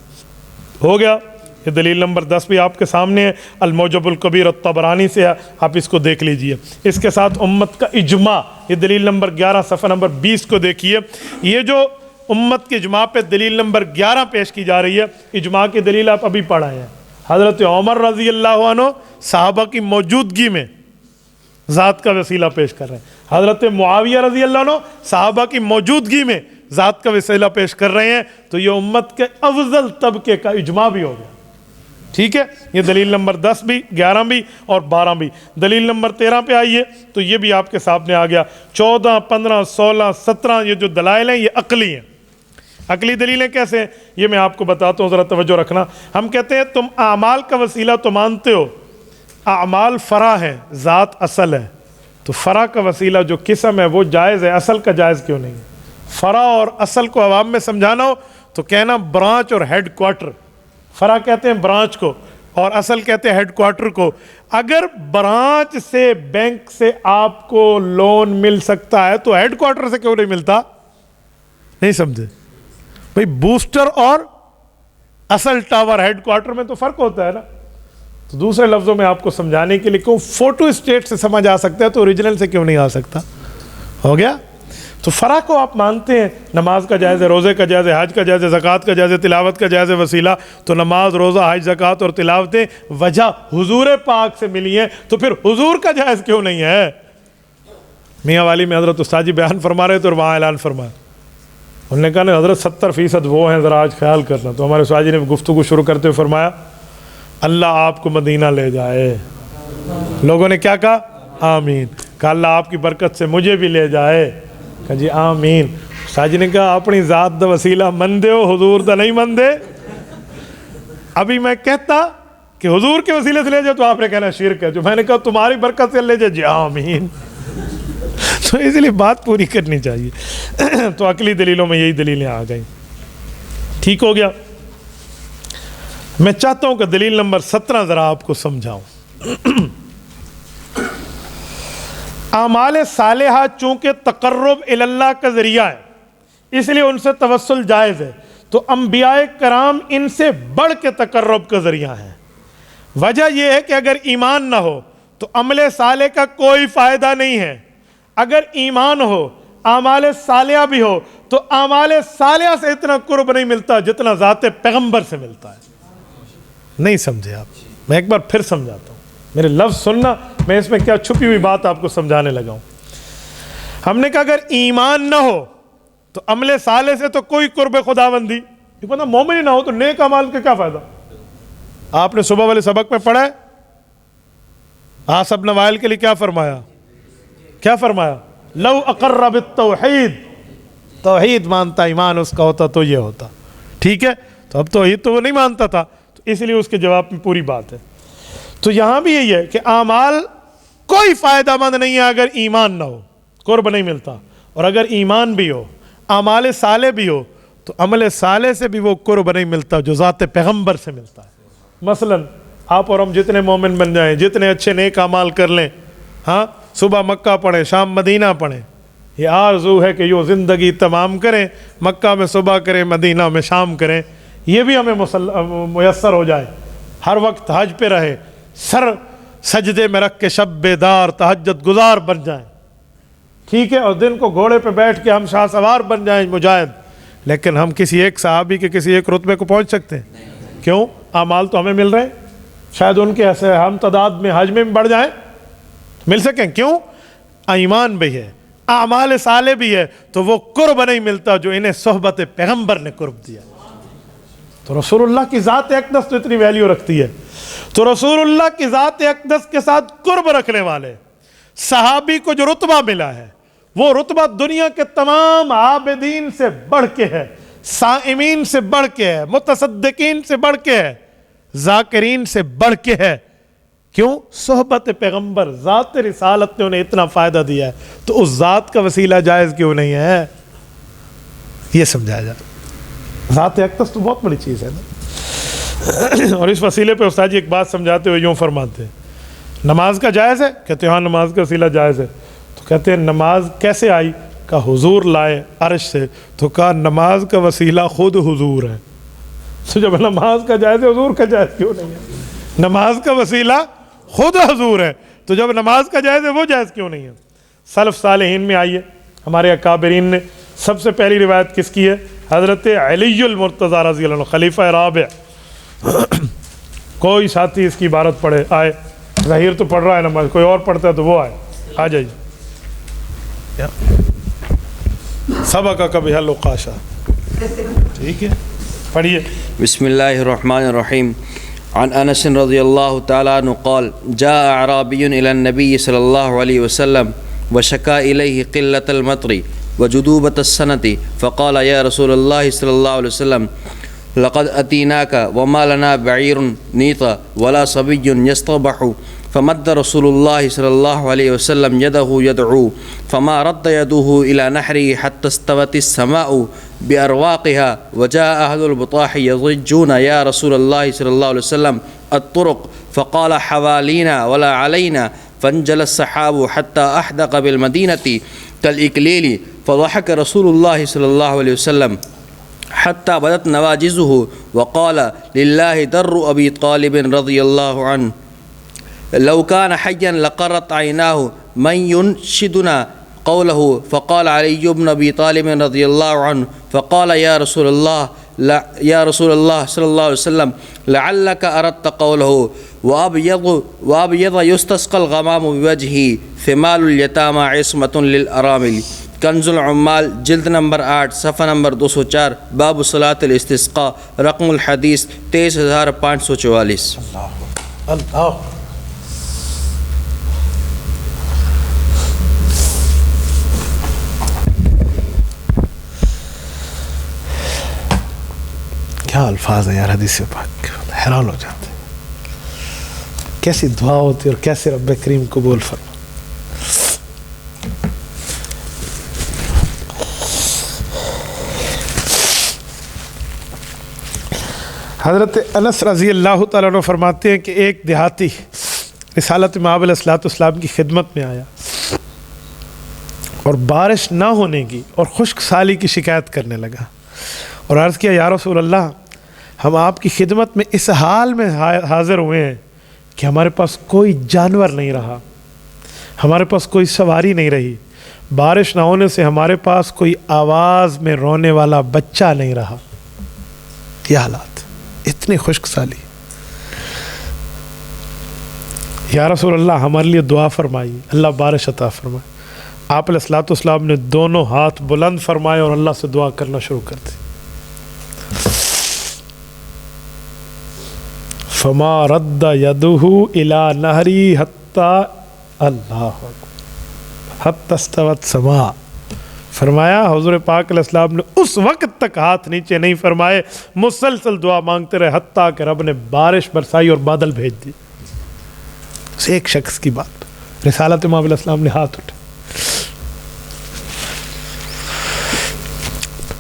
ہو گیا. یہ دلیل نمبر 10 بھی آپ کے سامنے ہے, الموجب الکبیر الطبرانی سے, آپ اس کو دیکھ لیجئے. اس کے ساتھ امت کا اجماع, یہ دلیل نمبر 11 صفحہ نمبر 20 کو دیکھیے. یہ جو امت کے اجماع پہ دلیل نمبر 11 پیش کی جا رہی ہے, اجماع کی دلیل آپ ابھی پڑھا ہے. حضرت عمر رضی اللہ عنہ صحابہ کی موجودگی میں ذات کا وسیلہ پیش کر رہے ہیں. حضرت معاویہ رضی اللہ عنہ صحابہ کی موجودگی میں ذات کا وسیلہ پیش کر رہے ہیں. تو یہ امت کے افضل طبقے کا اجماع بھی ہو گیا. ٹھیک ہے, یہ دلیل نمبر 10 بھی 11 بھی اور 12 بھی. دلیل نمبر 13 پہ آئیے تو یہ بھی آپ کے سامنے آ گیا. 14 15 16 17 یہ جو دلائل ہیں یہ عقلی ہیں. عقلی دلیلیں کیسے ہیں یہ میں آپ کو بتاتا ہوں, ذرا توجہ رکھنا. ہم کہتے ہیں تم اعمال کا وسیلہ تو مانتے ہو, اعمال فرع ہے, ذات اصل ہے. تو فرع کا وسیلہ جو قسم ہے وہ جائز ہے, اصل کا جائز کیوں نہیں؟ فرع اور اصل کو عوام میں سمجھانا ہو تو کہنا برانچ اور ہیڈ کوارٹر. فرع کہتے ہیں برانچ کو اور اصل کہتے ہیں ہیڈ کوارٹر کو. اگر برانچ سے بینک سے آپ کو لون مل سکتا ہے تو ہیڈ کوارٹر سے کیوں نہیں ملتا؟ نہیں سمجھے بھئی؟ بوسٹر اور اصل ٹاور ہیڈ کوارٹر میں تو فرق ہوتا ہے نا. تو دوسرے لفظوں میں آپ کو سمجھانے کے لیے کیوں فوٹو اسٹیٹ سے سمجھ آ سکتا ہے تو اوریجنل سے کیوں نہیں آ سکتا؟ ہو گیا. تو فرع کو آپ مانتے ہیں, نماز کا جائز ہے, روزے کا جائز ہے, حج کا جائز ہے, زکوٰۃ کا جائز ہے, تلاوت کا جائز ہے وسیلہ. تو نماز, روزہ, حج, زکوٰۃ اور تلاوتیں وجہ حضور پاک سے ملی ہیں, تو پھر حضور کا جائز کیوں نہیں ہے؟ میاں والی میں حضرت استاد جی بیان فرما رہے تھے اور وہاں اعلان فرمایا. انہوں نے کہا نا حضرت 70% وہ ہیں, ذرا آج خیال کرنا. تو ہمارے استاد جی نے گفتگو شروع کرتے ہوئے فرمایا اللہ آپ کو مدینہ لے جائے. لوگوں نے کیا کہا؟ آمین. کہا اللہ آپ کی برکت سے مجھے بھی لے جائے. کہا جی آمین. استاد جی نے کہا اپنی ذات دا وسیلہ مندے ہو, حضور دا نہیں مندے. ابھی میں کہتا کہ حضور کے وسیلے سے لے جائے تو آپ نے کہنا شرک ہے. جو میں نے کہا تمہاری برکت سے لے جائے, جی آمین. تو اس لیے بات پوری کرنی چاہیے. تو عقلی دلیلوں میں یہی دلیلیں آ گئیں. ٹھیک ہو گیا. میں چاہتا ہوں کہ دلیل نمبر 17 ذرا آپ کو سمجھاؤں. اعمال صالحہ چونکہ تقرب اللہ کا ذریعہ ہے اس لیے ان سے توسل جائز ہے. تو انبیاء کرام ان سے بڑھ کے تقرب کا ذریعہ ہے. وجہ یہ ہے کہ اگر ایمان نہ ہو تو عمل صالح کا کوئی فائدہ نہیں ہے. اگر ایمان ہو, اعمال صالحہ بھی ہو, تو اعمال صالحہ سے اتنا قرب نہیں ملتا جتنا ذات پیغمبر سے ملتا ہے. نہیں سمجھے آپ؟ میں ایک بار پھر سمجھاتا ہوں, میرے لفظ سننا, میں اس میں کیا چھپی ہوئی بات آپ کو سمجھانے لگا ہوں. ہم نے کہا اگر ایمان نہ ہو تو عمل صالح سے تو کوئی قرب خداوندی. بندہ مومن ہی نہ ہو تو نیک اعمال کا کیا فائدہ؟ آپ نے صبح والے سبق میں پڑھا ہے عاص بن وائل کے لیے کیا فرمایا؟ کیا فرمایا؟ لو اقر بالتوحید, توحید مانتا, ایمان اس کا ہوتا تو یہ ہوتا. ٹھیک ہے, تو اب توحید تو وہ نہیں مانتا تھا, تو اس لیے اس کے جواب میں پوری بات ہے. تو یہاں بھی یہی ہے کہ اعمال کوئی فائدہ مند نہیں ہے اگر ایمان نہ ہو، قرب نہیں ملتا. اور اگر ایمان بھی ہو، اعمال صالح بھی ہو، تو عمل صالح سے بھی وہ قرب نہیں ملتا جو ذات پیغمبر سے ملتا ہے. مثلا آپ اور ہم جتنے مومن بن جائیں، جتنے اچھے نیک اعمال کر لیں، ہاں صبح مکہ پڑھیں، شام مدینہ پڑھیں، یہ آرزو ہے کہ یہ زندگی تمام کریں، مکہ میں صبح کریں، مدینہ میں شام کریں، یہ بھی ہمیں میسر ہو جائے. ہر وقت حج پہ رہے، سر سجدے میں رکھ کے شب بیدار تہجد گزار بن جائیں، ٹھیک ہے، اور دن کو گھوڑے پہ بیٹھ کے ہم شاہ سوار بن جائیں مجاہد. لیکن ہم کسی ایک صحابی کے کسی ایک رتبے کو پہنچ سکتے ہیں؟ کیوں؟ اعمال تو ہمیں مل رہے ہیں، شاید ان کے ایسے ہم تعداد میں حج میں بڑھ جائیں، مل سکیں. کیوں؟ ایمان بھی ہے، اعمال صالح بھی ہے، تو وہ قرب نہیں ملتا جو انہیں صحبت پیغمبر نے قرب دیا. تو رسول اللہ کی ذات اقدس تو اتنی ویلیو رکھتی ہے، تو رسول اللہ کی ذات اقدس کے ساتھ قرب رکھنے والے صحابی کو جو رتبہ ملا ہے، وہ رتبہ دنیا کے تمام عابدین سے بڑھ کے ہے، صائمین سے بڑھ کے ہے، متصدقین سے بڑھ کے ہے، ذاکرین سے بڑھ کے ہے. کیوں؟ صحبت پیغمبر، ذات رسالت نے انہیں اتنا فائدہ دیا ہے، تو اس ذات کا وسیلہ جائز کیوں نہیں ہے؟ یہ سمجھایا جائے. ذات اقدس تو بہت بڑی چیز ہے نا. اور اس وسیلے پہ استاد جی ایک بات سمجھاتے ہوئے یوں فرماتے ہیں، نماز کا جائز ہے؟ کہتے ہیں ہاں نماز کا وسیلہ جائز ہے. تو کہتے ہیں نماز کیسے آئی؟ کہا حضور لائے عرش سے. تو کہا نماز کا وسیلہ خود حضور ہے. تو جب نماز کا جائز ہے، حضور کا جائز کیوں نہیں ہے؟ نماز کا وسیلہ خود حضور ہے، تو جب نماز کا جائز ہے وہ جائز کیوں نہیں ہے؟ سلف صالحین میں آئیے، ہمارے اکابرین نے سب سے پہلی روایت کس کی ہے؟ حضرت علی المرتضیٰ رضی اللہ عنہ، خلیفہ رابع. کوئی ساتھی اس کی عبارت پڑھے آئے، ظہیر تو پڑھ رہا ہے نماز، کوئی اور پڑھتا ہے تو وہ آئے، آ جائیے. سبق کا بها الوقاشا، ٹھیک ہے، پڑھیے. بسم اللہ الرحمن الرحیم. عن انس رضی اللہ تعالیٰ عنہ قال جاء اعرابی الى النبی صلی اللہ علیہ وسلم وشکا الیہ قلة المطر وجدوبة السنة فقال یا رسول اللہ صلی اللہ علیہ وسلم لقد اتیناک وما لنا بعیر نیط ولا صبی یستبح فمد رسول اللہ صلی اللہ علیہ وسلم یدہ یدعو فما رد یدہ الى نحری حتی استوت السماء بأرواقها وجاء أهل البطاح يضجون يا رسول الله صلى الله عليه وسلم الطرق فقال حوالينا ولا علينا فانجل السحاب حتى أحدق بالمدينة كالإكليل فضحك رسول الله صلى الله عليه وسلم حتى بدت نواجزه وقال لله در أبي طالب رضي الله عنه لو كان حيا لقرت عيناه من ينشدنا قوله فقال علي بن ابي طالب رضي الله عنه فقال يا رسول الله صلى الله عليه وسلم لعلك اردت قوله وابيض يستسقى الغمام بوجهه ثمال اليتامى عصمة للارامل. کنز العمال جلد نمبر 8 صفحہ نمبر 204 باب صلاۃ الاستسقاء رقم الحدیث 23544. اللہ کیا الفاظ ہیں یار حدیث پاک کے، حیران ہو جاتے ہیں کیسی دعا ہوتی ہے اور کیسے رب کریم قبول فرما. حضرت انس رضی اللہ تعالیٰ عنہ فرماتے ہیں کہ ایک دیہاتی رسالت مآب علیہ الصلوۃ والسلام کی خدمت میں آیا اور بارش نہ ہونے کی اور خشک سالی کی شکایت کرنے لگا اور عرض کیا یا رسول اللہ، ہم آپ کی خدمت میں اس حال میں حاضر ہوئے ہیں کہ ہمارے پاس کوئی جانور نہیں رہا، ہمارے پاس کوئی سواری نہیں رہی، بارش نہ ہونے سے ہمارے پاس کوئی آواز میں رونے والا بچہ نہیں رہا. یہ حالات، اتنی خشک سالی. یا رسول اللہ ہمارے لیے دعا فرمائیے، اللہ بارش عطا فرمائے. آپ علیہ الصلوۃ والسلام نے دونوں ہاتھ بلند فرمائے اور اللہ سے دعا کرنا شروع کر دی. فما رد یدہ الی نہری حتی اللہ حتی استوت سما. فرمایا حضور پاک علیہ السلام نے اس وقت تک ہاتھ نیچے نہیں فرمائے، مسلسل دعا مانگتے رہے حتیٰ کہ رب نے بارش برسائی اور بادل بھیج دی. ایک شخص کی بات رسالت امام علیہ السلام نے ہاتھ اٹھے.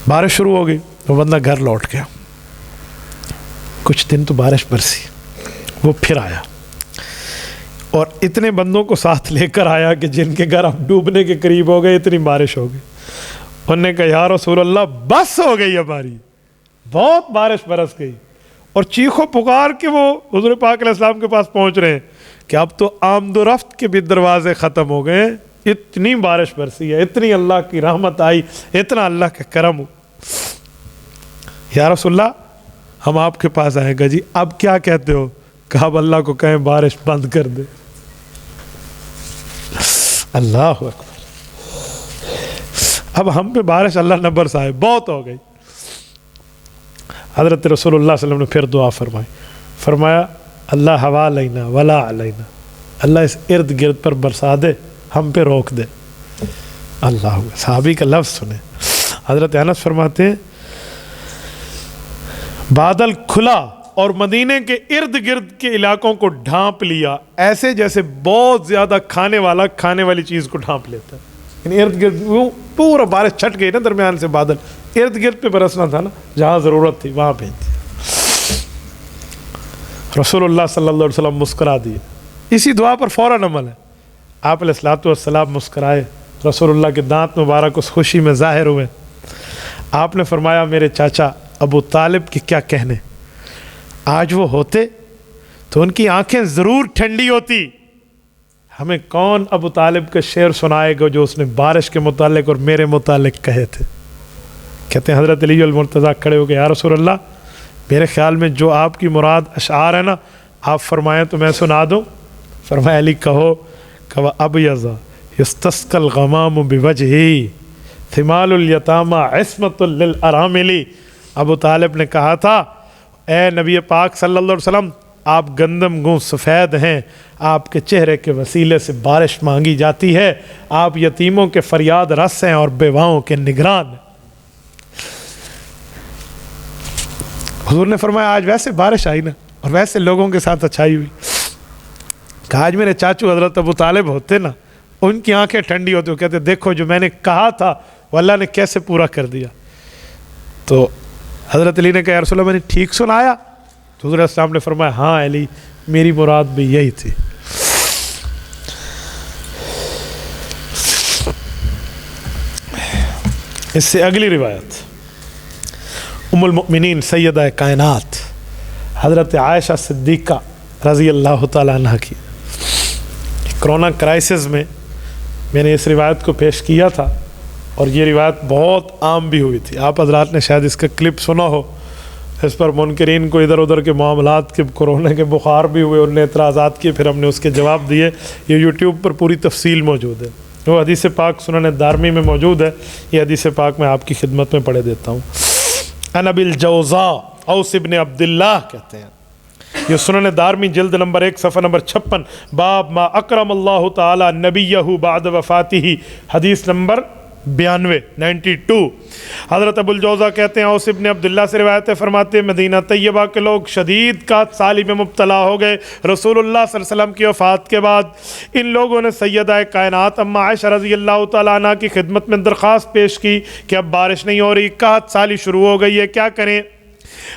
بارش شروع ہو گئی, وہ بندہ گھر لوٹ گیا. کچھ دن تو بارش برسی, وہ پھر آیا اور اتنے بندوں کو ساتھ لے کر آیا کہ جن کے گھر اب ڈوبنے کے قریب ہو گئے, اتنی بارش ہو گئی. انہوں نے کہا یا رسول اللہ بس ہو گئی ہماری, بہت بارش برس گئی. اور چیخو پکار کے وہ حضور پاک علیہ السلام کے پاس پہنچ رہے ہیں کہ اب تو آمد و رفت کے بھی دروازے ختم ہو گئے, اتنی بارش برسی ہے, اتنی اللہ کی رحمت آئی, اتنا اللہ کا کرم. یا رسول اللہ ہم آپ کے پاس آئیں گا. جی اب کیا کہتے ہو؟ کہا اب اللہ کو کہیں بارش بند کر دے. اللہ اکبر. اب ہم پہ بارش اللہ نہ برسائے, بہت ہو گئی. حضرت رسول اللہ صلی اللہ علیہ وسلم نے پھر دعا فرمائی, فرمایا اللہ ہوا لینا ولا علینا, اللہ اس ارد گرد پر برسا دے, ہم پہ روک دے. اللہ, صحابی کا لفظ سنیں. حضرت انس فرماتے ہیں بادل کھلا اور مدینے کے ارد گرد کے علاقوں کو ڈھانپ لیا, ایسے جیسے بہت زیادہ کھانے والا کھانے والی چیز کو ڈھانپ لیتا ہے. یعنی ارد گرد پورا بارش چھٹ گئی نا, درمیان سے بادل ارد گرد پہ برسنا تھا نا, جہاں ضرورت تھی وہاں بھیج دیا. رسول اللہ صلی اللہ علیہ وسلم مسکرا دیے. اسی دعا پر فوراً عمل ہے. آپ علیہ الصلوۃ والسلام مسکرائے, رسول اللہ کے دانت مبارک اس خوشی میں ظاہر ہوئے. آپ نے فرمایا میرے چاچا ابو طالب کے کیا کہنے, آج وہ ہوتے تو ان کی آنکھیں ضرور ٹھنڈی ہوتی. ہمیں کون ابو طالب کا شعر سنائے گا جو اس نے بارش کے متعلق اور میرے متعلق کہے تھے. کہتے ہیں حضرت علی المرتضیٰ کھڑے ہو گئے, یا رسول اللہ میرے خیال میں جو آپ کی مراد اشعار ہے نا, آپ فرمائیں تو میں سنا دوں. فرمایا علی کہو کہ ابیض یستسقی الغمام بوجہی ثمال الیتامى عصمۃ للارامل. ابو طالب نے کہا تھا اے نبی پاک صلی اللہ علیہ وسلم, آپ گندم گوں سفید ہیں, آپ کے چہرے کے وسیلے سے بارش مانگی جاتی ہے, آپ یتیموں کے فریاد رس ہیں اور بیواؤں کے نگران ہیں. حضور نے فرمایا آج ویسے بارش آئی نا, اور ویسے لوگوں کے ساتھ اچھائی ہوئی. کہ آج میرے چاچو حضرت ابو طالب ہوتے نا, ان کی آنکھیں ٹھنڈی ہوتی, وہ کہتے دیکھو جو میں نے کہا تھا وہ اللہ نے کیسے پورا کر دیا. تو حضرت علی نے کہا یا رسول اللہ میں نے ٹھیک سنایا؟ تو حضور السلام نے فرمایا ہاں علی, میری مراد بھی یہی تھی. اس سے اگلی روایت ام المؤمنین سیدہ کائنات حضرت عائشہ صدیقہ رضی اللہ تعالی عنہ کی. کرونا کرائسس میں میں نے اس روایت کو پیش کیا تھا, اور یہ روایت بہت عام بھی ہوئی تھی. آپ حضرات نے شاید اس کا کلپ سنا ہو. اس پر منکرین کو ادھر ادھر کے معاملات کے کورونا کے بخار بھی ہوئے, انہوں نے اعتراضات کیے, پھر ہم نے اس کے جواب دیے. یہ یوٹیوب پر پوری تفصیل موجود ہے, وہ حدیث پاک سنن دارمی میں موجود ہے. یہ حدیث پاک میں آپ کی خدمت میں پڑھے دیتا ہوں. عن ابی الجوزاء اوس ابن عبداللہ کہتے ہیں, یہ سنن دارمی جلد نمبر 1 صفحہ نمبر 56, باب ما اکرم اللہ تعالی نبیہ بعد وفاتہ, حدیث نمبر 92. حضرت ابو الجوزا کہتے ہیں اوس ابن عبداللہ سے روایت فرماتے ہیں مدینہ طیبہ کے لوگ شدید قحط سالی میں مبتلا ہو گئے رسول اللہ صلی اللہ علیہ وسلم کی وفات کے بعد. ان لوگوں نے سیدہ کائنات اما عائشہ رضی اللہ تعالیٰ عنہ کی خدمت میں درخواست پیش کی کہ اب بارش نہیں ہو رہی, قحط سالی شروع ہو گئی ہے, کیا کریں؟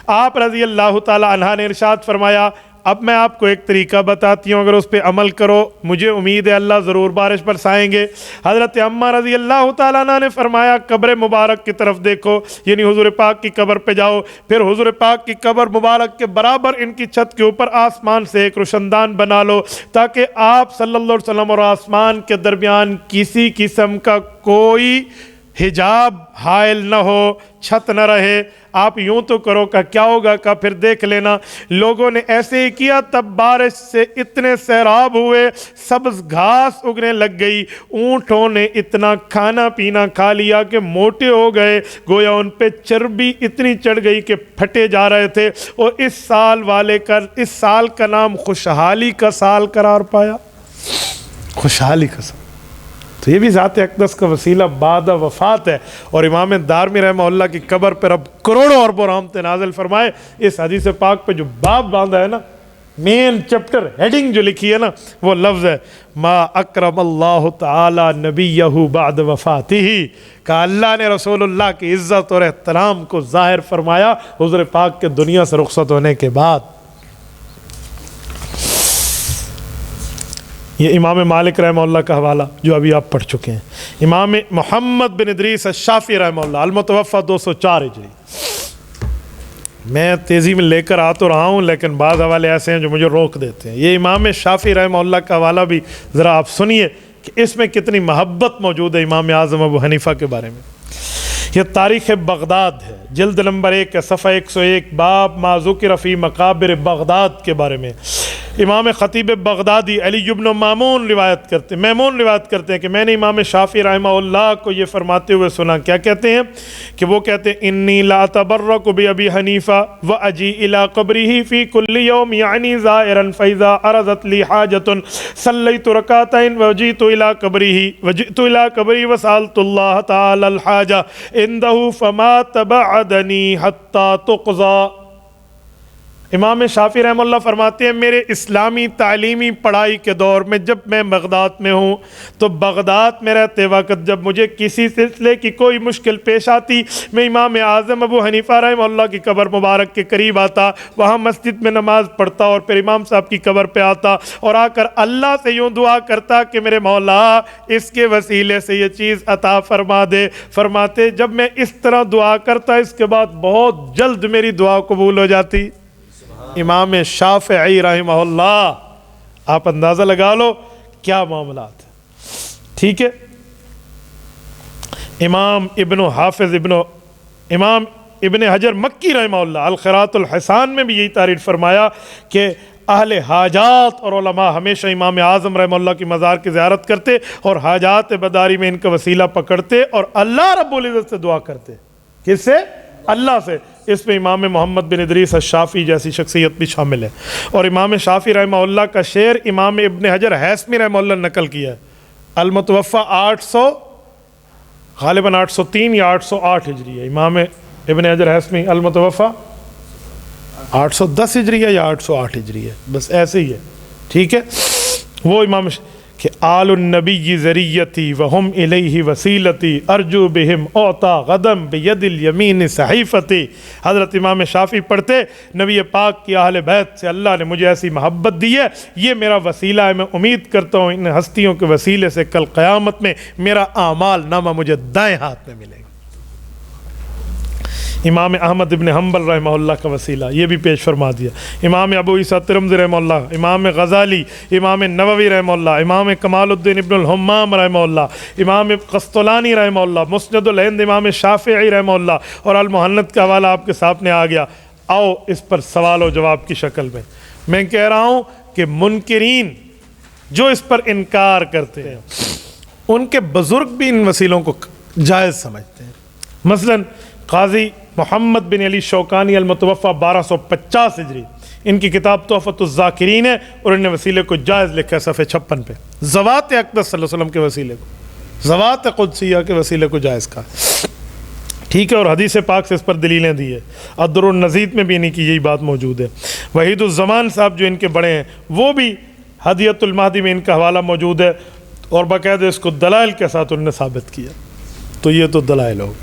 آپ رضی اللہ تعالیٰ عنہ نے ارشاد فرمایا اب میں آپ کو ایک طریقہ بتاتی ہوں, اگر اس پہ عمل کرو مجھے امید ہے اللہ ضرور بارش برسائیں گے. حضرت اماں رضی اللہ تعالیٰ عنہ نے فرمایا قبر مبارک کی طرف دیکھو, یعنی حضور پاک کی قبر پہ جاؤ, پھر حضور پاک کی قبر مبارک کے برابر ان کی چھت کے اوپر آسمان سے ایک روشندان بنا لو, تاکہ آپ صلی اللہ علیہ وسلم اور آسمان کے درمیان کسی قسم کا کوئی حجاب حائل نہ ہو, چھت نہ رہے. آپ یوں تو کرو کہ کیا ہوگا کہ پھر دیکھ لینا. لوگوں نے ایسے ہی کیا, تب بارش سے اتنے سیراب ہوئے, سبز گھاس اگنے لگ گئی, اونٹوں نے اتنا کھانا پینا کھا لیا کہ موٹے ہو گئے, گویا ان پہ چربی اتنی چڑھ گئی کہ پھٹے جا رہے تھے. اور اس سال کا نام خوشحالی کا سال قرار پایا. خوشحالی کا سال, تو یہ بھی ذات اقدس کا وسیلہ بعد وفات ہے. اور امام دارمی رحمہ اللہ کی قبر پر اب کروڑوں اربوں رحمتیں نازل فرمائے. اس حدیث پاک پہ جو باب باندھا ہے نا, مین چپٹر ہیڈنگ جو لکھی ہے نا وہ لفظ ہے ما اکرم اللہ تعالی نبیہ بعد وفاتہ، کہ اللہ نے رسول اللہ کی عزت اور احترام کو ظاہر فرمایا حضور پاک کے دنیا سے رخصت ہونے کے بعد۔ یہ امام مالک رحمہ اللہ کا حوالہ جو ابھی آپ پڑھ چکے ہیں۔ امام محمد بن ادریس الشافعی رحمہ اللہ المتوفی 204 ہجری۔ میں تیزی میں لے کر آ تو رہا ہوں لیکن بعض حوالے ایسے ہیں جو مجھے روک دیتے ہیں۔ یہ امام شافعی رحمہ اللہ کا حوالہ بھی ذرا آپ سنیے کہ اس میں کتنی محبت موجود ہے امام اعظم ابو حنیفہ کے بارے میں۔ یہ تاریخ بغداد ہے، جلد نمبر 1 ہے، صفحہ 101، باب ما ذکر فی مقابر بغداد کے بارے میں۔ امام خطیب بغدادی علی بن میمون روایت کرتے ہیں کہ میں نے امام شافعی رحمہ اللہ کو یہ فرماتے ہوئے سنا۔ کیا کہتے ہیں کہ وہ کہتے ہیں انی لا اتبرک بابی حنیفہ واجی الی قبرہ فی کل یوم یعنی زائرا فاذا عرضت لی حاجۃ صلیت رکعتین وجئت الی قبرہ وسألت اللہ تعالی الحاجہ عنده فما تبعدنی حتی تقضی۔ امام شافعی رحمہ اللہ فرماتے ہیں میرے اسلامی تعلیمی پڑھائی کے دور میں جب میں بغداد میں ہوں تو بغداد میں رہتے وقت جب مجھے کسی سلسلے کی کوئی مشکل پیش آتی میں امام اعظم ابو حنیفہ رحمہ اللہ کی قبر مبارک کے قریب آتا، وہاں مسجد میں نماز پڑھتا اور پھر امام صاحب کی قبر پہ آتا اور آ کر اللہ سے یوں دعا کرتا کہ میرے مولا اس کے وسیلے سے یہ چیز عطا فرما دے۔ فرماتے جب میں اس طرح دعا کرتا اس کے بعد بہت جلد میری دعا قبول ہو جاتی۔ امام شافعی رحمہ اللہ، آپ اندازہ لگا لو کیا معاملات ہیں، ٹھیک ہے۔ امام ابن حجر مکی رحمہ اللہ الخراۃ الحسان میں بھی یہی تعریف فرمایا کہ اہل حاجات اور علماء ہمیشہ امام اعظم رحمہ اللہ کی مزار کی زیارت کرتے اور حاجات بداری میں ان کا وسیلہ پکڑتے اور اللہ رب العزت سے دعا کرتے۔ کس سے؟ اللہ سے۔ اس میں امام محمد بن ادریس الشافعی جیسی شخصیت بھی شامل ہے۔ اور امام شافعی رحمہ اللہ کا شعر امام ابن حجر ہیثمی رحمہ اللہ نے نقل کیا ہے، المتوفی 800 غالباً 803 یا 808 ہجری ہے۔ امام ابن حجر ہیثمی المتوفی 810 ہجری ہے یا 808 ہجری ہے، بس ایسے ہی ہے، ٹھیک ہے۔ وہ امام کہ آل النبی ذریتی وہم الیہ وسیلتی ارجو بہم اوتا غدم بید الیمین صحیفتی۔ حضرت امام شافعی پڑھتے نبی پاک کی اہل بیت سے اللہ نے مجھے ایسی محبت دی ہے، یہ میرا وسیلہ ہے، میں امید کرتا ہوں ان ہستیوں کے وسیلے سے کل قیامت میں میرا اعمال نامہ مجھے دائیں ہاتھ میں ملے گا۔ امام احمد ابن حنبل رحمہ اللہ کا وسیلہ یہ بھی پیش فرما دیا۔ امام ابو عیسیٰ ترمذی رحمہ اللہ، امام غزالی، امام نووی رحمہ اللہ، امام کمال الدین ابن الحمام رحمہ اللہ، امام قسطلانی رحمہ اللہ، مسند الہند امام شافعی رحمہ اللہ اور المحنت کا حوالہ آپ کے سامنے آ گیا۔ آؤ اس پر سوال و جواب کی شکل میں کہہ رہا ہوں کہ منکرین جو اس پر انکار کرتے ہیں ان کے بزرگ بھی ان وسیلوں کو جائز سمجھتے ہیں۔ مثلاً قاضی محمد بن علی شوکانی المتوفی 1250 ہجری، ان کی کتاب تحفۃ الذاکرین ہے اور انہوں نے وسیلے کو جائز لکھا ہے صفحہ 56 پہ، ذوات اقدس صلی اللہ علیہ وسلم کے وسیلے کو، ذوات قدسیہ کے وسیلے کو جائز کہا، ٹھیک ہے۔ اور حدیث پاک سے اس پر دلیلیں دی ہے۔ الدر النزید میں بھی انہی کی یہی بات موجود ہے۔ وحید الزمان صاحب جو ان کے بڑے ہیں وہ بھی ہدیۃ المہدی میں ان کا حوالہ موجود ہے اور باقاعدہ اس کو دلائل کے ساتھ انہوں نے ثابت کیا۔ تو یہ تو دلائل ہو۔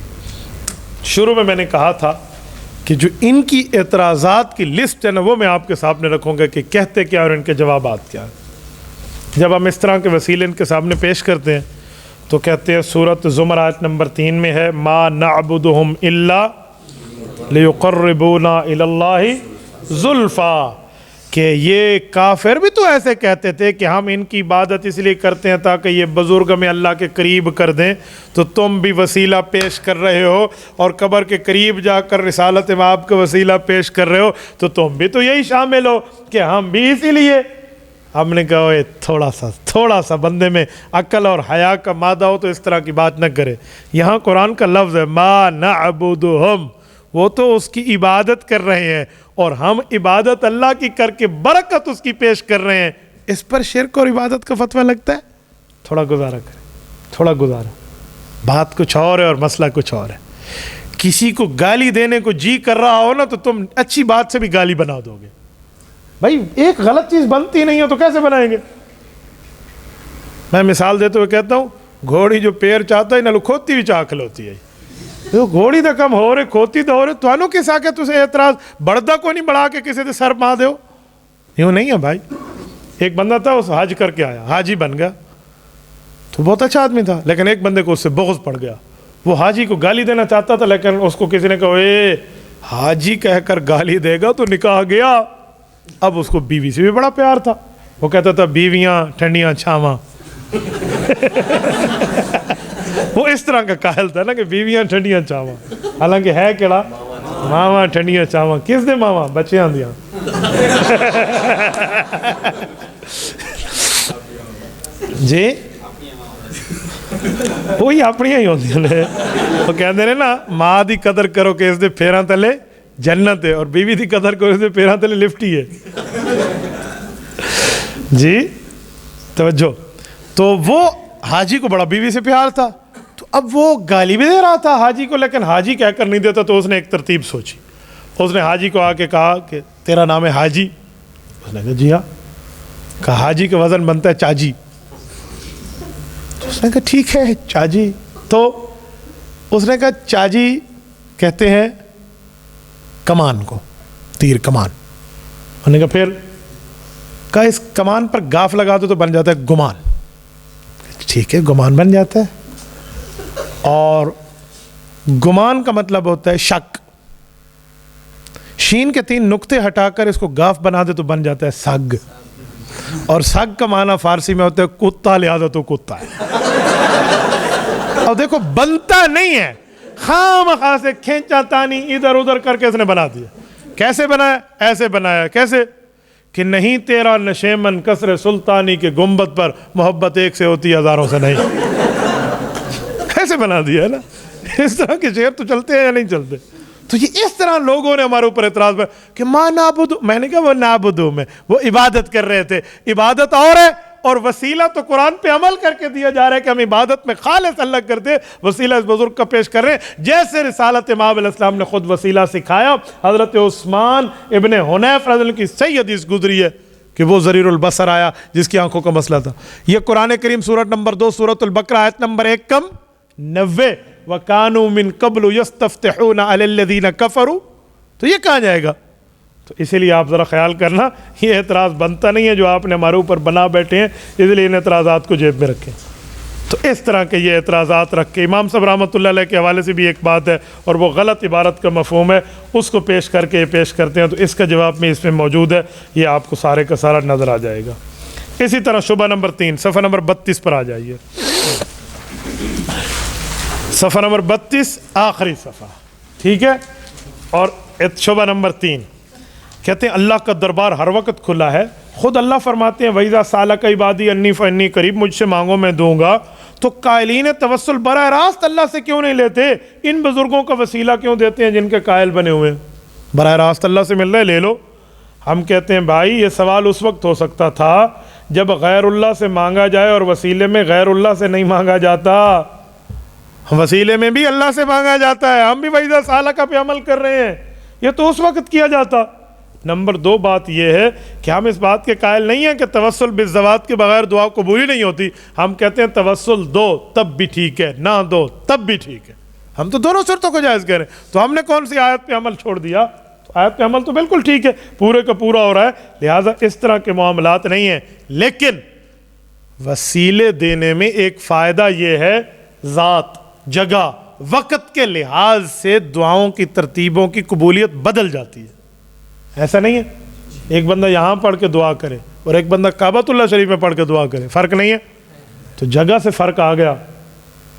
شروع میں نے کہا تھا کہ جو ان کی اعتراضات کی لسٹ ہے نا وہ میں آپ کے سامنے رکھوں گا کہ کہتے کیا اور ان کے جوابات کیا ہیں۔ جب ہم اس طرح کے وسیلے ان کے سامنے پیش کرتے ہیں تو کہتے ہیں سورۃ زمر آیت نمبر 3 میں ہے ما نعبدہم الا لیقربونا الی اللہ زلفا، کہ یہ کافر بھی تو ایسے کہتے تھے کہ ہم ان کی عبادت اس لیے کرتے ہیں تاکہ یہ بزرگ ہمیں اللہ کے قریب کر دیں، تو تم بھی وسیلہ پیش کر رہے ہو اور قبر کے قریب جا کر رسالت مآب کا وسیلہ پیش کر رہے ہو، تو تم بھی تو یہی شامل ہو کہ ہم بھی اسی لیے۔ ہم نے کہا تھوڑا سا بندے میں عقل اور حیا کا مادہ ہو تو اس طرح کی بات نہ کرے۔ یہاں قرآن کا لفظ ہے ما نعبدہم، وہ تو اس کی عبادت کر رہے ہیں اور ہم عبادت اللہ کی کر کے برکت اس کی پیش کر رہے ہیں، اس پر شرک اور عبادت کا فتویٰ لگتا ہے؟ تھوڑا گزارا، بات کچھ اور ہے اور مسئلہ کچھ اور ہے۔ کسی کو گالی دینے کو جی کر رہا ہو نا تو تم اچھی بات سے بھی گالی بنا دو گے، بھائی ایک غلط چیز بنتی نہیں ہے تو کیسے بنائیں گے؟ میں مثال دیتے ہوئے کہتا ہوں گھوڑی جو پیر چاہتا ہے نہ کھوتی بھی چاہ کھلوتی ہے. گھوڑی تو کم ہو رہے کھوتی تو ہو رہے تو کس آ کے تجھے اعتراض بڑھدا کو نہیں بڑھا کے کسی دے سر پا دو. یوں نہیں ہے بھائی. ایک بندہ تھا اس حج کر کے آیا, حاجی بن گیا تو بہت اچھا آدمی تھا, لیکن ایک بندے کو اس سے بغض پڑ گیا. وہ حاجی کو گالی دینا چاہتا تھا لیکن اس کو کسی نے کہا اے حاجی کہہ کر گالی دے گا تو نکاح گیا. اب اس کو بیوی سے بھی بڑا پیار تھا, وہ کہتا تھا بیویاں ٹھنڈیاں چھاواں. وہ اس طرح کا کاہل تھا نا کہ بیویاں ٹھنڈیاں چھاواں, حالانکہ ہے کیڑا ماواں ٹھنڈیاں چھاواں. کس دے ماواں؟ بچیاں دیاں. جی وہی اپنی ہی ہوندیاں نے. وہ کہندے نے نا ماں دی قدر کرو کہ اس دے پیراں تلے جنت ہے, اور بیوی دی قدر کرو اس دے پیراں تلے لفٹ ہی ہے. جی توجہ. تو وہ حاجی کو بڑا بیوی سے پیار تھا, تو اب وہ گالی بھی دے رہا تھا حاجی کو, لیکن حاجی کہہ کر نہیں دیتا. تو اس نے ایک ترتیب سوچی. اس نے حاجی کو آ کے کہا کہ تیرا نام ہے حاجی؟ اس نے کہا جی ہاں. کہا حاجی کا وزن بنتا ہے چاجی. تو اس نے کہا ٹھیک ہے چاجی. تو اس نے کہا چاجی کہتے ہیں کمان کو, تیر کمان. انہوں نے کہا پھر؟ کہا اس کمان پر گاف لگا دو تو بن جاتا ہے گمان. ٹھیک ہے گمان بن جاتا ہے. اور گمان کا مطلب ہوتا ہے شک. شین کے 3 نقطے ہٹا کر اس کو گاف بنا دے تو بن جاتا ہے سگ. اور سگ کا معنی فارسی میں ہوتا ہے کتا, لہذا تو کتا ہے. اور دیکھو بنتا نہیں ہے, خواہ سے کھینچا تانی ادھر ادھر کر کے اس نے بنا دیا. کیسے بنایا؟ ایسے بنایا. کیسے کہ نہیں تیرا نشیمن کسر سلطانی کے گنبد پر محبت ایک سے ہوتی ہزاروں سے نہیں. ایسے بنا دیا ہے نا. اس طرح کے شعر تو چلتے ہیں یا نہیں چلتے؟ تو یہ اس طرح لوگوں نے ہمارے اوپر اعتراض میں کہ ماں نعبدو, میں نے کہا وہ نعبدو میں وہ عبادت کر رہے تھے. عبادت اور ہے, اور وسیلہ تو قرآن پہ عمل کر کے دیا جا رہا ہے کہ ہم عبادت میں خالص اللہ کرتے. وسیلہ اس بزرگ کا پیش کر رہے ہیں جیسے رسالت امام علیہ السلام نے خود وسیلہ سکھایا. حضرت عثمان ابن حنیف رضی اللہ عنہ کی صحیح حدیث گزری ہے کہ وہ ضریر البصر آیا جس کی آنکھوں کا مسئلہ تھا. یہ قرآن کریم سورت نمبر 2 سورۃ البقرہ آیت نمبر 190 وَكَانُوا مِن قَبْلُ يَسْتَفْتِحُونَ عَلَى الَّذِينَ كَفَرُوا. تو یہ کہاں جائے گا؟ تو اسی لیے آپ ذرا خیال کرنا, یہ اعتراض بنتا نہیں ہے جو آپ نے ہمارے اوپر بنا بیٹھے ہیں, اس لیے ان اعتراضات کو جیب میں رکھیں. تو اس طرح کے یہ اعتراضات رکھ کے امام صاحب رحمۃ اللہ علیہ کے حوالے سے بھی ایک بات ہے, اور وہ غلط عبارت کا مفہوم ہے, اس کو پیش کر کے یہ پیش کرتے ہیں. تو اس کا جواب میں اس میں موجود ہے, یہ آپ کو سارے کا سارا نظر آ جائے گا. اسی طرح شبہ نمبر 3 صفحہ نمبر 32 پر آ جائیے. صفحہ نمبر 32 آخری صفحہ, ٹھیک ہے. اور شبہ نمبر 3 کہتے ہیں اللہ کا دربار ہر وقت کھلا ہے. خود اللہ فرماتے ہیں وَإِذَا سَأَلَكَ عِبَادِي عَنِّي فَإِنِّي قَرِيبٌ, مجھ سے مانگو میں دوں گا. تو قائلین توسل براہ راست اللہ سے کیوں نہیں لیتے؟ ان بزرگوں کا وسیلہ کیوں دیتے ہیں جن کے قائل بنے ہوئے ہیں؟ براہ راست اللہ سے مل رہے لے لو. ہم کہتے ہیں بھائی یہ سوال اس وقت ہو سکتا تھا جب غیر اللہ سے مانگا جائے اور وسیلے میں غیر اللہ سے نہیں مانگا جاتا. وسیلے میں بھی اللہ سے مانگا جاتا ہے, ہم بھی وَإِذَا سَأَلَكَ پہ عمل کر رہے ہیں, یہ تو اس وقت کیا جاتا. نمبر 2 بات یہ ہے کہ ہم اس بات کے قائل نہیں ہیں کہ توسل بالذوات کے بغیر دعا قبولی نہیں ہوتی. ہم کہتے ہیں توسل دو تب بھی ٹھیک ہے, نہ دو تب بھی ٹھیک ہے. ہم تو دونوں صورتوں کو جائز کہہ رہے ہیں. تو ہم نے کون سی آیت پہ عمل چھوڑ دیا؟ تو آیت پہ عمل تو بالکل ٹھیک ہے, پورے کا پورا ہو رہا ہے. لہٰذا اس طرح کے معاملات نہیں ہیں. لیکن وسیلے دینے میں ایک فائدہ یہ ہے, ذات, جگہ, وقت کے لحاظ سے دعاؤں کی ترتیبوں کی قبولیت بدل جاتی ہے. ایسا نہیں ہے ایک بندہ یہاں پڑھ کے دعا کرے اور ایک بندہ کعبۃ اللہ شریف میں پڑھ کے دعا کرے, فرق نہیں ہے. تو جگہ سے فرق آ گیا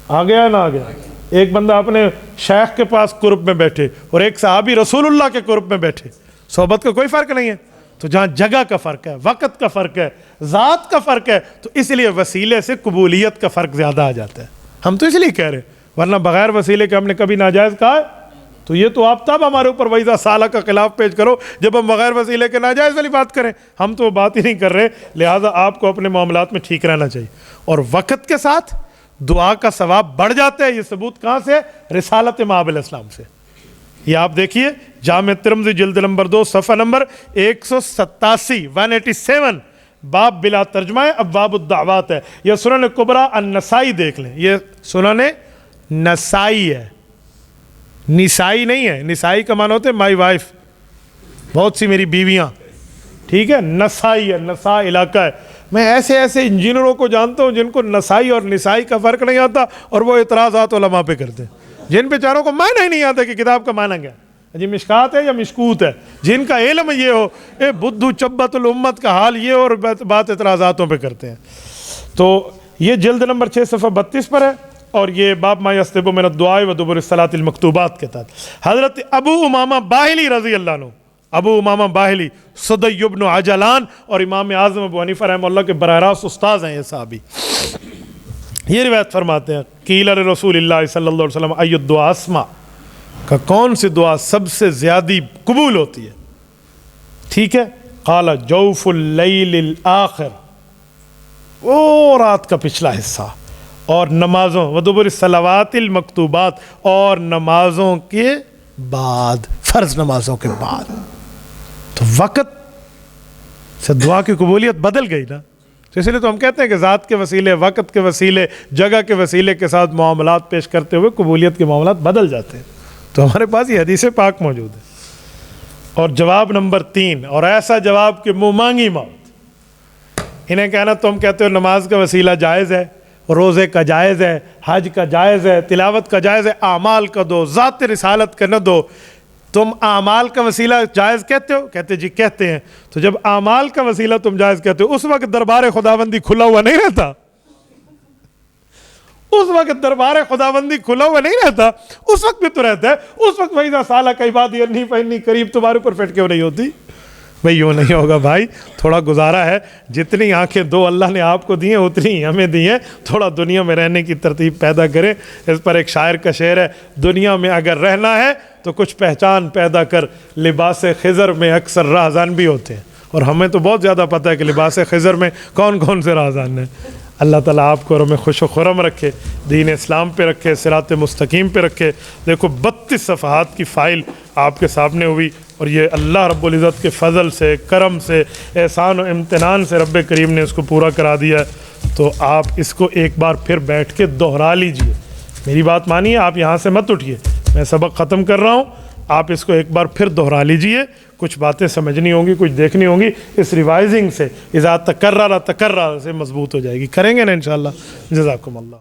نہ آ گیا. ایک بندہ اپنے شیخ کے پاس قرب میں بیٹھے اور ایک صحابی رسول اللہ کے قرب میں بیٹھے, صحبت کا کوئی فرق نہیں ہے. تو جہاں جگہ کا فرق ہے, وقت کا فرق ہے, ذات کا فرق ہے, تو اس لیے وسیلے سے قبولیت کا فرق زیادہ آ جاتا ہے. ہم تو اس لیے کہہ رہے ہیں, ورنہ بغیر وسیلے کے ہم نے کبھی ناجائز کہا ہے؟ تو یہ تو آپ تب ہمارے اوپر وَإِذَا سَأَلَكَ کا خلاف پیش کرو جب ہم بغیر وسیلے کے ناجائز والی بات کریں. ہم تو وہ بات ہی نہیں کر رہے. لہٰذا آپ کو اپنے معاملات میں ٹھیک رہنا چاہیے. اور وقت کے ساتھ دعا کا ثواب بڑھ جاتا ہے. یہ ثبوت کہاں سے؟ رسالت امام علیہ السلام سے. یہ آپ دیکھیے جامع ترمذی جلد نمبر 2 صفحہ نمبر 187 187 باب بلا ترجمہ ہے، ابواب الدعوات ہے. یہ سنن کبریٰ النسائی دیکھ لیں، یہ سنن نسائی ہے، نسائی نہیں ہے. نسائی کا معنی ہوتے مائی وائف، بہت سی میری بیویاں، ٹھیک ہے. نسائی ہے، نسا علاقہ ہے. میں ایسے ایسے انجینئروں کو جانتا ہوں جن کو نسائی اور نسائی کا فرق نہیں آتا اور وہ اعتراضات علماء پہ کرتے ہیں، جن بیچاروں کو معنی ہی نہیں آتا کہ کتاب کا معنی کیا جی مشکات ہے یا مشکوت ہے، جن کا علم یہ ہو اے بدھو چبت الامت کا حال یہ اور بات اعتراضاتوں پہ کرتے ہیں. تو یہ جلد نمبر 6 صفحہ 32 پر ہے اور یہ باب ما یستب من الدعاء و دبر الصلاۃ المکتوبات کے تحت حضرت ابو امامہ باہلی رضی اللہ عنہ، ابو امامہ باہلی صدی بن عجلان اور امام اعظم ابو حنیفہ رحمہ اللہ کے براہ راست استاذ ہیں یہ صحابی. یہ روایت فرماتے ہیں قیل رسول اللہ صلی اللہ علیہ وسلم ای الدعاء اسمع، کہ کون سی دعا سب سے زیادہ قبول ہوتی ہے؟ ٹھیک ہے. قال جوف اللیل الآخر، وہ رات کا پچھلا حصہ، اور نمازوں ودبر الصلوات المکتوبات، اور نمازوں کے بعد، فرض نمازوں کے بعد. تو وقت سے دعا کی قبولیت بدل گئی نا. تو اس لیے تو ہم کہتے ہیں کہ ذات کے وسیلے، وقت کے وسیلے، جگہ کے وسیلے کے ساتھ معاملات پیش کرتے ہوئے قبولیت کے معاملات بدل جاتے ہیں. تو ہمارے پاس یہ حدیث پاک موجود ہے. اور جواب نمبر 3، اور ایسا جواب کہ منہ مانگی موت. انہیں کہنا تم کہتے ہو نماز کا وسیلہ جائز ہے، روزے کا جائز ہے، حج کا جائز ہے، تلاوت کا جائز ہے، اعمال کا دو، ذات رسالت کا نہ دو. تم اعمال کا وسیلہ جائز کہتے ہو؟ کہتے جی کہتے ہیں. تو جب اعمال کا وسیلہ تم جائز کہتے ہو، اس وقت دربار خداوندی کھلا ہوا نہیں رہتا؟ اس وقت دربار خداوندی کھلا ہوا نہیں رہتا؟ اس وقت بھی تو رہتا ہے. اس وقت وَإِذَا سَأَلَكَ عِبَادِي عَنِّي فَإِنِّي قَرِيبٌ تمہارے اوپر فٹ کیوں نہیں ہوتی؟ بھئی یوں نہیں ہوگا بھائی، تھوڑا گزارا ہے. جتنی آنکھیں دو اللہ نے آپ کو دی ہیں اتنی ہی ہمیں دی ہیں. تھوڑا دنیا میں رہنے کی ترتیب پیدا کریں. اس پر ایک شاعر کا شعر ہے، دنیا میں اگر رہنا ہے تو کچھ پہچان پیدا کر، لباس خضر میں اکثر رہزان بھی ہوتے ہیں. اور ہمیں تو بہت زیادہ پتہ ہے کہ لباس خضر میں کون کون سے رہزان ہیں. اللہ تعالیٰ آپ کو اور ہمیں خوش و خرم رکھے، دین اسلام پہ رکھے، صراط مستقیم پہ رکھے. دیکھو 32 صفحات کی فائل آپ کے سامنے ہوئی، اور یہ اللہ رب العزت کے فضل سے، کرم سے، احسان و امتنان سے رب کریم نے اس کو پورا کرا دیا ہے. تو آپ اس کو ایک بار پھر بیٹھ کے دوہرا لیجئے. میری بات مانیے، آپ یہاں سے مت اٹھیے، میں سبق ختم کر رہا ہوں. آپ اس کو ایک بار پھر دوہرا لیجئے. کچھ باتیں سمجھنی ہوں گی، کچھ دیکھنی ہوں گی. اس ریوائزنگ سے اذا تکرر سے مضبوط ہو جائے گی. کریں گے نا انشاءاللہ. جزاکم اللہ.